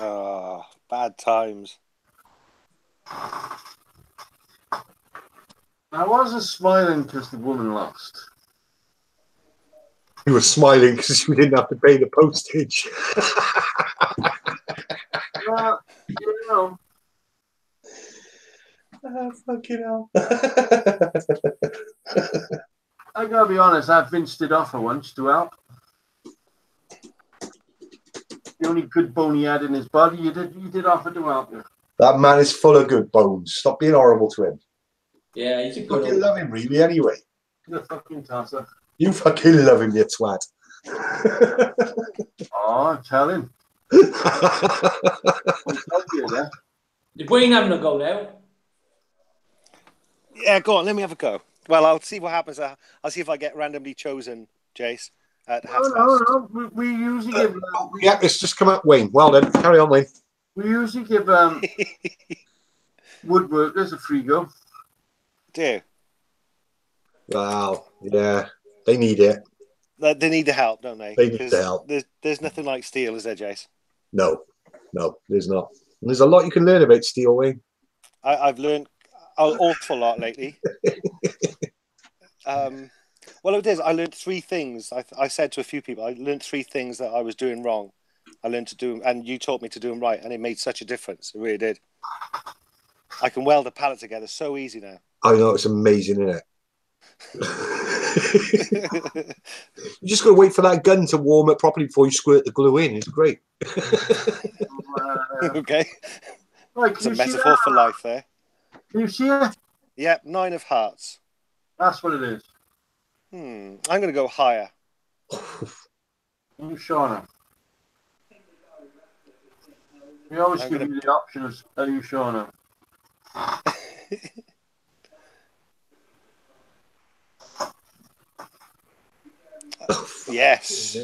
Oh, bad times. I wasn't smiling because the woman lost. You were smiling because you didn't have to pay the postage. Well, you know. Oh, fucking hell. I gotta be honest, I've vinced it off her once to help. The only good bone he had in his body, you did offer to help you. That man is full of good bones. Stop being horrible to him. Yeah, he's a You good fucking old. love him, really, anyway. The fucking tosser. You fucking love him, you twat. Oh, tell him. Is Wayne having a go now? Yeah, go on. Let me have a go. Well, I'll see what happens. I'll see if I get randomly chosen, Jace. At No. We usually give. Yeah, it's just come up, Wayne. Well done. Carry on, Wayne. We usually give woodworkers a free go. Do Wow. Yeah, they need it. they need the help, don't they? They need the help. There's nothing like steel, is there, Jace? No, there's not. And there's a lot you can learn about steel, Wayne. I've learned an awful lot lately. Well, it is. I learned 3 things. I said to a few people, I learned 3 things that I was doing wrong. I learned to do, and you taught me to do them right, and it made such a difference. It really did. I can weld a pallet together so easy now. I know, it's amazing, isn't it? You just got to wait for that gun to warm up properly before you squirt the glue in. It's great. Okay. Right, It's a metaphor for life there. Can you see it? Yep, 9 of hearts. That's what it is. I'm going to go higher. You sure now? We always give you the option of are you sure now? Yes.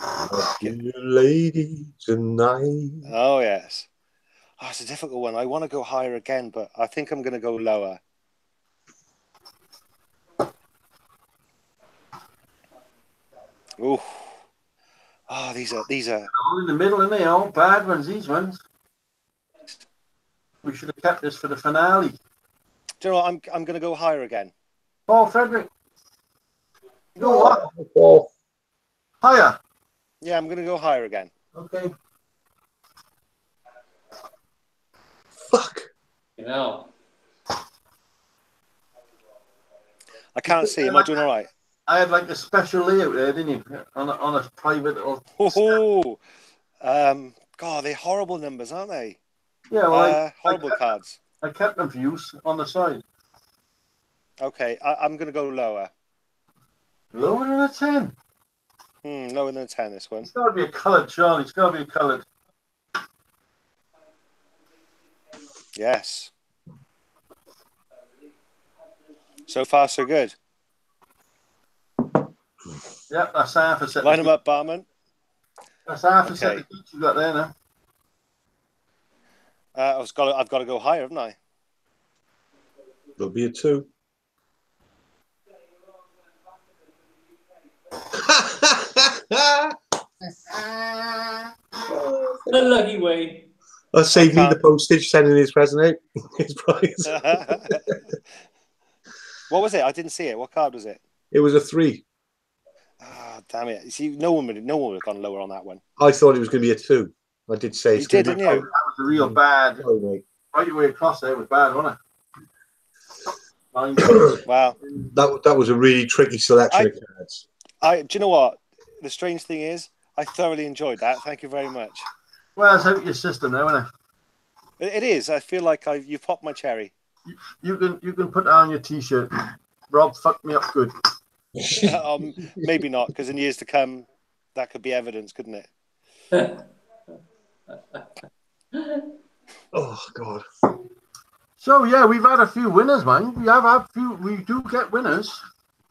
I'll give you a lady tonight. Oh, yes. Oh, it's a difficult one. I want to go higher again, but I think I'm going to go lower. Ooh. Oh, these are. All in the middle, and they all bad ones. These ones. We should have kept this for the finale. Do you know what? I'm going to go higher again. Oh, Frederick. You know what? Oh, Higher. Yeah, I'm going to go higher again. Okay. fuck. You know. I can't see. Am I doing all right? I had like a special layout there, didn't you? On a private little. Oh, God, they're horrible numbers, aren't they? Yeah, well, Horrible cards. I kept them for use on the side. Okay, I'm going to go lower. Lower than a 10. Lower than a 10, this one. It's got to be a coloured, Charlie. It's got to be a coloured. Yes. So far, so good. Yep, that's half a set. Line them up, barman. That's half a set of each you got there now. I've got to go higher, haven't I? There'll be a 2. The lucky way. I'll save me the postage sending his present out. His prize. What was it? I didn't see it. What card was it? It was a 3. Ah, damn it! You see, no one would have gone lower on that one. I thought it was going to be a 2. I did say you did, didn't you? That was a real bad. Sorry, mate. Right away across there was bad, wasn't it? Wow. That was a really tricky selection of cards. Do you know what? The strange thing is, I thoroughly enjoyed that. Thank you very much. Well, it's out your system now, isn't it? It is. I feel like you've popped my cherry. You can put that on your T-shirt. Rob fucked me up good. Maybe not, because in years to come, that could be evidence, couldn't it? Oh God. So yeah, we've had a few winners, man. We have had few. We do get winners.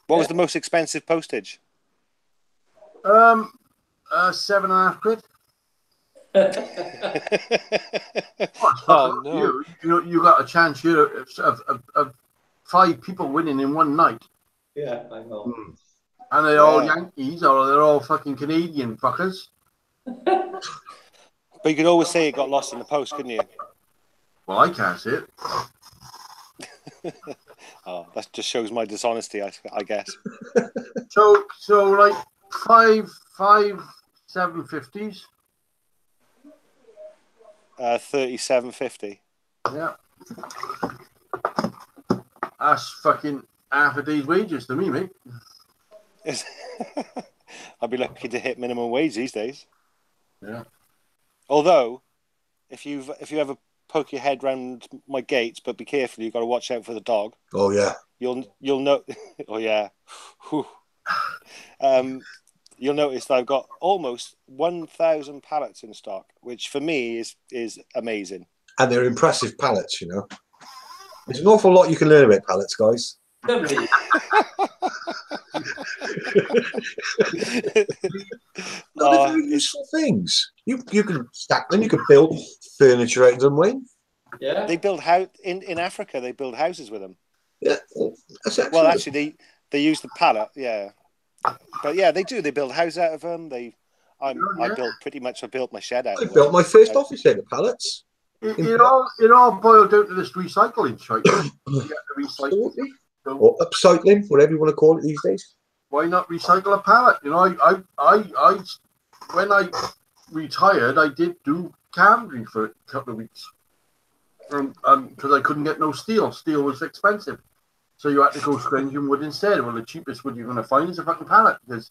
What was the most expensive postage? 7.5 quid. Oh no! You got a chance here of 5 people winning in one night. Yeah, I know. And they're all Yankees, or they're all fucking Canadian fuckers. But you could always say it got lost in the post, couldn't you? Well, I can't see it. Oh, that just shows my dishonesty, I guess. So like 5 750s. 37.50. Yeah. That's fucking half a day's wages to me, mate. I'd be lucky to hit minimum wage these days. Yeah. Although, if you ever poke your head round my gates, but be careful, you've got to watch out for the dog. Oh yeah. You'll know. Oh yeah. You'll notice that I've got almost 1,000 pallets in stock, which for me is amazing. And they're impressive pallets, you know. There's an awful lot you can learn about pallets, guys. Lovely. No, they're very useful things. You can stack them. You can build furniture out of them, Wayne. Yeah. They build in Africa. They build houses with them. Yeah. That's Well, actually, they use the pallet. Yeah, but yeah, they do. They build houses out of them. I built my shed out. I built my first office out of pallets. It all boiled down to this recycling shite. You get to recycle. Or upcycling, whatever you want to call it these days. Why not recycle a pallet? You know, I when I retired, I did do carpentry for a couple of weeks, because I couldn't get no steel. Steel was expensive, so you had to go screnging wood instead. Well, the cheapest wood you're going to find is a fucking pallet, because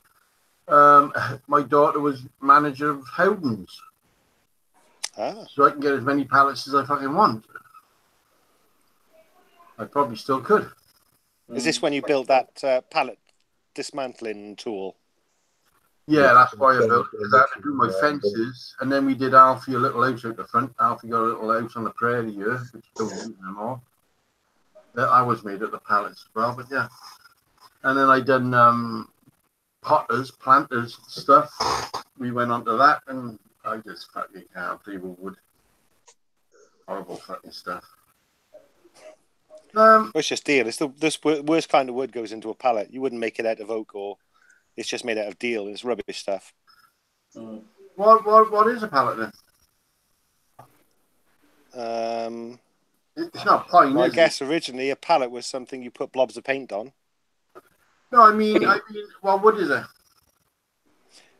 my daughter was manager of Howden's, so I can get as many pallets as I fucking want. I probably still could. Is this when you built that pallet dismantling tool? Yeah, that's why I built it, because I had to do my fences, and then we did Alfie a little house out the front. Alfie got a little house on the prairie here, which don't use anymore. I was made of the pallets as well, but yeah. And then I done potters, planters stuff. We went on to that, and I just fucking can't play with wood. Horrible fucking stuff. It's just steel. It's the worst kind of wood goes into a pallet. You wouldn't make it out of oak or It's just made out of deal. It's rubbish stuff. What is a pallet then? It's not pine, Well, I is guess it? originally a pallet was something you put blobs of paint on. No, I mean, what wood is it?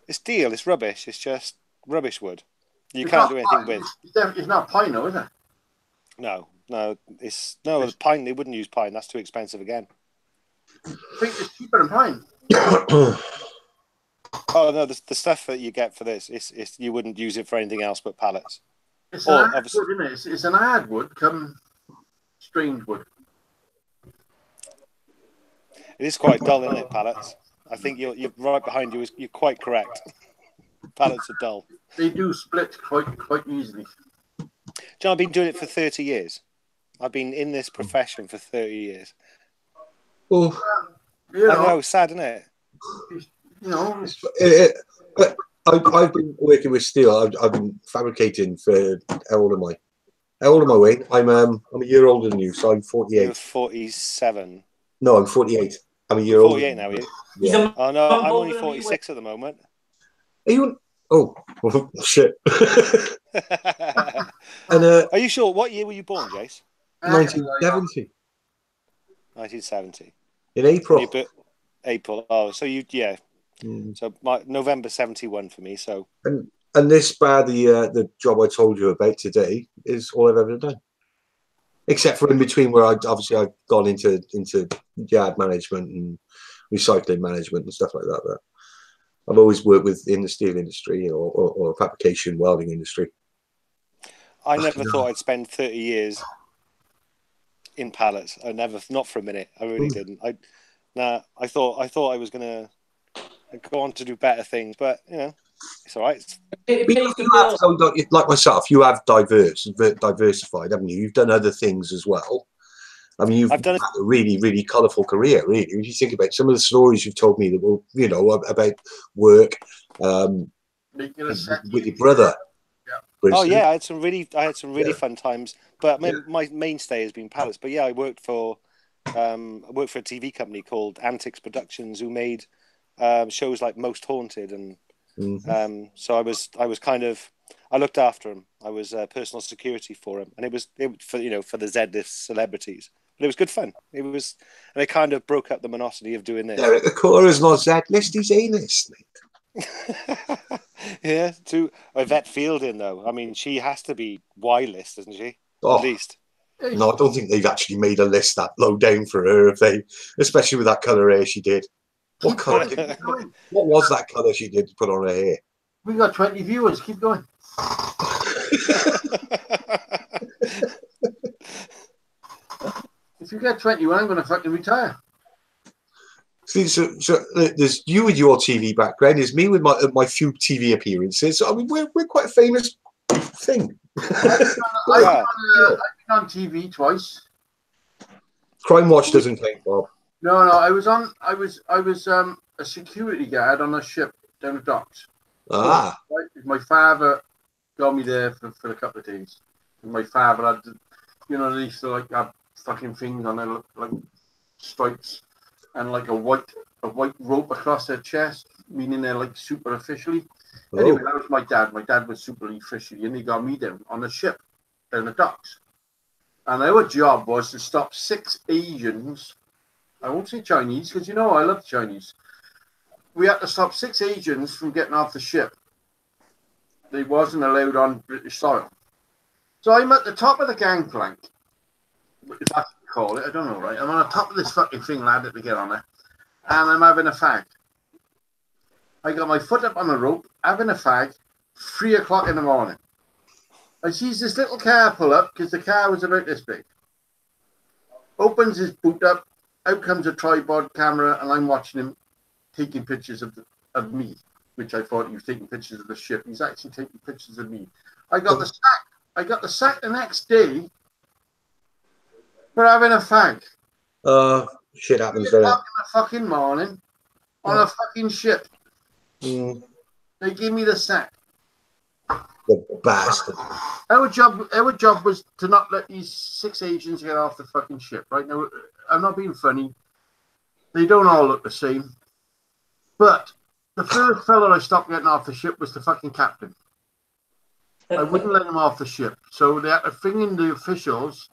It's deal. It's rubbish. It's just rubbish wood. You It's can't not do anything pine. with. It's not pine, though, is it? No. It's pine. They wouldn't use pine. That's too expensive again. I think it's cheaper than pine. Oh no, the stuff that you get for this, it's you wouldn't use it for anything else but pallets. It's an hardwood, isn't it? It's an hardwood, strange wood. It is quite dull, isn't it, pallets? I think you're right behind you. You're quite correct. Pallets are dull. They do split quite easily. John, I've been doing it for 30 years. I've been in this profession for 30 years. Oh, You know, I know, sad, isn't it? You know, but I've been working with steel. I've been fabricating for how old am I? How old am I, Wayne? I'm a year older than you, so I'm 48. You're 47. No, I'm 48. I'm a year older. 48 now, are you? Yeah. Oh no, I'm only 46 at the moment. Are you? Oh, shit. And Are you sure? What year were you born, Jace? 1970 1970. in April. April. Oh, so yeah. Mm. So November 71 for me. So. And this bar, the job I told you about today, is all I've ever done. Except for in between, where I've gone into yard management and recycling management and stuff like that. But I've always worked in the steel industry or fabrication welding industry. I never thought I'd spend 30 years in pallets. Not for a minute. I really didn't. I thought I was gonna go on to do better things, but you know, it's all right. Like myself, you have diversified, haven't you? You've done other things as well. I mean, you've had a really, really colourful career, really. If you think about some of the stories you've told me that will, you know, about work with your brother. Yeah. Oh yeah, I had some really fun times. But my mainstay has been pallets. But yeah, I worked for a TV company called Antics Productions, who made shows like Most Haunted, and so I was kind of, I looked after him. I was personal security for him, and it was for the Z-list celebrities. But it was good fun. And it kind of broke up the monotony of doing this. Derek Akora's not Z-list, he's A-list, mate. Yeah, to Yvette Fielding though. I mean, she has to be Y-list, isn't she? Oh, at least. No, I don't think they've actually made a list that low down for her. Especially with that colour hair she did. What colour? What was that colour she did to put on her hair? We got 20 viewers. Keep going. If you get 21, I'm going to fucking retire. See, so there's you with your TV background. There's me with my few TV appearances. So, I mean, we're quite a famous thing. I've been on TV twice. Crime Watch doesn't count, Bob. No, I was a security guard on a ship down the docks. Ah. My father got me there for a couple of days. And my father had, they used to like have fucking things on there, like stripes, and like a white rope across their chest, meaning they're like super officially. Oh. Anyway, that was my dad. My dad was super officially, and he got me down on a ship down the docks. And our job was to stop 6 Asians. I won't say Chinese, because I love Chinese. We had to stop 6 Asians from getting off the ship. They wasn't allowed on British soil. So I'm at the top of the gangplank, if that's what you call it. I don't know, right? I'm on the top of this fucking thing ladder to get on it, and I'm having a fag. I got my foot up on the rope, having a fag, 3 o'clock in the morning. I sees this little car pull up, because the car was about this big. Opens his boot up, out comes a tripod camera, and I'm watching him taking pictures of me, which I thought he was taking pictures of the ship. He's actually taking pictures of me. I got the sack. I got the sack the next day for having a fag. Shit happens, doesn't it? 3 o'clock in the fucking morning on a fucking ship. Mm. They give me the sack. The bastard. Our job was to not let these 6 Asians get off the fucking ship. Right now, I'm not being funny. They don't all look the same. But the first fella I stopped getting off the ship was the fucking captain. I wouldn't let him off the ship. So they had to bring in the officials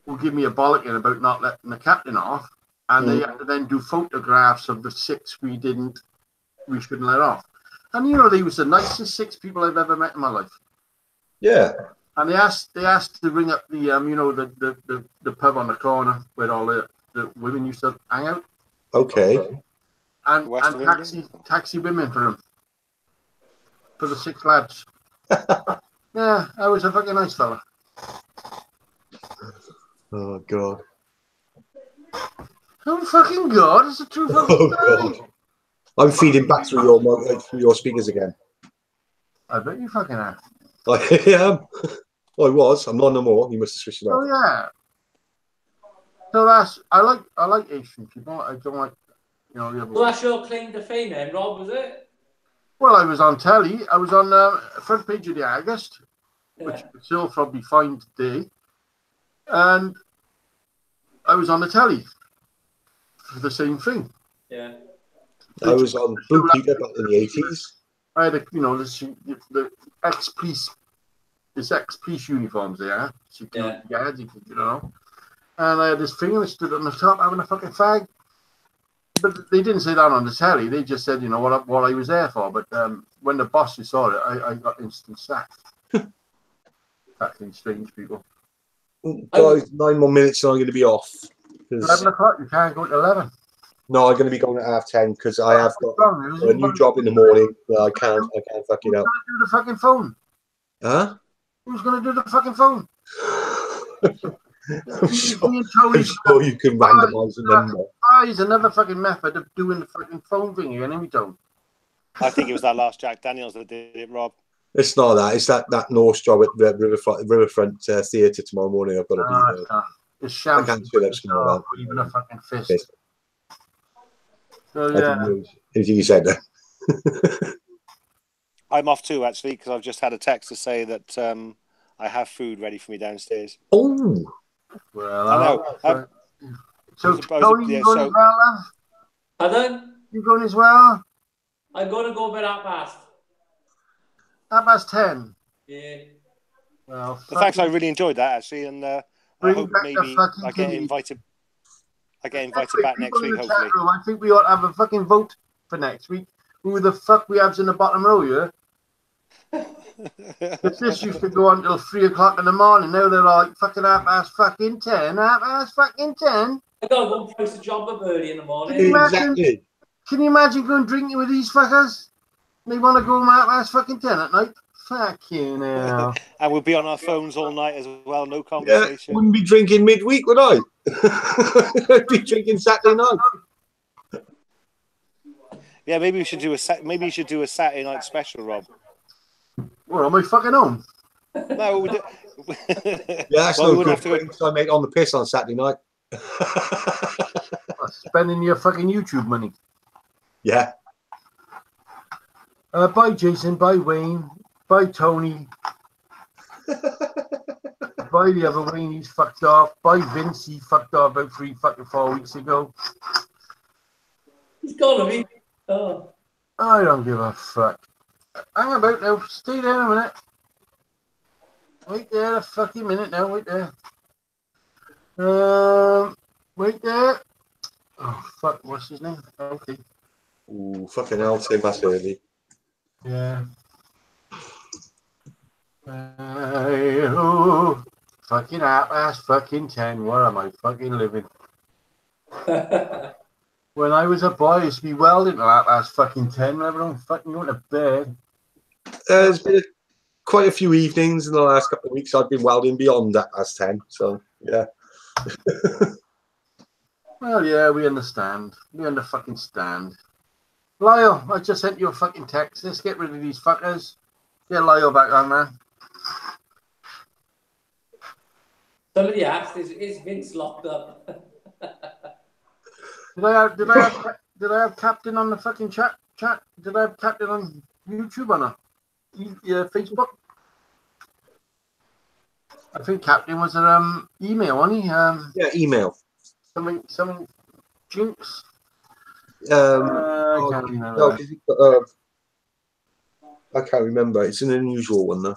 who give me a bollocking about not letting the captain off. And they had to then do photographs of the 6 we shouldn't let off. And you know, they was the nicest 6 people I've ever met in my life. Yeah. And they asked to ring up the you know, the pub on the corner where all the women used to hang out. Okay. And taxi women for them. For the 6 lads. Yeah, I was a fucking nice fella. Oh God. Oh fucking God, it's a true fucking Oh God. I'm feeding back through your speakers again. I bet you fucking are. I am. I was. I'm not no more. You must have switched it Oh off. yeah. So I like Asian people. I don't like, you know, the other So one. that's your claim to fame then, Rob, was it? Well, I was on telly. I was on front page of the August, which you could still probably find today. And I was on the telly for the same thing. Yeah. I was on Blue Peter back in the 80s. I had the ex-police, this ex-police uniforms there, security guards, you know. And I had this thing and I stood on the top having a fucking fag. But they didn't say that on the telly. They just said, you know, what I was there for. But when the bosses saw it, I got instant sacked. Fucking strange people. Guys, 9 more minutes and I'm going to be off. 11 o'clock, you can't go to 11. No, I'm going to be going at 10:30 because I have got a new job in the morning. I can't fuck it up. Who's going to do the fucking phone? Huh? Who's going to do the fucking phone? I'm sure you can randomise the number. Is another fucking method of doing the fucking phone thing again every time. I think it was that last Jack Daniels that did it, Rob. It's not that. It's that Norse job at the Riverfront Theatre tomorrow morning. I've got to be there. It's sham. I can't do that tomorrow. Even a fucking fist. So yeah. Anything you said there. I'm off too, actually, because I've just had a text to say that I have food ready for me downstairs. Oh. Well, I know. So Tony, you going as well, love? Pardon? You going as well? I'm going to go about 10. Yeah. Well, thanks. I really enjoyed that, actually, and I hope maybe I get invited. I get invited back next week, hopefully. I think we ought to have a fucking vote for next week. Who the fuck we have in the bottom row here? Because this used to go on till 3 o'clock in the morning. Now they're like fucking 10:30. 10:30. I got to go and post a job up early in the morning. Exactly. Can you imagine going drinking with these fuckers? They want to go 10:30 at night. Fucking hell. And we'll be on our phones all night as well. No conversation. Yeah, wouldn't be drinking midweek, would I? I'd be drinking Saturday night. Yeah, maybe we should do maybe you should do a Saturday night special, Rob. Well, am I fucking home? No, we do. Yeah, that's no good thing. So I make on the piss on Saturday night. Spending your fucking YouTube money. Yeah. Bye, Jason. Bye, Wayne. Bye, Tony. Bye, the other Wayne. He's fucked off. Bye, Vince. He fucked off about 4 weeks ago. He's gone, I mean. Oh. I don't give a fuck. Hang about now. Stay there a minute. Wait there a fucking minute now. Wait there. Wait there. Oh, fuck. What's his name? Okay. Ooh, fucking hell, Tim. That's early. Yeah. Oh, fucking 10:30. Where am I fucking living? When I was a boy, I used to be welding till 10:30. Whenever I'm fucking going to bed. There's been quite a few evenings in the last couple of weeks I've been welding beyond 10:30. So, yeah. Well, yeah, we understand. We stand. Lyle, I just sent you a fucking text. Let's get rid of these fuckers. Get Lyle back on, man. Somebody asked, is Vince locked up? Did I have Captain on the fucking chat? Did I have Captain on YouTube or not? Facebook? I think Captain was an email, wasn't he? Yeah, email. Something Jinx. I can't remember. No, 'cause I can't remember. It's an unusual one though.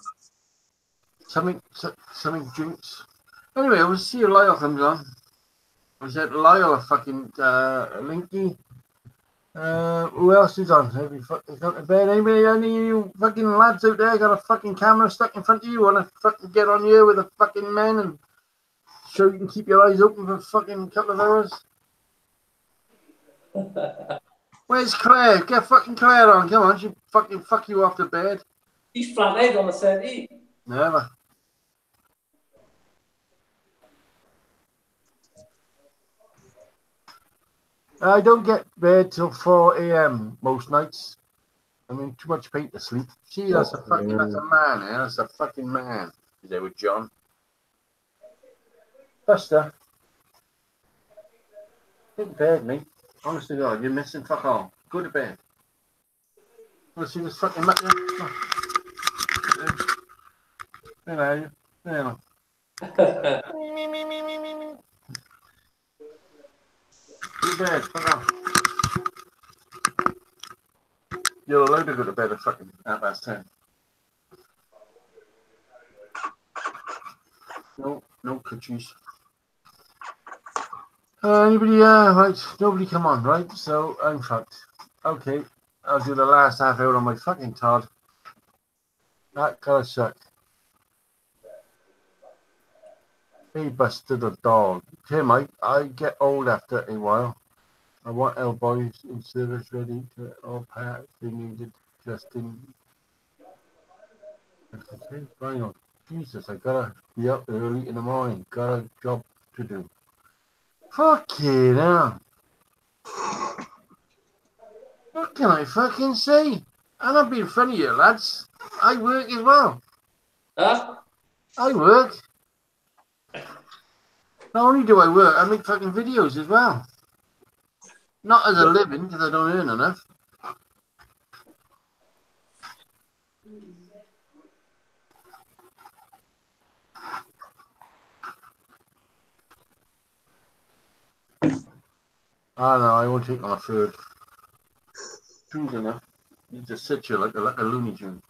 Something drinks. Anyway, we'll see if Lyle comes on. I said Lyle, a fucking Linky. Who else is on? Have you fucking got to bed? Anybody, any of you fucking lads out there got a fucking camera stuck in front of you? Want to fucking get on here with a fucking man and show you can keep your eyes open for a fucking couple of hours? Where's Claire? Get fucking Claire on. Come on, she fucking fuck you off to bed. He's flathead on the settee. Never. I don't get bed till 4 a.m. most nights. I mean, too much pain to sleep. See, that's a fucking, that's a man, eh? That's a fucking man. Is there with John? Buster. Get to bed, mate. Honestly, God, you're missing fuck all. Go to bed. Want to see this fucking mutt? There are you. There. Go to bed. Fuck off. You're allowed to go to bed at fucking 10:30. No coochies. Anybody? Right. Nobody come on, right? So I'm fucked. Okay. I'll do the last half hour on my fucking Todd. That gotta suck. Hey, Buster the dog. Hey, Mike. I get old after a while. I want our boys in service ready to all parts they needed just in. Okay, final. Jesus, I gotta be up early in the morning. Got a job to do. Fucking hell. What can I fucking say? I'm not being funny here, lads. I work as well. Huh? I work. Not only do I work, I make fucking videos as well. Not as a living, because I don't earn enough. Oh no, I won't take on a third. Two's enough. You just sit here like a Looney Tune.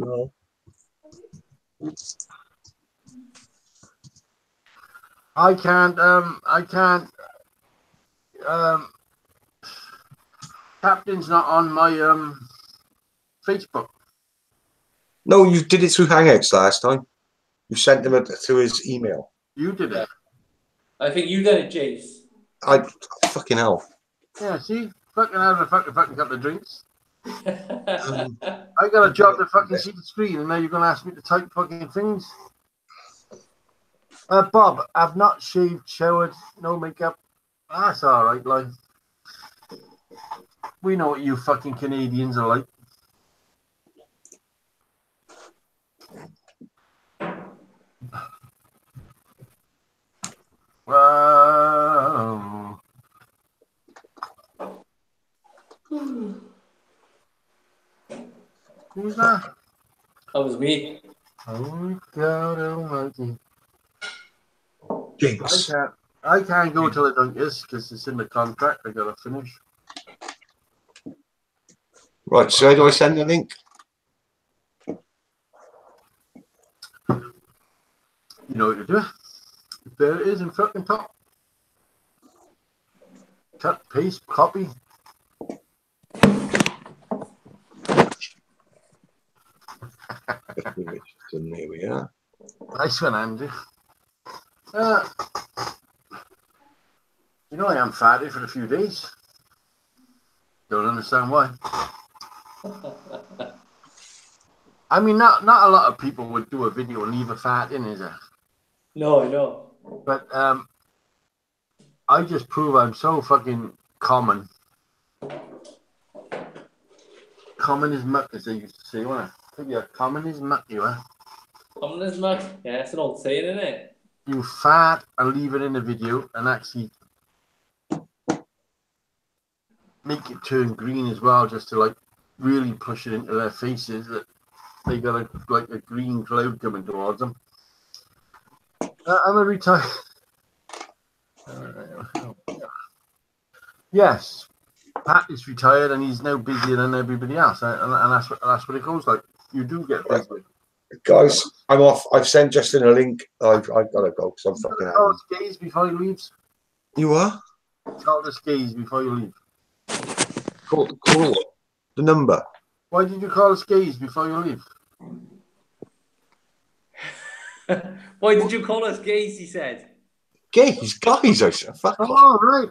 No. I can't, Captain's not on my, Facebook. No, you did it through Hangouts last time. You sent him through his email. You did it. I think you done it, Jace. I fucking hell. Yeah, see? Fucking have a fucking couple of drinks. I got a job to fucking see the screen, and now you're going to ask me to type fucking things? Bob, I've not shaved, showered, no makeup. That's all right, like. We know what you fucking Canadians are like. Wow. Who's that? That was me. Oh God Almighty! Jinx. I can't go till I don't this because it's in the contract. I gotta finish. Right, so how do I send the link? You know what to do. There it is in fucking top. Cut, paste, copy. There we are. Nice one, Andy. You know I am fatty for a few days. Don't understand why. I mean, not a lot of people would do a video and leave a fat in, is it? No. But I just prove I'm so fucking common. Common as muck, as they used to say, wasn't it? I think you're common as muck, you are. Common as muck. Yeah, that's an old saying, isn't it? You fat and leave it in the video and actually make it turn green as well, just to like really push it into their faces that they got a green cloud coming towards them. I'm a retired. Yes, Pat is retired and he's now busier than everybody else, and that's what it goes like. You do get busy. Guys, I'm off. I've sent Justin a link. I've got to go because I'm fucking Call out. us gays before he leaves. You are? Call us gays before you leave. Call the number. Why did you call us gays before you leave? Why did you call us gays? He said. Gays, guys, I said. Fuck off. Oh, right.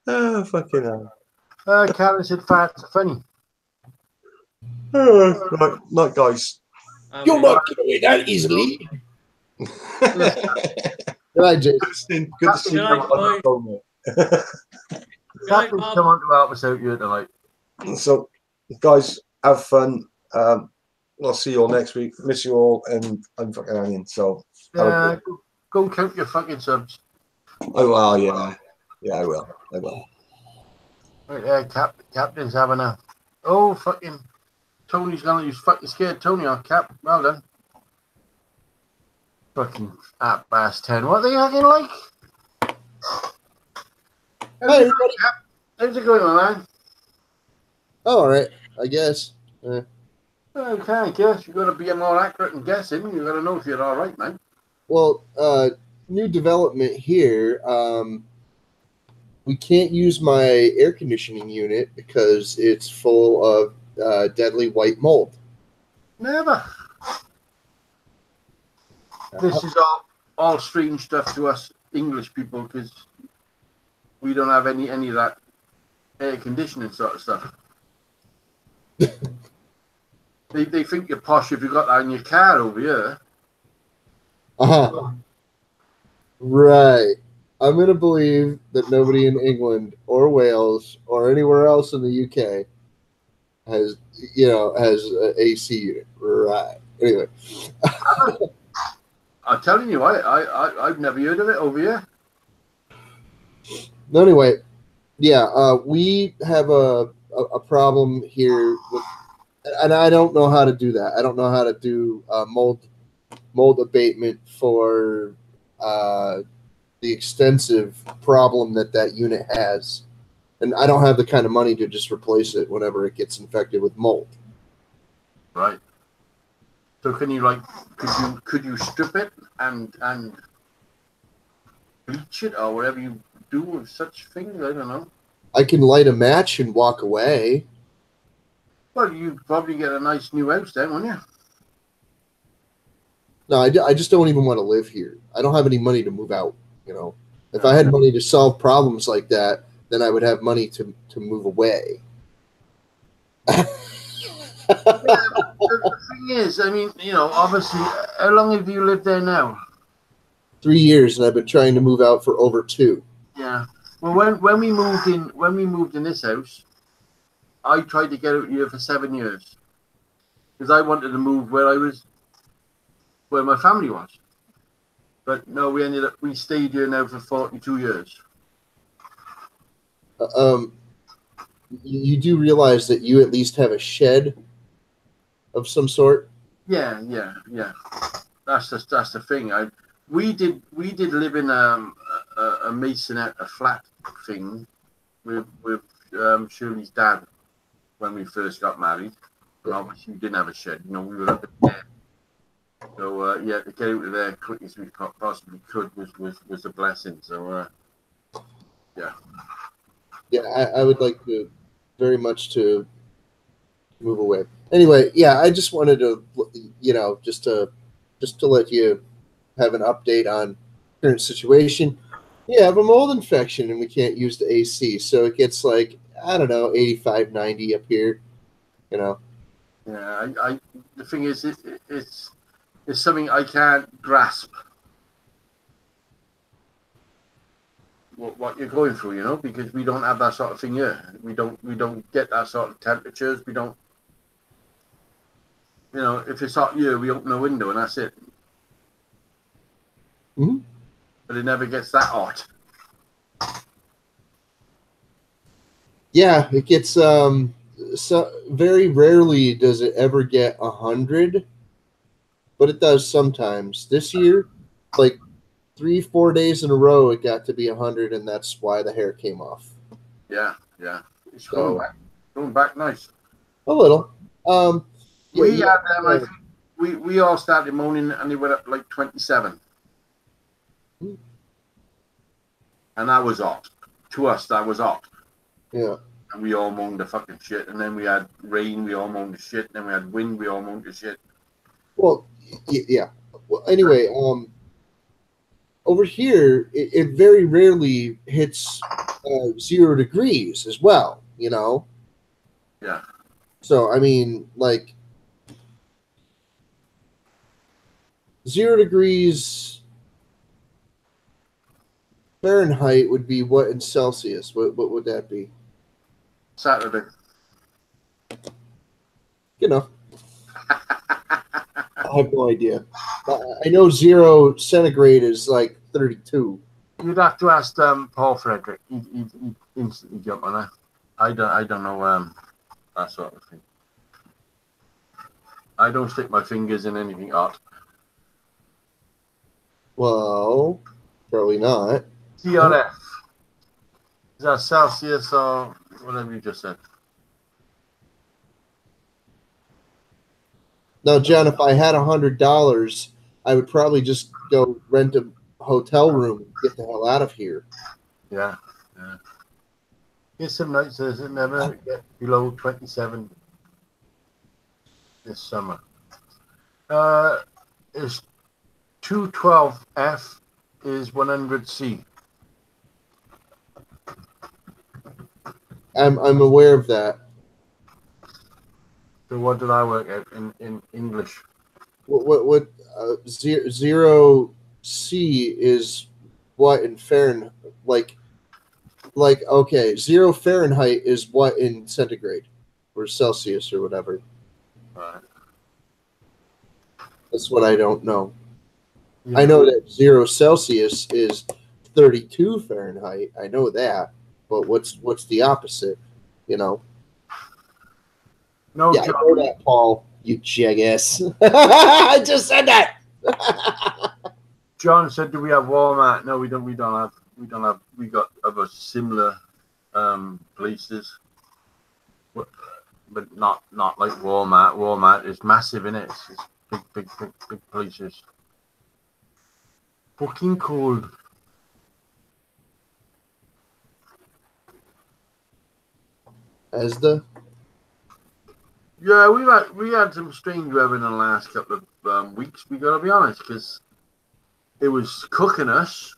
Oh, fucking hell. Karen said farts are funny. Right, night, guys. You'll not get away that easily. Good night, Jason. Good to see you. Good night, boys. Captain's come on to help us out here tonight. So, guys, have fun. I'll see you all next week. Miss you all, and I'm fucking hanging. So, go count your fucking subs. Oh well, yeah, I will. Right, Captain's having a. Oh, fucking. Tony's gonna. He's fucking scared Tony off, Cap. Well done. Fucking at bass 10. What are they acting like? Hi, everybody. How's it going, my man? Oh, all right, I guess. Okay, I guess you've got to be more accurate in guessing. You've got to know if you're all right, man. Well, new development here. We can't use my air conditioning unit because it's full of deadly white mold. Never. This is all strange stuff to us English people because we don't have any of that air conditioning sort of stuff. They think you're posh if you got that in your car over here. Right. I'm going to believe that nobody in England or Wales or anywhere else in the UK has an AC unit. Right. Anyway. I'm telling you, I've never heard of it over here. Anyway, yeah, we have a problem here with, and I don't know how to do that. I don't know how to do mold abatement for the extensive problem that unit has, and I don't have the kind of money to just replace it whenever it gets infected with mold. Right. So can you could you strip it and bleach it or whatever you do with such things? I don't know. I can light a match and walk away. Well, you'd probably get a nice new house then, wouldn't you? No, I just don't even want to live here. I don't have any money to move out. If I had money to solve problems like that, then I would have money to move away. The thing is, I mean, obviously, how long have you lived there now? 3 years, and I've been trying to move out for over 2. Yeah. Well, when we moved in this house, I tried to get out here for 7 years because I wanted to move where my family was. But no, we stayed here now for 42 years. You do realize that you at least have a shed of some sort? Yeah. That's the thing. We did live in a masonette, a flat thing with Shirley's dad when we first got married. And obviously we didn't have a shed. We were up there. So to get out of there quick as we possibly could was a blessing. So yeah. Yeah, I would like to very much to move away. Anyway, yeah, I just wanted to, just to let you have an update on current situation. Yeah, I have a mold infection and we can't use the AC, so it gets like, I don't know, 85, 90 up here, Yeah, the thing is, it's something I can't grasp. What you're going through, because we don't have that sort of thing here. We don't get that sort of temperatures. We don't, if it's hot here, we open a window and that's it. Mm-hmm. But it never gets that hot. Yeah, it gets so very rarely does it ever get 100, but it does sometimes. This year, like 3-4 days in a row, it got to be 100, and that's why the hair came off. Yeah, yeah. It's So- going back nice. A little. We yeah, had them. We all started moaning, and they were up like 27. Hmm. And that was hot. To us, that was hot. yeah. And we all moaned the fucking shit. And then we had rain, we all moaned the shit. And then we had wind, we all moaned the shit. Well, yeah. Well, anyway, over here, it very rarely hits 0 degrees as well, you know? Yeah. So, I mean, like, 0 degrees Fahrenheit would be what in Celsius? What would that be? Saturday. You know. I have no idea. I know 0 centigrade is like 32. You'd have to ask Paul Frederick. He'd instantly jump on that. I don't know that sort of thing. I don't stick my fingers in anything hot. Well, probably not. CRF. Is that Celsius or whatever you just said? Now, John, if I had $100, I would probably just go rent a hotel room and get the hell out of here. Yeah, yeah. Here's some notes. Says it never get below 27 this summer. Is 212F is 100C. I'm aware of that. So what did I work out in English? What 0 C is what in Fahrenheit? Like okay, 0 Fahrenheit is what in centigrade or Celsius or whatever. Right. That's what I don't know. Yeah. I know that 0 Celsius is 32 Fahrenheit. I know that, but what's the opposite? You know. No, Yeah, I John. know that, Paul. You jackass. I just said that. John said, "Do we have Walmart?" No, we don't. We don't have. We got other similar places, but not like Walmart. Walmart is massive, innit? It's big places. Fucking cold. Asda. Yeah, we had some strange weather in the last couple of weeks. We gotta be honest, because it was cooking us,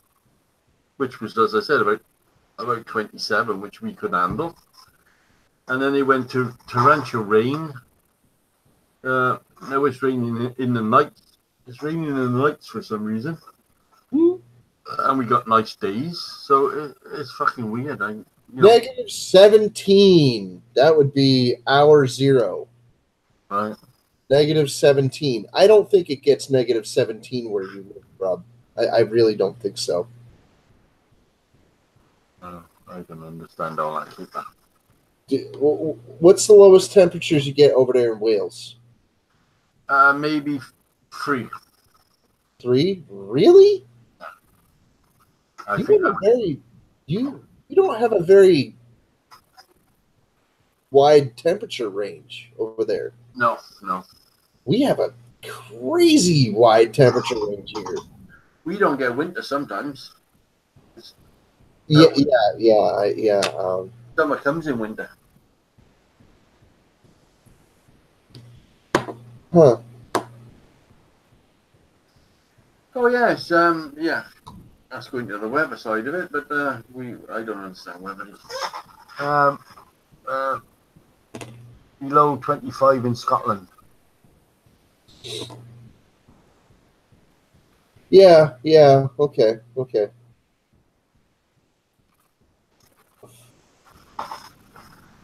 which was, as I said, about 27, which we could handle. And then it went to torrential rain. Now it's raining in the night. It's raining in the nights for some reason. And we got nice days, so it's fucking weird. Negative 17. That would be hour 0. Right. Negative 17. I don't think it gets negative 17 where you live, Rob. I really don't think so. I can understand all that shit. What's the lowest temperatures you get over there in Wales? Maybe 3. 3? Really? I You think have a very you don't have a very wide temperature range over there. no. We have a crazy wide temperature range here. We don't get winter sometimes. Yeah. Summer comes in winter. Huh. Oh yes, yeah. That's going to the weather side of it, but I don't understand weather. Below 25 in Scotland. Yeah. Okay.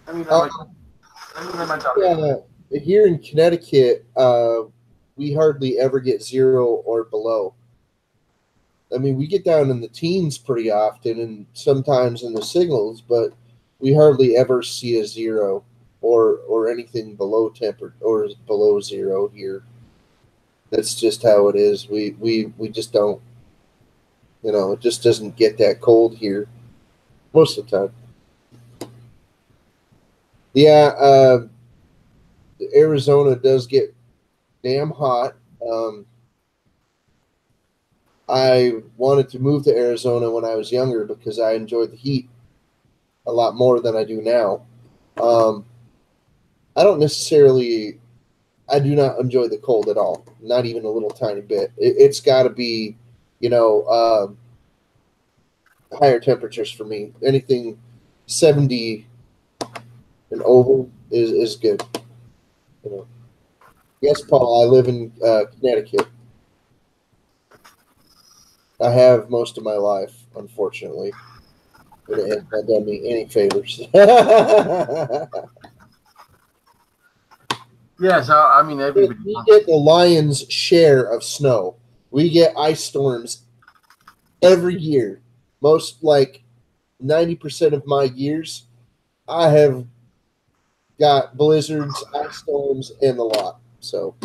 I mean, Yeah, here in Connecticut, we hardly ever get 0 or below. I mean, we get down in the teens pretty often, and sometimes in the signals, but we hardly ever see a 0 or anything below temper or below 0 here. That's just how it is. We just don't. You know, it just doesn't get that cold here most of the time. Yeah, Arizona does get damn hot. I wanted to move to Arizona when I was younger because I enjoyed the heat a lot more than I do now. I don't necessarily, I do not enjoy the cold at all, not even a little tiny bit. It's got to be, you know, higher temperatures for me. Anything 70 and over is good. You know. Yes, Paul, I live in Connecticut. I have most of my life, unfortunately. But it has not done me any favors. Yes, I mean everybody. We get the lion's share of snow. We get ice storms every year. Most like 90% of my years, I have got blizzards, ice storms, and the lot. So,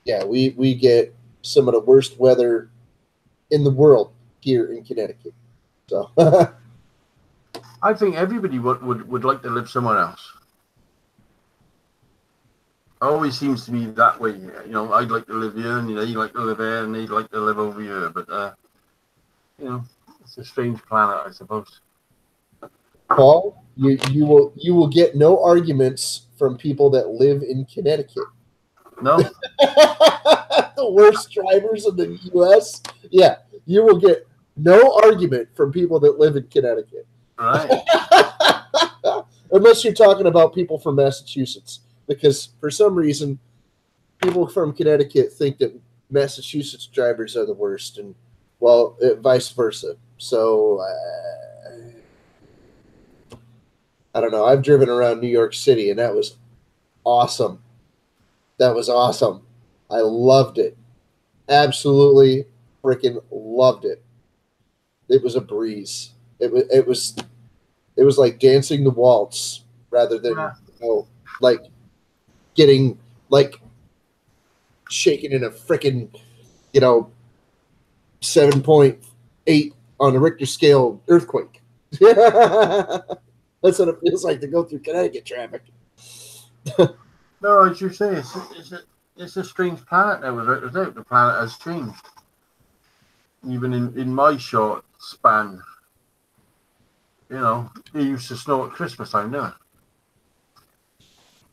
yeah, we get some of the worst weather in the world here in Connecticut. So, I think everybody would like to live somewhere else. Always seems to be that way. You know, I'd like to live here, and you know, you like to live there, and they'd like to live over here. But you know, it's a strange planet, I suppose. Paul, you will get no arguments from people that live in Connecticut. No, The worst drivers in the U.S. Yeah, you will get no argument from people that live in Connecticut. right? Unless you're talking about people from Massachusetts, because for some reason, people from Connecticut think that Massachusetts drivers are the worst, and well, vice versa. So I don't know. I've driven around New York City, and that was awesome. That was awesome. I loved it. Absolutely freaking loved it. It was a breeze. It was like dancing the waltz rather than like getting like shaken in a freaking 7.8 on a Richter scale earthquake. That's what it feels like to go through Connecticut traffic. No, as you say, it's a strange planet now. Without doubt, the planet has changed. Even in my short span, you know, it used to snow at Christmas time, didn't it?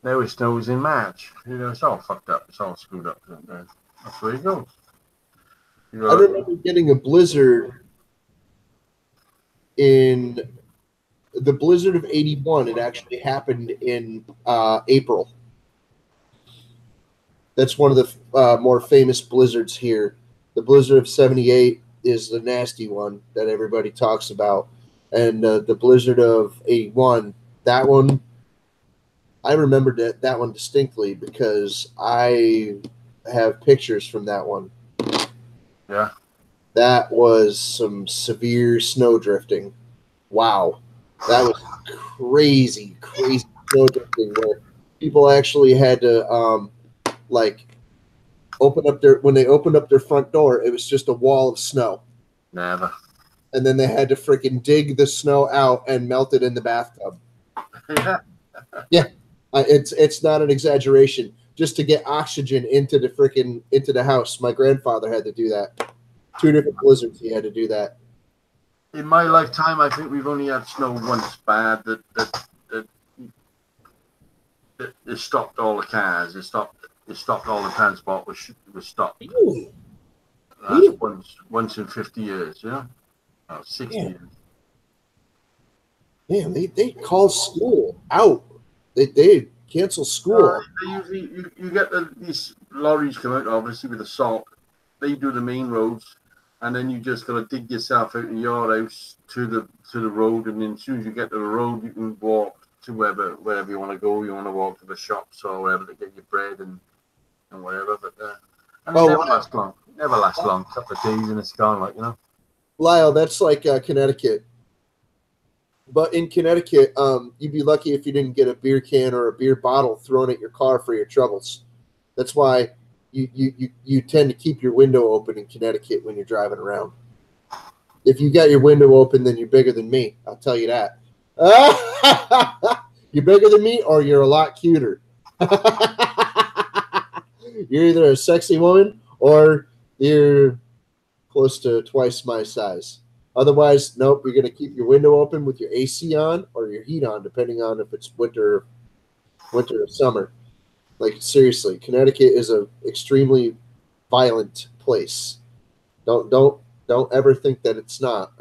Now it snows in March. You know, it's all fucked up. It's all screwed up. That's where it goes. I remember getting a blizzard in the blizzard of '81. It actually happened in April. That's one of the more famous blizzards here. The blizzard of '78 is the nasty one that everybody talks about. And the blizzard of '81, that one, I remember that one distinctly because I have pictures from that one. Yeah. That was some severe snow drifting. Wow. That was crazy snow drifting where people actually had to like when they opened up their front door, it was just a wall of snow. Never. And then they had to freaking dig the snow out and melt it in the bathtub. Yeah, it's not an exaggeration. Just to get oxygen into the house, my grandfather had to do that. 2 different blizzards, he had to do that. In my lifetime, I think we've only had snow once bad that it stopped all the cars. It stopped all the transport. Was stopped. Really? That's once in 50 years. Yeah. 60 years. Man, they call school out. They cancel school. They usually you get these lorries come out obviously with the salt. They do the main roads, and then you just gotta dig yourself out of your house to the road, and then as soon as you get to the road, you can walk to wherever you want to go. You want to walk to the shops or wherever to get your bread and whatever. But and it never lasts long. Never lasts long. A couple of days and it's gone, like, you know. Lyle, that's like Connecticut. But in Connecticut, you'd be lucky if you didn't get a beer can or a beer bottle thrown at your car for your troubles. That's why you tend to keep your window open in Connecticut when you're driving around. if you got your window open, then you're bigger than me. I'll tell you that. You're bigger than me, or you're a lot cuter. You're either a sexy woman or you're close to twice my size. Otherwise, nope, you're going to keep your window open with your AC on or your heat on, depending on if it's winter or summer. Like, seriously, Connecticut is a extremely violent place. Don't ever think that it's not,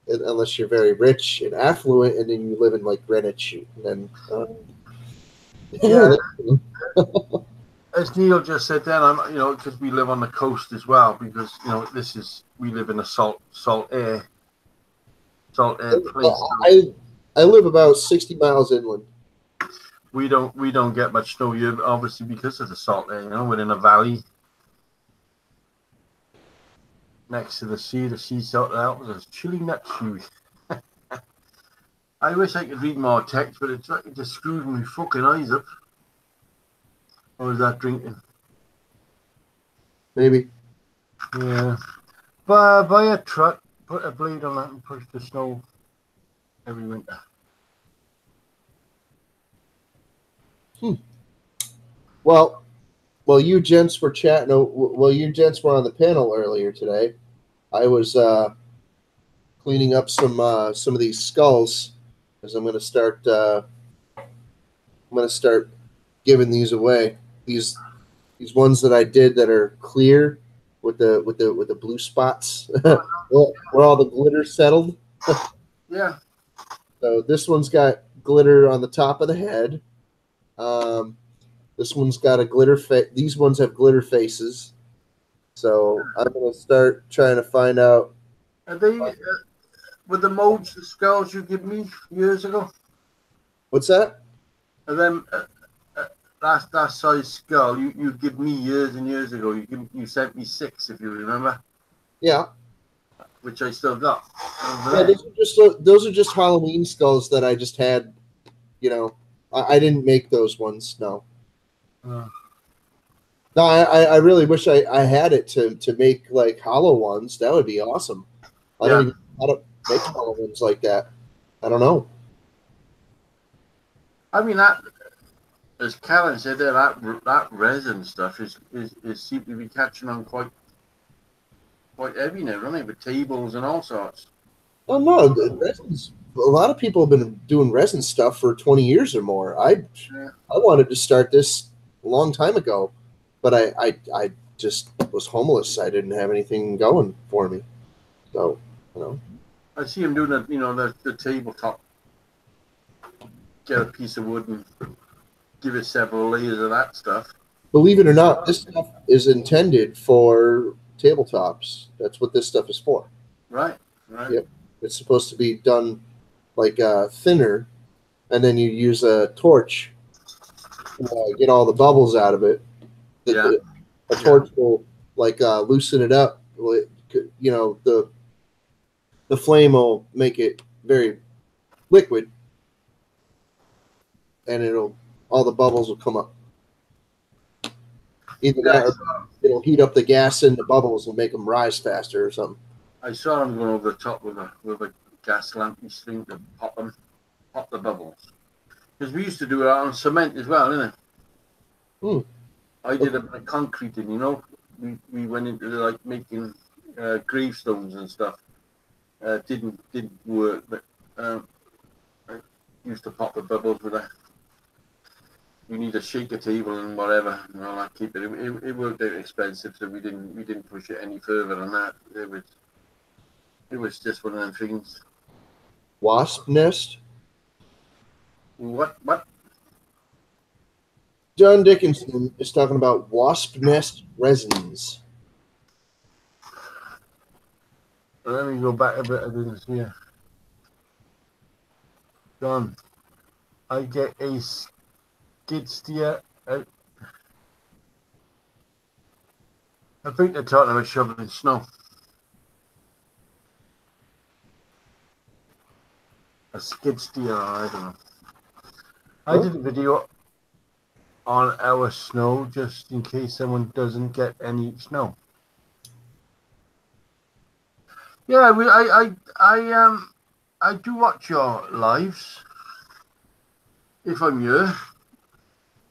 unless you're very rich and affluent, and then you live in like Greenwich, and then Yeah. As Neil just said, then because we live on the coast as well. Because we live in a salt air place. I live about 60 miles inland. We don't get much snow here, obviously, because of the salt air. We're in a valley next to the sea. The sea salted out with those chilly nut shoes. I wish I could read more text, but it's just screwing my fucking eyes up. Or is that drinking? Maybe. Yeah. Buy a truck, put a blade on that, and push the snow every winter. Well, you gents were chatting. You gents were on the panel earlier today. I was cleaning up some of these skulls, because I'm going to start. Giving these away. These ones that I did that are clear with the blue spots, where all the glitter settled. Yeah. So this one's got glitter on the top of the head. This one's got a glitter face. These ones have glitter faces. So I'm gonna start trying to find out. Are they with the molds, the skulls you gave me years ago? What's that? And then that size skull you give me years and years ago. You sent me 6, if you remember. Yeah. Which I still got. Yeah, those are just Halloween skulls that I just had. I didn't make those ones. No. No, I really wish I had it to make like hollow ones. That would be awesome. I don't even know how to make hollow ones like that. I don't know. I mean, that, as Karen said there, that resin stuff is seem to be catching on quite heavy now, isn't it? With tables and all sorts. Oh no, resins. A lot of people have been doing resin stuff for 20 years or more. I wanted to start this a long time ago, but I just was homeless. I didn't have anything going for me. So, I see him doing it, the tabletop. Get a piece of wood and give it several layers of that stuff. Believe it or not, this stuff is intended for tabletops. That's what this stuff is for. Right. Yep. It's supposed to be done like thinner, and then you use a torch to get all the bubbles out of it. A torch will loosen it up. The flame will make it very liquid, and all the bubbles will come up. Either that, or it'll heat up the gas in the bubbles and make them rise faster or something. I saw him going over the top with a gas lampy string to pop the bubbles. Because we used to do it on cement as well, didn't it? I did it by concreting, We went into making gravestones and stuff. Didn't work, but I used to pop the bubbles with that. You need a shaker table and whatever, and all that. Keep it. It worked out expensive, so we didn't push it any further than that. It was just one of them things. Wasp nest? What? John Dickinson is talking about wasp nest resins. Let me go back a bit. I didn't see it. John, I get a skid steer out. I think they're talking about shoveling snow. A skid steer, I don't know. I did a video on our snow just in case someone doesn't get any snow. Yeah, I do watch your lives if I'm here,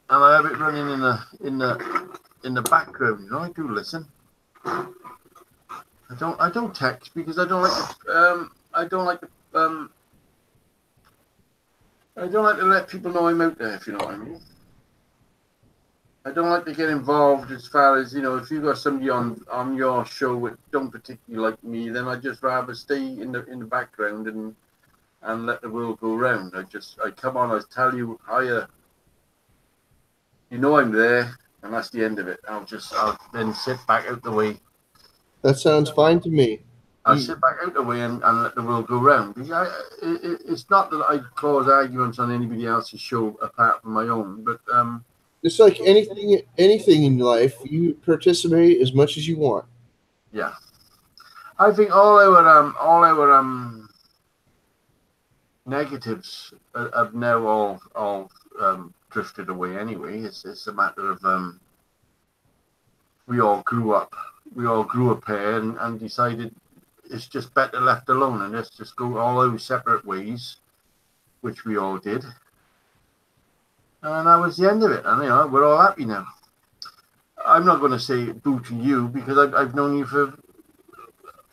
and I have it running in the background. You know, I do listen. I don't text because I don't like I don't like to I don't like to let people know I'm out there, if you know what I mean. I don't like to get involved as far as, you know, if you've got somebody on your show that don't particularly like me, then I just rather stay in the background and let the world go round. I come on, I tell you, you know I'm there, and that's the end of it. I'll then sit back out the way. That sounds fine to me. I'll sit back out the way and let the world go round. It's not that I cause arguments on anybody else's show apart from my own, but It's like anything in life, you participate as much as you want. yeah, I think all our negatives have now all drifted away. Anyway, it's a matter of we all grew up here and decided it's just better left alone, and let's just go all our separate ways, which we all did. And that was the end of it. And, you know, we're all happy now. I'm not going to say boo to you because I've known you for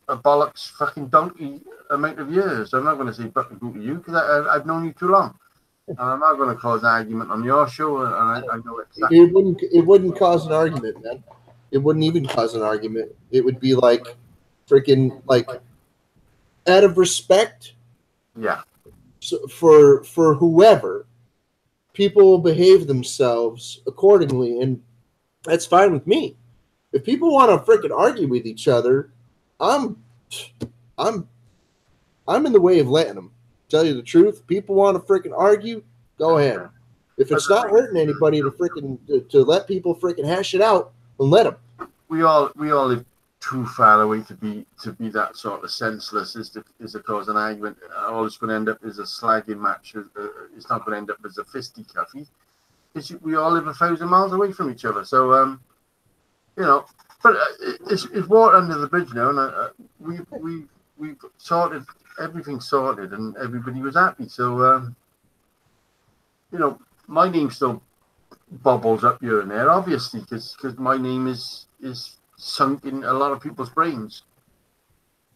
a bollocks fucking donkey amount of years. I'm not going to say boo to you because I've known you too long. And I'm not going to cause an argument on your show. And I know exactly. It wouldn't cause an argument, man. It wouldn't even cause an argument. It would be like freaking like out of respect. Yeah. So for whoever, people will behave themselves accordingly, and that's fine with me. If people want to freaking argue with each other, I'm in the way of letting them. Tell you the truth, people want to freaking argue, go ahead. If it's not hurting anybody to let people freaking hash it out, then let them. We all live too far away to be that sort of senseless is to cause an argument. All it's going to end up is a slagging match. It's not going to end up as a fisticuffy. We all live 1,000 miles away from each other. So, you know, but it's water under the bridge now, and we've sorted everything sorted, and everybody was happy. So, you know, my name still bubbles up here and there, obviously, because my name is sunk in a lot of people's brains.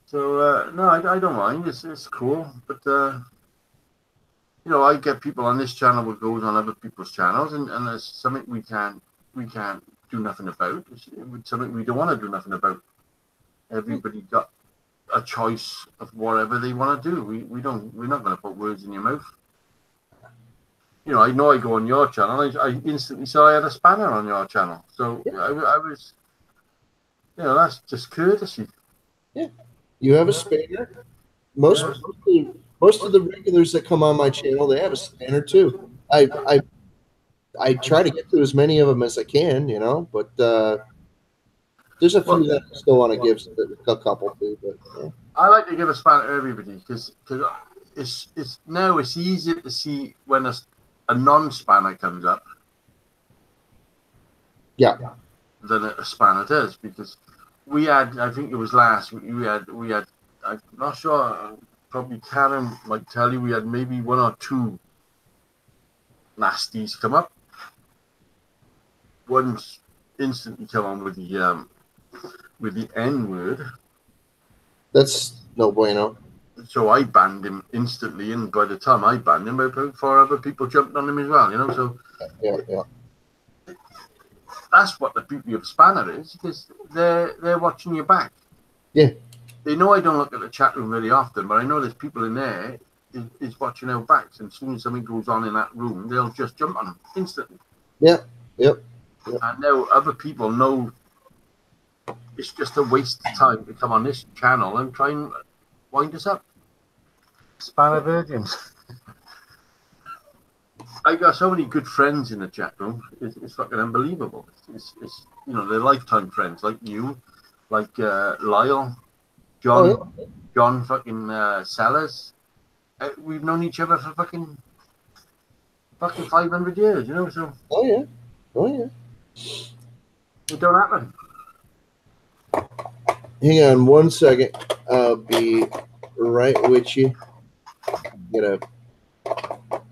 So no, I don't mind. It's cool, but you know, I get people on this channel what goes on other people's channels, and there's something we can't do nothing about. It's something we don't want to do nothing about. Everybody got a choice of whatever they want to do. We're not going to put words in your mouth. You know I go on your channel. I instantly saw I had a spanner on your channel, so I was, you know, that's just courtesy. Yeah, you have a spanner. Most of the regulars that come on my channel, they have a spanner too. I try to get to as many of them as I can, you know, but there's a few that I still want to give a couple to. But yeah. I like to give a spanner to everybody because it's easier to see when a non-spanner comes up. Yeah. Than a spanner does, because we had, I think it was last week, we had I'm not sure, probably Karen might tell you, we had maybe 1 or 2 nasties come up. One's instantly come on with the N word. That's no bueno. So I banned him instantly, and by the time I banned him, about 4 other people jumped on him as well, you know. So yeah. That's what the beauty of Spanner is, because they're watching your back. Yeah. They know I don't look at the chat room very often, but I know there's people in there is watching our backs, and as soon as something goes on in that room, they'll just jump on them instantly. Yeah. Yep. And now other people know it's just a waste of time to come on this channel and try and wind us up. Spanner virgins. I got so many good friends in the chat room. It's fucking unbelievable. It's you know, they're lifetime friends, like you, like Lyle, John, John fucking Sellers. We've known each other for fucking 500 years, you know. So oh yeah, it don't happen. hang on 1 second. I'll be right with you.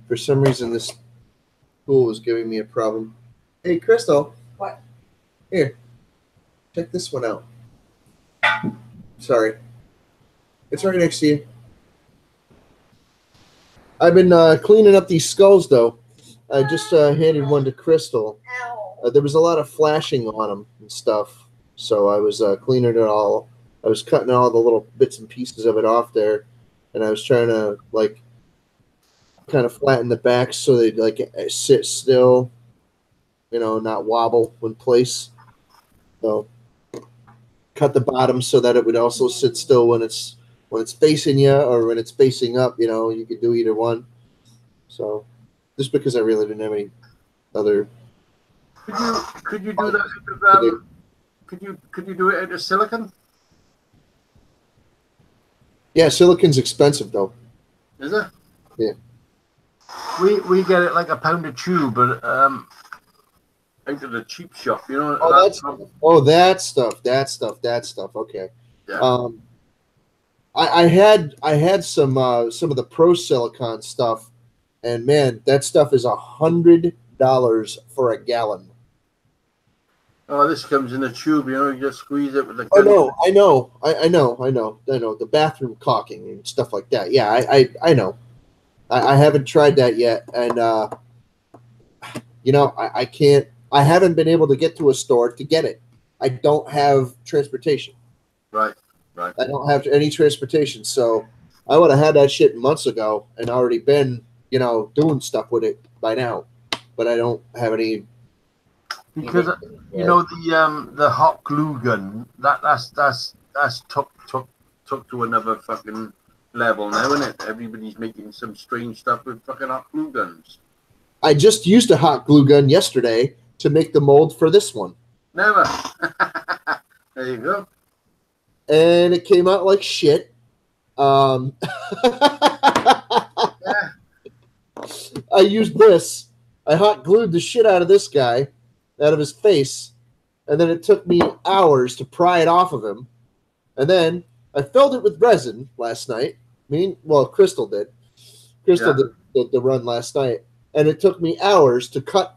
For some reason, this pool is giving me a problem. Hey, Crystal. What? Here. Check this one out. Sorry. It's right next to you. I've been cleaning up these skulls, though. I just handed one to Crystal. There was a lot of flashing on them and stuff, so I was cleaning it all. I was cutting all the little bits and pieces of it off there, and I was trying to, like, kind of flatten the backs so they'd, like, sit still, you know, not wobble in place. So cut the bottom so that it would also sit still when it's facing you or when it's facing up. You know, you could do either one. So just because I really didn't have any other. Could you do that? Could you do it out of silicon? Yeah, silicon's expensive though. Is it? Yeah. We get it like £1 a tube, but out of the cheap shop, you know. Oh, that stuff. Okay. Yeah. I had some of the pro silicon stuff, and man, that stuff is $100 for a gallon. Oh, this comes in a tube, you know. You just squeeze it with the. Oh no, I know. The bathroom caulking and stuff like that. Yeah, I know. I haven't tried that yet, and you know, I can't. I haven't been able to get to a store to get it. I don't have transportation. Right. I don't have any transportation, so I would have had that shit months ago and already been, you know, doing stuff with it by now. But I don't have any. Because you know the hot glue gun that's took to another fucking level now, isn't it? Everybody's making some strange stuff with fucking hot glue guns. I just used a hot glue gun yesterday to make the mold for this one. Never. There you go. And it came out like shit. Yeah. I used this. I hot glued the shit out of this guy, out of his face, and then it took me hours to pry it off of him. And then I filled it with resin last night. Crystal did. Crystal did the run last night, and it took me hours to cut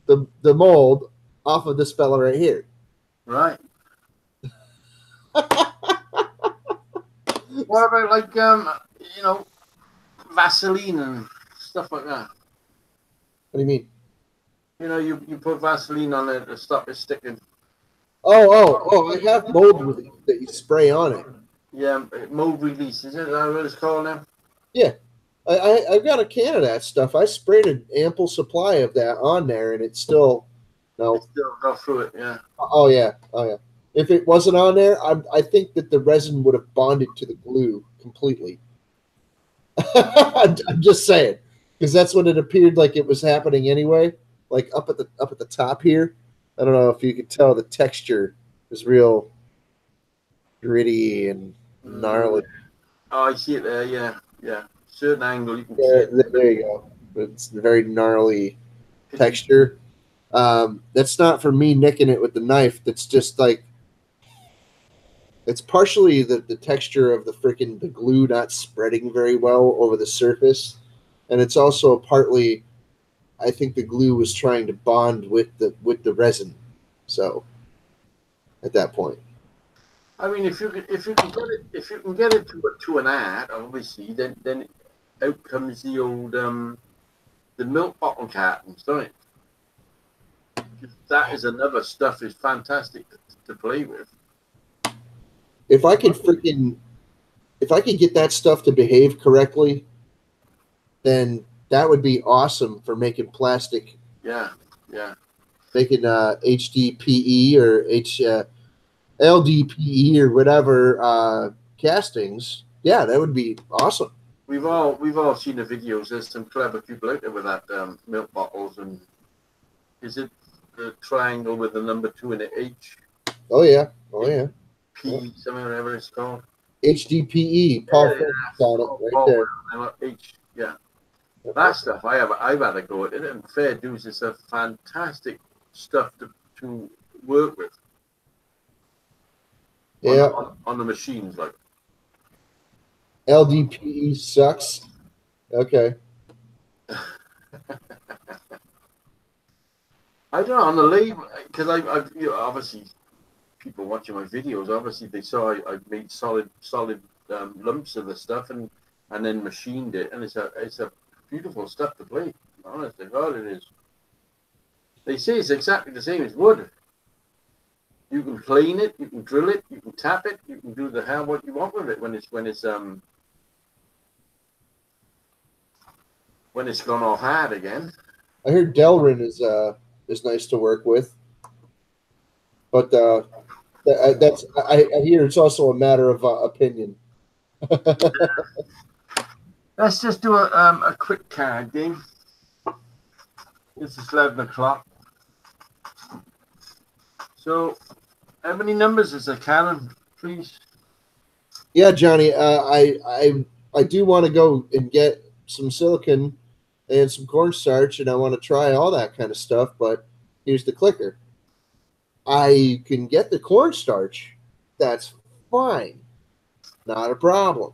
the mold off of this fella right here. Right. What about like you know, Vaseline and stuff like that? What do you mean? You know, you put Vaseline on it to stop it sticking. Oh! I have mold that you spray on it. Yeah, mold release. Is that what it's called now? Yeah, I've got a can of that stuff. I sprayed an ample supply of that on there, and it still no. It still go through it. Yeah. Oh yeah. If it wasn't on there, I think that the resin would have bonded to the glue completely. I'm just saying, because that's what it appeared like it was happening anyway. Like up at the top here. I don't know if you could tell the texture is real gritty and gnarly. Oh, I see it there. Yeah. Certain angle you can see it. There you go. It's a very gnarly texture. That's not for me nicking it with the knife. That's just like. It's partially the texture of the glue not spreading very well over the surface. And it's also partly, I think the glue was trying to bond with the resin. So at that point. I mean, if you can get it to an art, obviously, then out comes the old the milk bottle cartons, don't it? That is another stuff is fantastic to play with. If I could get that stuff to behave correctly, then that would be awesome for making plastic. Yeah. Making HDPE or LDPE or whatever castings. Yeah, that would be awesome. We've all seen the videos. There's some clever people out there with that milk bottles, and is it the triangle with the number 2 and the H? Oh yeah. P something whatever it's called. HDPE. Paul on it right there. H. Yeah. That stuff I've had a go at it, and fair dues is a fantastic stuff to work with. Yeah. On the machines, like. LDPE sucks. Okay. I don't know on the label because I've you know, obviously people watching my videos obviously they saw I made solid lumps of the stuff and then machined it and it's a beautiful stuff to play. Honestly, God, it is. They say it's exactly the same as wood. You can plane it, you can drill it, you can tap it, you can do the hell what you want with it when it's gone all hard again. I heard Delrin is nice to work with, but that's I hear it's also a matter of opinion. Let's just do a quick card game. It's 11 o'clock. So, how many numbers is there, Karen? Please. Yeah, Johnny. I do want to go and get some silicon and some cornstarch, and I want to try all that kind of stuff. But here's the clicker: I can get the cornstarch. That's fine, not a problem.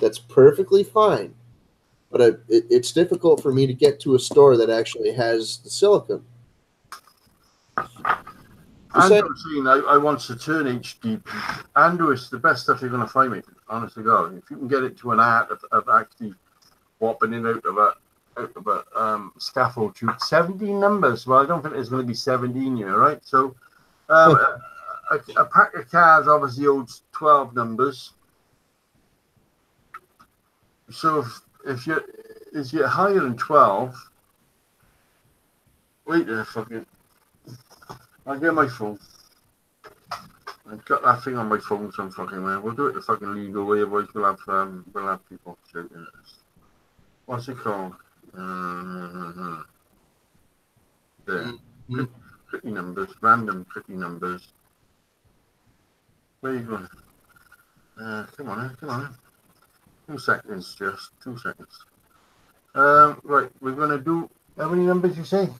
That's perfectly fine. But it's difficult for me to get to a store that actually has the silicon. Andrew was saying I want to turn HDP. Andrew is the best stuff you're going to find, mate. Honestly, God, if you can get it to an art of actually whopping it out of a scaffold tube, 17 numbers. Well, I don't think there's going to be 17 here, right? So, a pack of cards obviously holds 12 numbers. So if you're higher than 12, wait a fucking. I'll get my phone. I've got that thing on my phone some fucking way. We'll do it the fucking legal way, otherwise we'll have people shouting at us. What's it called? There. Pretty numbers, random pretty numbers. Where are you going? Come on. 2 seconds, just 2 seconds. Right, we're gonna do how many numbers you say?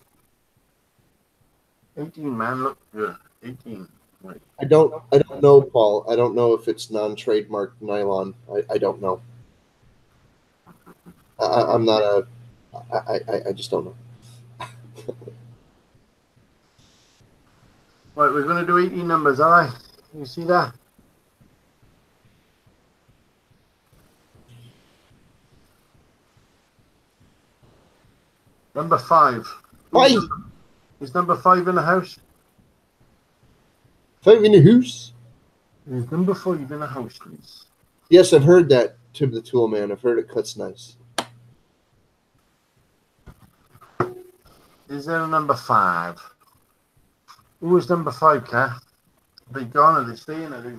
18, man. Look, yeah, 18. Right. I don't know, Paul. I don't know if it's non-trademark nylon. I don't know. I'm not a. I just don't know. Right, we're gonna do 18 numbers. All right, you see that? Number 5. Is number 5 in the house? 5 in the house? Is number 5 in the house, please? Yes, I've heard that, Tim the Tool Man. I've heard it cuts nice. Is there a number 5? Who is number 5, Kat? Are they gone? Are they staying? Are they...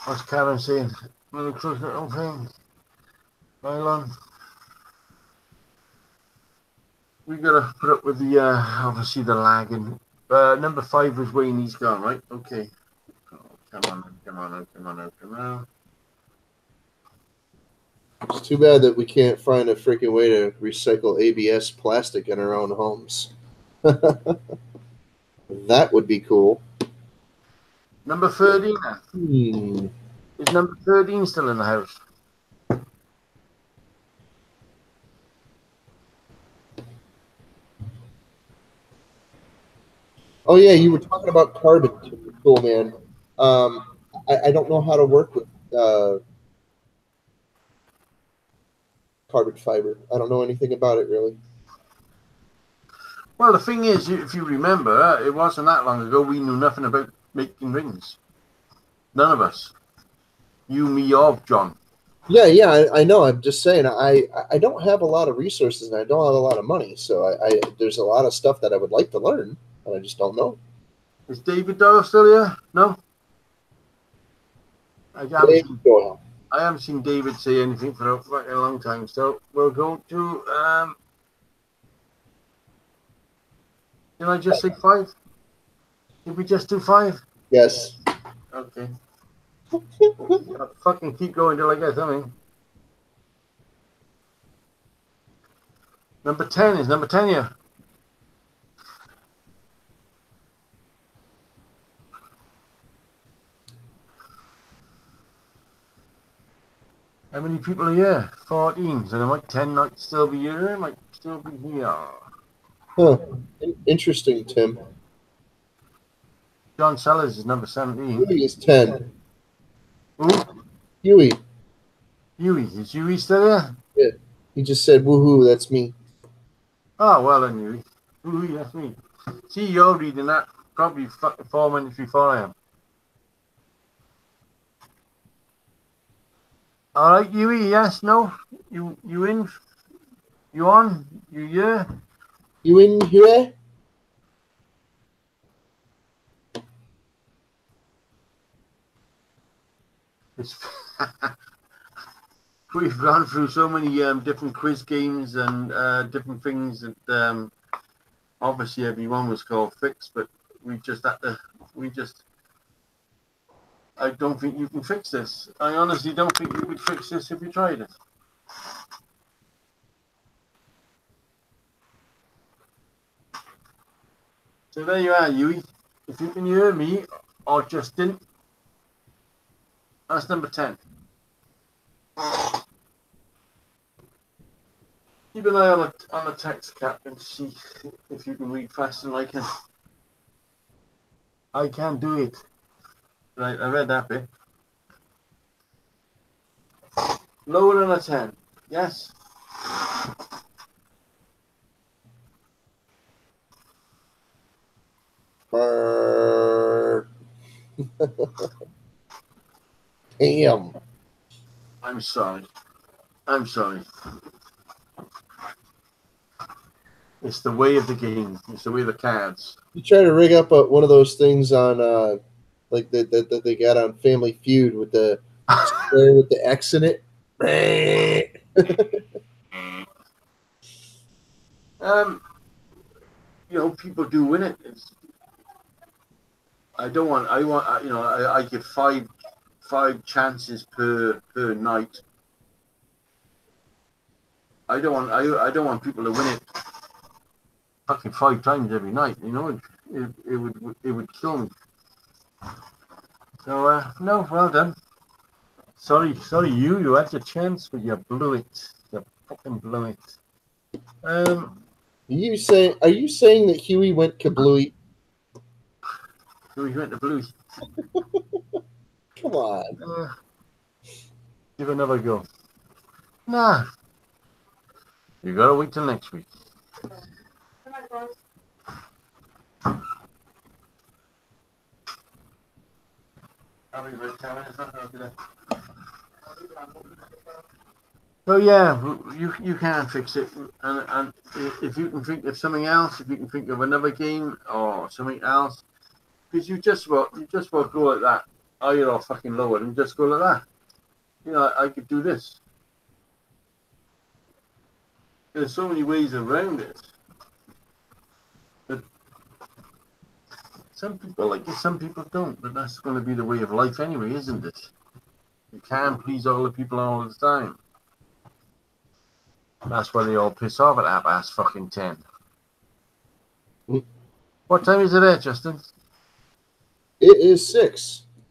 What's Karen saying? Little close little thing. Nylon. We gotta put up with the obviously the lagging. Number 5 was Wayne. He's gone, right? Okay. Oh, come on. It's too bad that we can't find a freaking way to recycle ABS plastic in our own homes. That would be cool. Number 13. Is number 13 still in the house? Oh yeah, you were talking about carbon, cool man. I don't know how to work with carbon fiber. I don't know anything about it really. Well, the thing is, if you remember, it wasn't that long ago we knew nothing about making rings. None of us. You, me, or John. Yeah, I know. I'm just saying, I don't have a lot of resources and I don't have a lot of money, so there's a lot of stuff that I would like to learn, but I just don't know. Is David Doyle still here? No. I haven't seen David say anything for a long time, so we'll go to. Did I just say 5? Did we just do 5? Yes. Okay. I'll fucking keep going till I get something. Number 10 is number 10 here. How many people are here? 14. So there might 10 might still be here, might still be here. Huh. Interesting, Tim. John Sellers is number 17. Huey is 10. Who? Huey. Huey. Is Huey still here? Yeah. He just said, woohoo, that's me. Oh, well then, Huey. Huey, that's me. See, you're reading that probably 4 minutes before I am. All right, Huey, yes, no? You in? You on? You here? You in here? It's we've gone through so many different quiz games and different things that obviously everyone was called fix, but we just had to. I don't think you can fix this. I honestly don't think you could fix this if you tried it. So there you are, Huey. If you can hear me or Justin, that's number 10. Keep an eye on the text cap and see if you can read faster than I can. I can do it. Right, I read that bit. Lower than a 10. Yes. Damn. I'm sorry. I'm sorry. It's the way of the game. It's the way of the cards. You try to rig up one of those things on, like that they got on Family Feud with the square with the X in it. You know, people do win it. I give five chances per night. I don't want people to win it fucking 5 times every night. You know, it would kill me. So no, well done. Sorry, you had your chance, but you blew it. You fucking blew it. Are you saying that Huey went kablooey? Huey went to blue. Come on. Give another go. Nah. You gotta wait till next week. So yeah, you can fix it, and if you can think of something else, if you can think of another game or something else, because you just will go like that, higher or fucking lower, and just go like that. You know, I could do this. There's so many ways around it. But some people like it, some people don't. But that's going to be the way of life anyway, isn't it? You can't please all the people all the time. That's why they all piss off at 10:30. What time is it there, Justin? It is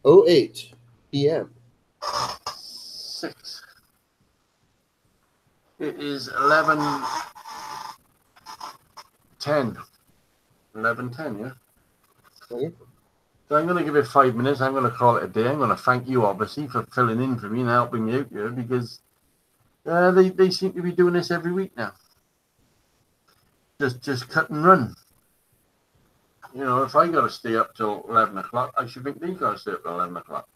6:08 p.m. 6. It is 11:10. 11:10, yeah. Okay. So I'm going to give it 5 minutes. I'm going to call it a day. I'm going to thank you, obviously, for filling in for me and helping me out here, because they seem to be doing this every week now. Just cut and run. You know, if I got to stay up till 11 o'clock, I should think they got to stay up till 11 o'clock.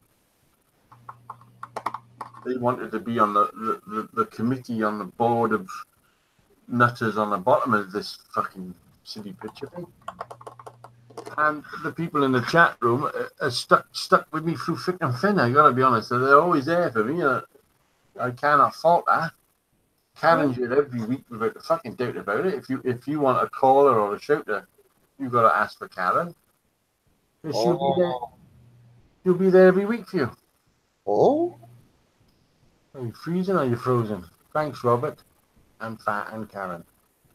They wanted to be on the committee on the board of nutters on the bottom of this fucking silly picture thing. And the people in the chat room are stuck with me through thick and thin. I got to be honest. So they're always there for me. I cannot fault that. Karen's here every week without a fucking doubt about it. If you want a caller or a shouter, you've got to ask for Karen. She'll be there. She'll be there every week for you. Oh? Are you freezing or are you frozen? Thanks, Robert. And Fat and Karen.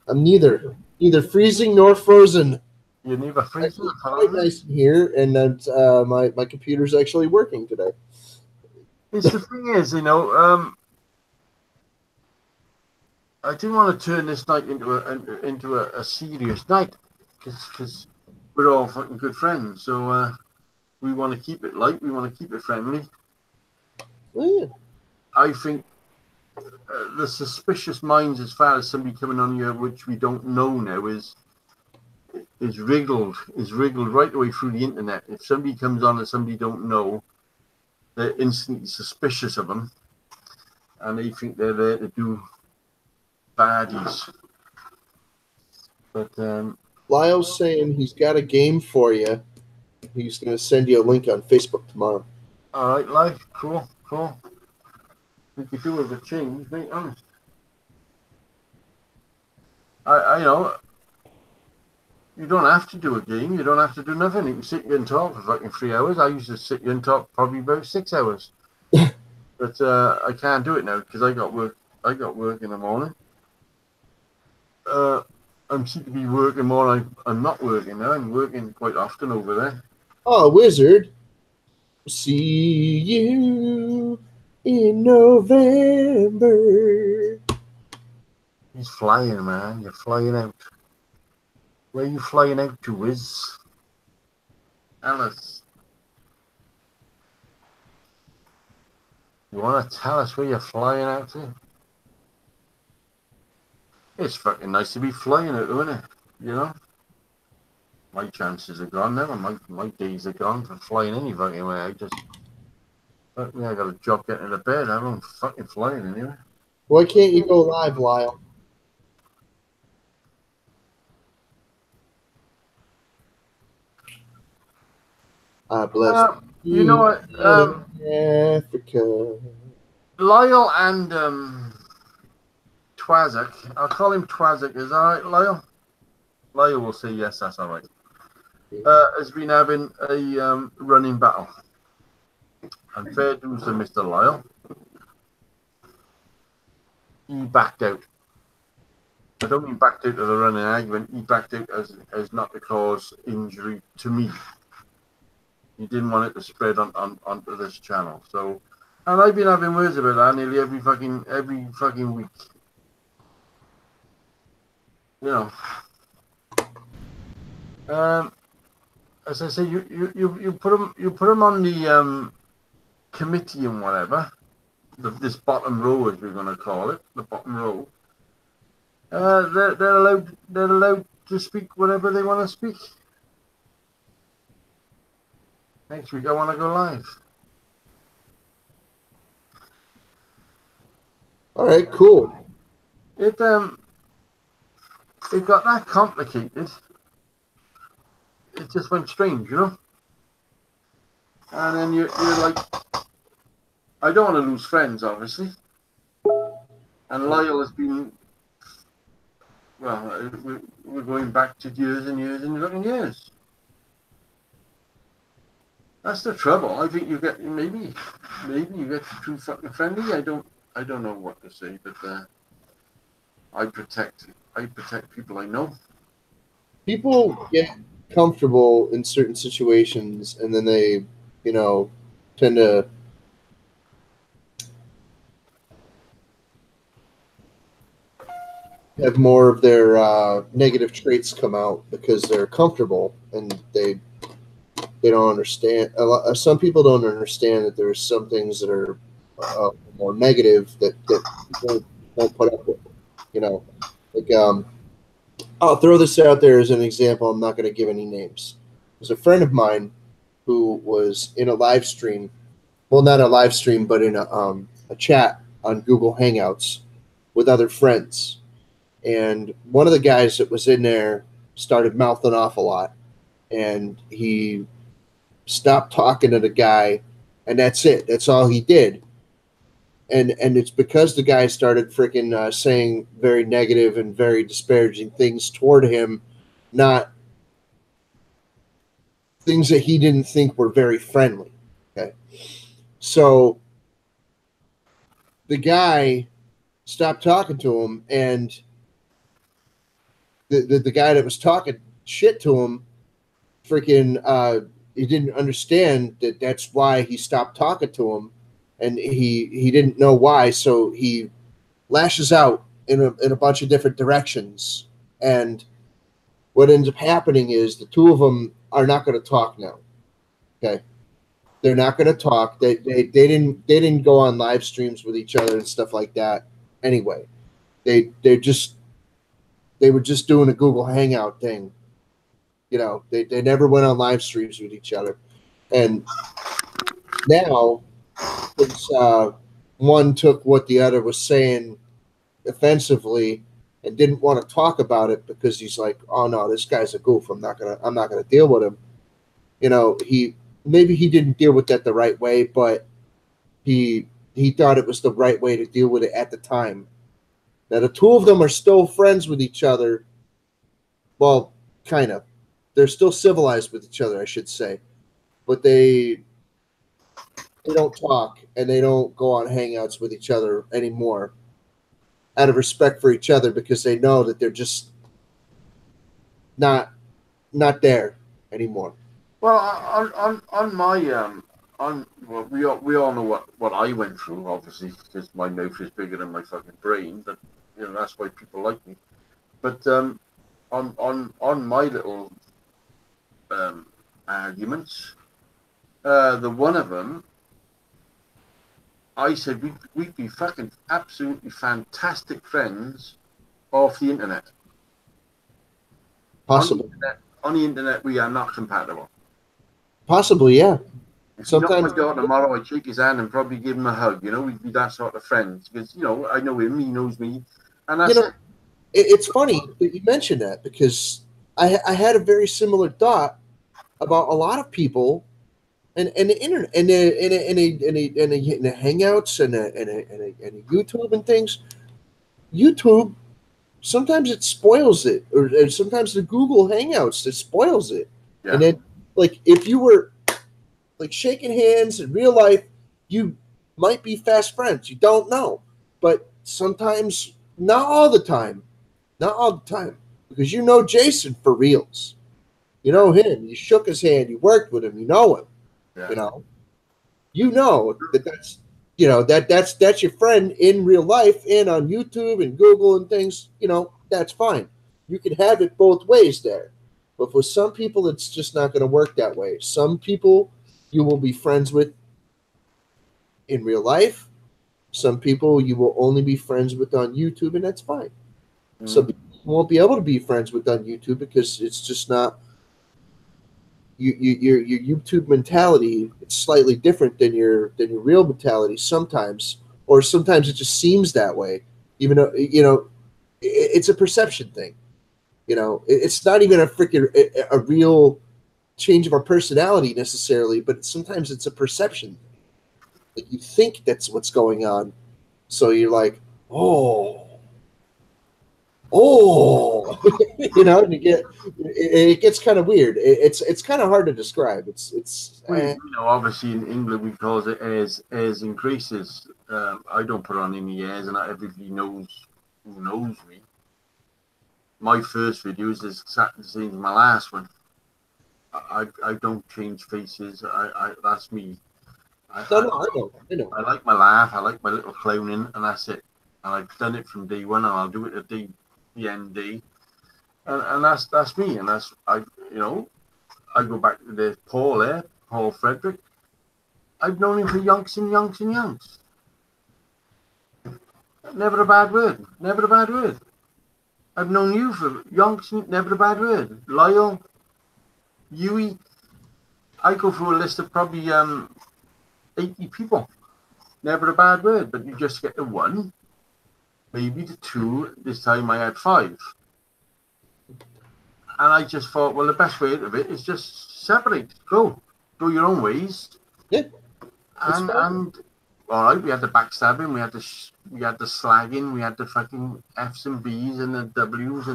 I'm neither freezing nor frozen. You're neither freezing It's quite nice in here, and my computer's actually working today. The thing is, you know, I didn't want to turn this night into a serious night because we're all fucking good friends. So we want to keep it light. We want to keep it friendly. Well, yeah. I think the suspicious minds, as far as somebody coming on here, which we don't know now, is wriggled right away through the internet. If somebody comes on and somebody don't know, they're instantly suspicious of them, and they think they're there to do baddies. But Lyle's saying he's got a game for you. He's going to send you a link on Facebook tomorrow. all right, life, cool. We could do with a change, mate. Honest. I know. You don't have to do a game. You don't have to do nothing. You can sit here and talk for fucking 3 hours. I used to sit here and talk probably about 6 hours. But I can't do it now because I got work. I got work in the morning. I'm seem to be working more. I'm not working now. I'm working quite often over there. Oh, Wizard. See you in November. He's flying, man. You're flying out. Where are you flying out to, Wiz? Alice. You want to tell us where you're flying out to? It's fucking nice to be flying out, isn't it? You know? My chances are gone now. My days are gone for flying any fucking way. I got a job getting to bed. I don't fucking flying anywhere. Why can't you go live, Lyle? I bless you know what? Africa. Lyle and Twazak. I'll call him Twazak. Is that right, Lyle? Lyle will say yes, that's all right. Has been having a running battle. And fair dues to Mr. Lyle. He backed out. I don't mean backed out of the running argument. He backed out as not to cause injury to me. He didn't want it to spread onto this channel. So, and I've been having words about that nearly every fucking week. You know. As I say, you put them on the committee and whatever. This bottom row, as we're going to call it, the bottom row. They're allowed to speak whatever they want to speak. Next week I want to go live. All right, cool. It got that complicated. It just went strange, you know. And then you're like, I don't want to lose friends, obviously. And Lyle has been, well, we're going back to years and years and fucking years. That's the trouble. I think you get maybe you get too fucking friendly. I don't know what to say, but I protect people I know. People get comfortable in certain situations, and then they, tend to have more of their negative traits come out because they're comfortable and they don't understand. Some people don't understand that there's some things that are more negative that people won't put up with. I'll throw this out there as an example. I'm not going to give any names. There's a friend of mine who was in a live stream. Well, not a live stream, but in a chat on Google Hangouts with other friends. And one of the guys that was in there started mouthing off a lot. And he stopped talking to the guy, and that's it. That's all he did. And it's because the guy started freaking saying very negative and very disparaging things toward him, not things that he didn't think were very friendly. Okay. So the guy stopped talking to him, and the guy that was talking shit to him freaking he didn't understand that that's why he stopped talking to him, and he didn't know why, so he lashes out in a bunch of different directions. And what ends up happening is the two of them are not going to talk now. Okay, they're not going to talk. They didn't go on live streams with each other and stuff like that. Anyway, they were just doing a Google Hangout thing. You know, they never went on live streams with each other. And now, since one took what the other was saying offensively and didn't want to talk about it because he's like, oh no, this guy's a goof. I'm not gonna deal with him. You know, maybe he didn't deal with that the right way, but he thought it was the right way to deal with it at the time. Now the two of them are still friends with each other. Well, kind of. They're still civilized with each other, I should say. But they don't talk and they don't go on hangouts with each other anymore out of respect for each other because they know that they're just not there anymore. Well, on my well, we all know what I went through, obviously, because my mouth is bigger than my fucking brain. But you know that's why people like me. But on my little arguments, the one of them, I said we'd be fucking absolutely fantastic friends off the internet. Possibly. On the internet, we are not compatible. Possibly, yeah. If Sometimes you knock my door tomorrow, I'd shake his hand and probably give him a hug. You know, we'd be that sort of friends because you know I know him, he knows me, and that's it's funny that you mentioned that because I had a very similar thought about a lot of people and the internet and the hangouts and the YouTube and things. YouTube sometimes it spoils it, or sometimes the Google Hangouts that spoils it. Yeah. And then, like, if you were like shaking hands in real life, you might be fast friends. You don't know, but sometimes, not all the time, because you know Jason for reals. You know him. You shook his hand. You worked with him. You know him. Yeah. You know that's your friend in real life and on YouTube and Google and things. You know, that's fine. You can have it both ways there. But for some people, it's just not going to work that way. Some people you will be friends with in real life. Some people you will only be friends with on YouTube, and that's fine. Mm-hmm. Some people you won't be able to be friends with on YouTube because it's just not your YouTube mentality. It's slightly different than your real mentality sometimes, or sometimes it just seems that way. Even though it's a perception thing. It's not even a real change of our personality necessarily, but sometimes it's a perception. Like you think that's what's going on, so you're like, oh, and it gets kind of weird. It's kind of hard to describe. Obviously in England we call it airs increases. I don't put on any airs, and everybody knows who knows me. My first video is exactly the same as my last one. I don't change faces. That's me. I know. I like my laugh. I like my little clowning, and that's it. And I've done it from day one, and I'll do it at the end day. And that's me. And I go back to the Paul Frederick. I've known him for yonks and yonks and yonks. Never a bad word. Never a bad word. I've known you for yonks, never a bad word. Lyle, Yui, I go through a list of probably 80 people. Never a bad word, but you just get the one, maybe the two. This time I had 5. And I just thought, well, the best way out of it is just separate. Go your own ways. Yeah. And all right, we had the backstabbing, we had the slagging, we had the fucking F's and B's and the W's,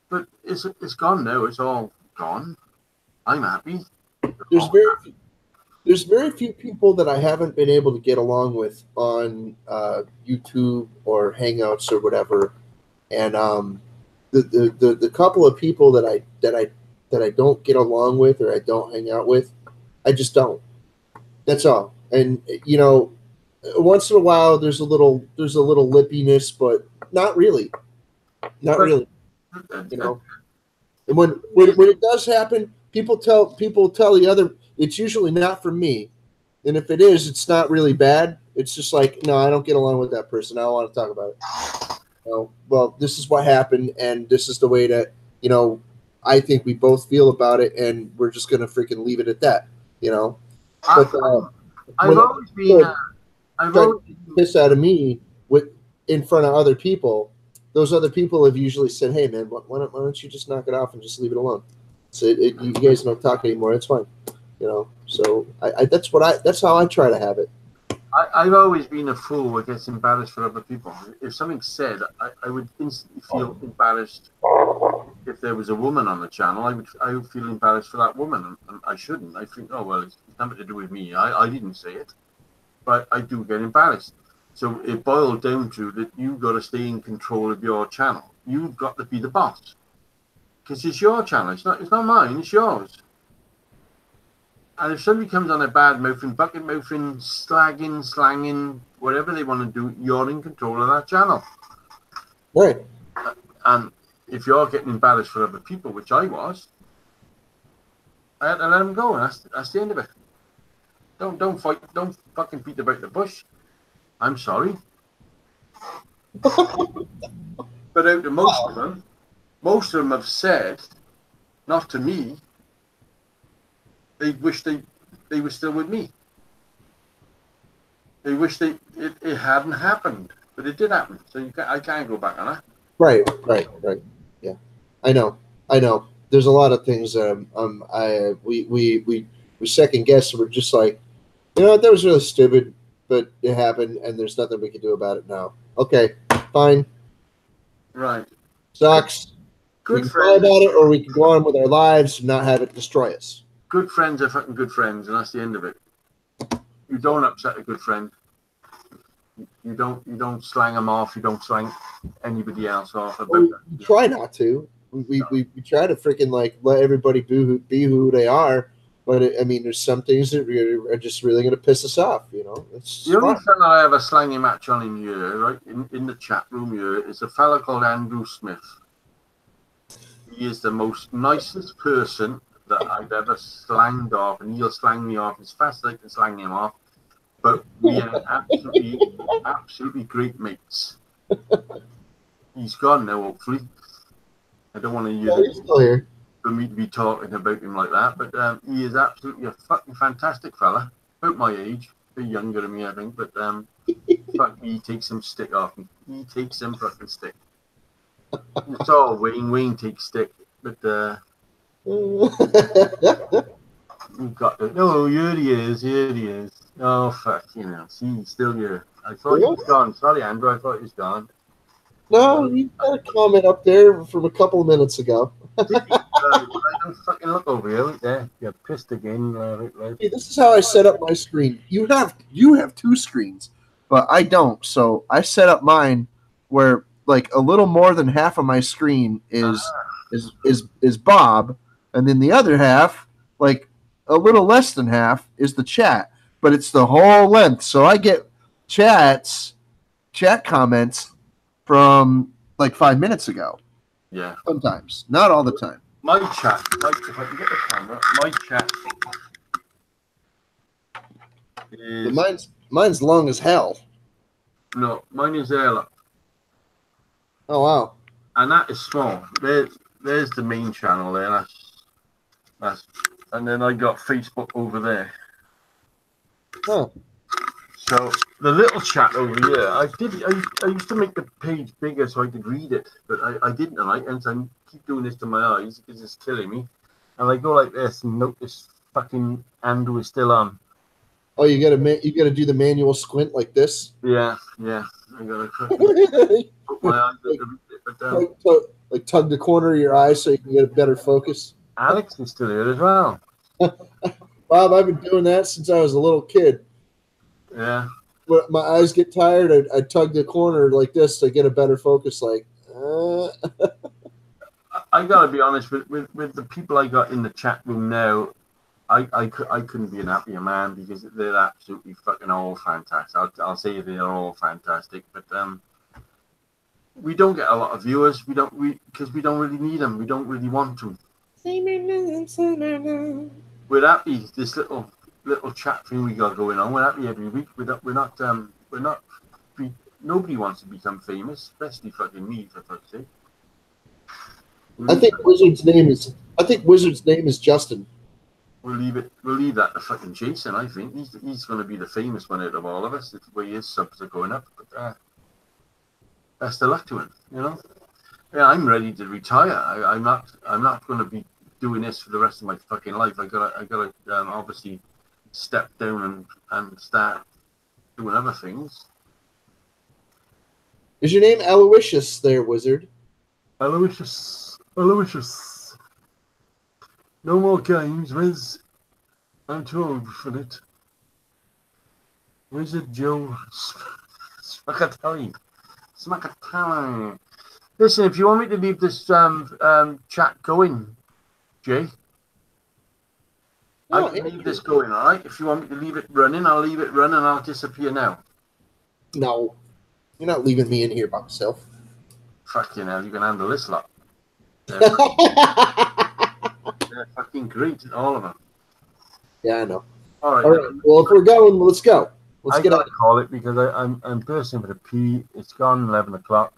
but it's gone now. It's all gone. I'm happy. There's very few people that I haven't been able to get along with on YouTube or Hangouts or whatever, and the couple of people that I don't get along with or I don't hang out with, I just don't. That's all. And once in a while there's a little lippiness, but not really. Not But- really. You know. And when it does happen, people tell the other. It's usually not from me, and if it is, it's not really bad. It's just like, no, I don't get along with that person. I don't want to talk about it. Well, this is what happened, and this is the way that I think we both feel about it, and we're just gonna freaking leave it at that. But I've always been. I've try to always. piss out of me in front of other people. Those other people have usually said, "Hey, man, why don't you just knock it off and just leave it alone? So you guys don't talk anymore. It's fine." So that's how I try to have it. I've always been a fool who gets embarrassed for other people. If something's said, I would instantly feel embarrassed. If there was a woman on the channel, I would feel embarrassed for that woman, and I shouldn't. I think, oh well, it's nothing to do with me. I didn't say it, but I do get embarrassed. So it boiled down to that you've got to stay in control of your channel. You've got to be the boss, because it's your channel. It's not mine. It's yours. And if somebody comes on a bad mouthing, bucket mouthing, slagging, slanging, whatever they want to do, you're in control of that channel. Right. And if you're getting embarrassed for other people, which I was, I had to let them go, and that's the end of it. Don't fight. Don't fucking beat about the bush. I'm sorry. But out of most of them have said, not to me, they wish they were still with me. They wish it hadn't happened, but it did happen. So I can't go back on that. Right. Yeah, I know. There's a lot of things. We second guess. We're just like, that was really stupid, but it happened, and there's nothing we can do about it now. Okay, fine. Right. Sucks. Good we can friends. cry about it, or we can go on with our lives and not have it destroy us. Good friends are fucking good friends, and that's the end of it. You don't upset a good friend. You don't slang them off. You don't slang anybody else off. We try not to. We try to freaking let everybody be who they are. But there's some things that are just really going to piss us off. It's the only fella I have a slangy match on in here, right in the chat room here, is a fella called Andrew Smith. He is the most nicest person that I've ever slanged off, and he'll slang me off as fast as I can slang him off. But we are absolutely great mates. He's gone now, hopefully. I don't want to use he's still here. For me to be talking about him like that, but he is absolutely a fucking fantastic fella. About my age, a bit younger than me, I think. But fuck, he takes some stick off me. He takes some fucking stick. It's all Wayne takes stick, but we've got to. Oh, here he is. Oh fuck, see, he's still here. I thought he was gone. Sorry, Andrew, I thought he was gone. No, you got a comment up there from a couple of minutes ago. I don't fucking look over here. Right there, you're pissed again. Right. Hey, this is how I set up my screen. You have two screens, but I don't. So I set up mine where a little more than half of my screen is Bob, and then the other half, a little less than half, is the chat. But it's the whole length, so I get chat comments from 5 minutes ago. Yeah. Sometimes, not all the time. My chat, if I can get the camera, my chat is... But mine's long as hell. No, mine is there. Oh, wow. And that is small. There's the main channel there. That's and then I got Facebook over there. Huh. So the little chat over here, I used to make the page bigger so I could read it, but I didn't tonight, and so I keep doing this to my eyes because it's killing me. And I go like this and notice fucking Andrew is still on. Oh, you gotta do the manual squint like this. Yeah. I gotta put my eyes to read it, but tug the corner of your eye so you can get a better focus. Alex is still here as well. Bob, I've been doing that since I was a little kid. Yeah. When my eyes get tired, I tug the corner like this to get a better focus. I gotta be honest with the people I got in the chat room now. I couldn't be an happier man because they're absolutely fucking all fantastic. I'll say they're all fantastic, but we don't get a lot of viewers. Because we don't really need them. We don't really want to. We're happy. This little chat thing we got going on. We're happy every week. Nobody wants to become famous, especially fucking me, for fuck's sake. I think Wizard's name is Justin. We'll leave that to fucking Jason. I think he's going to be the famous one out of all of us. It's the way his subs are going up. But best of luck to him. You know. Yeah, I'm ready to retire. I'm not going to be doing this for the rest of my fucking life. I gotta obviously step down and start doing other things. Is your name Aloysius there, Wizard? Aloysius. No more games, Riz. I'm too old for it. Wizard Joe. Smackatime. Listen, if you want me to leave this chat going, Jay, I can leave this going, all right? If you want me to leave it running, I'll leave it running and I'll disappear now. No. You're not leaving me in here by myself. Fucking hell, you can handle this lot. They're fucking great, all of them. Yeah, I know. All right. Well, if we're going, let's go. Let's get gotta call it because I'm bursting with a pee. It's gone 11 o'clock.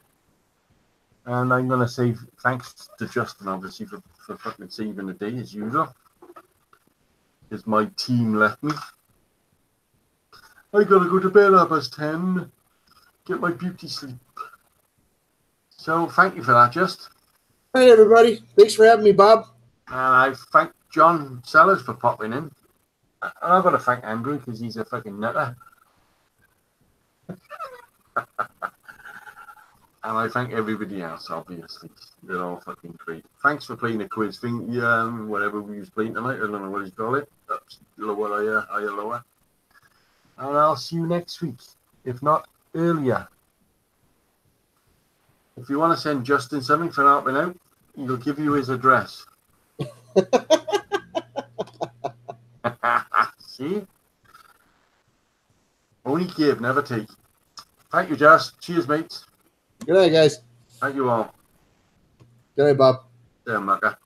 And I'm going to say thanks to Justin, obviously, for fucking saving the day, as usual. Because my team left me. I got to go to bed at 10. Get my beauty sleep. So, thank you for that, Just. All right, everybody. Thanks for having me, Bob. And I thank John Sellers for popping in. And I've got to thank Andrew because he's a fucking nutter. And I thank everybody else, obviously. They're all fucking great. Thanks for playing the quiz thing, whatever we was playing tonight. I don't know what you call it. That's lower, higher, lower. And I'll see you next week, if not earlier. If you want to send Justin something for helping out, he'll give you his address. See? Only give, never take. Thank you, Just. Cheers, mates. Good night, guys. Thank you all. Good night, Bob. Yeah, mucker.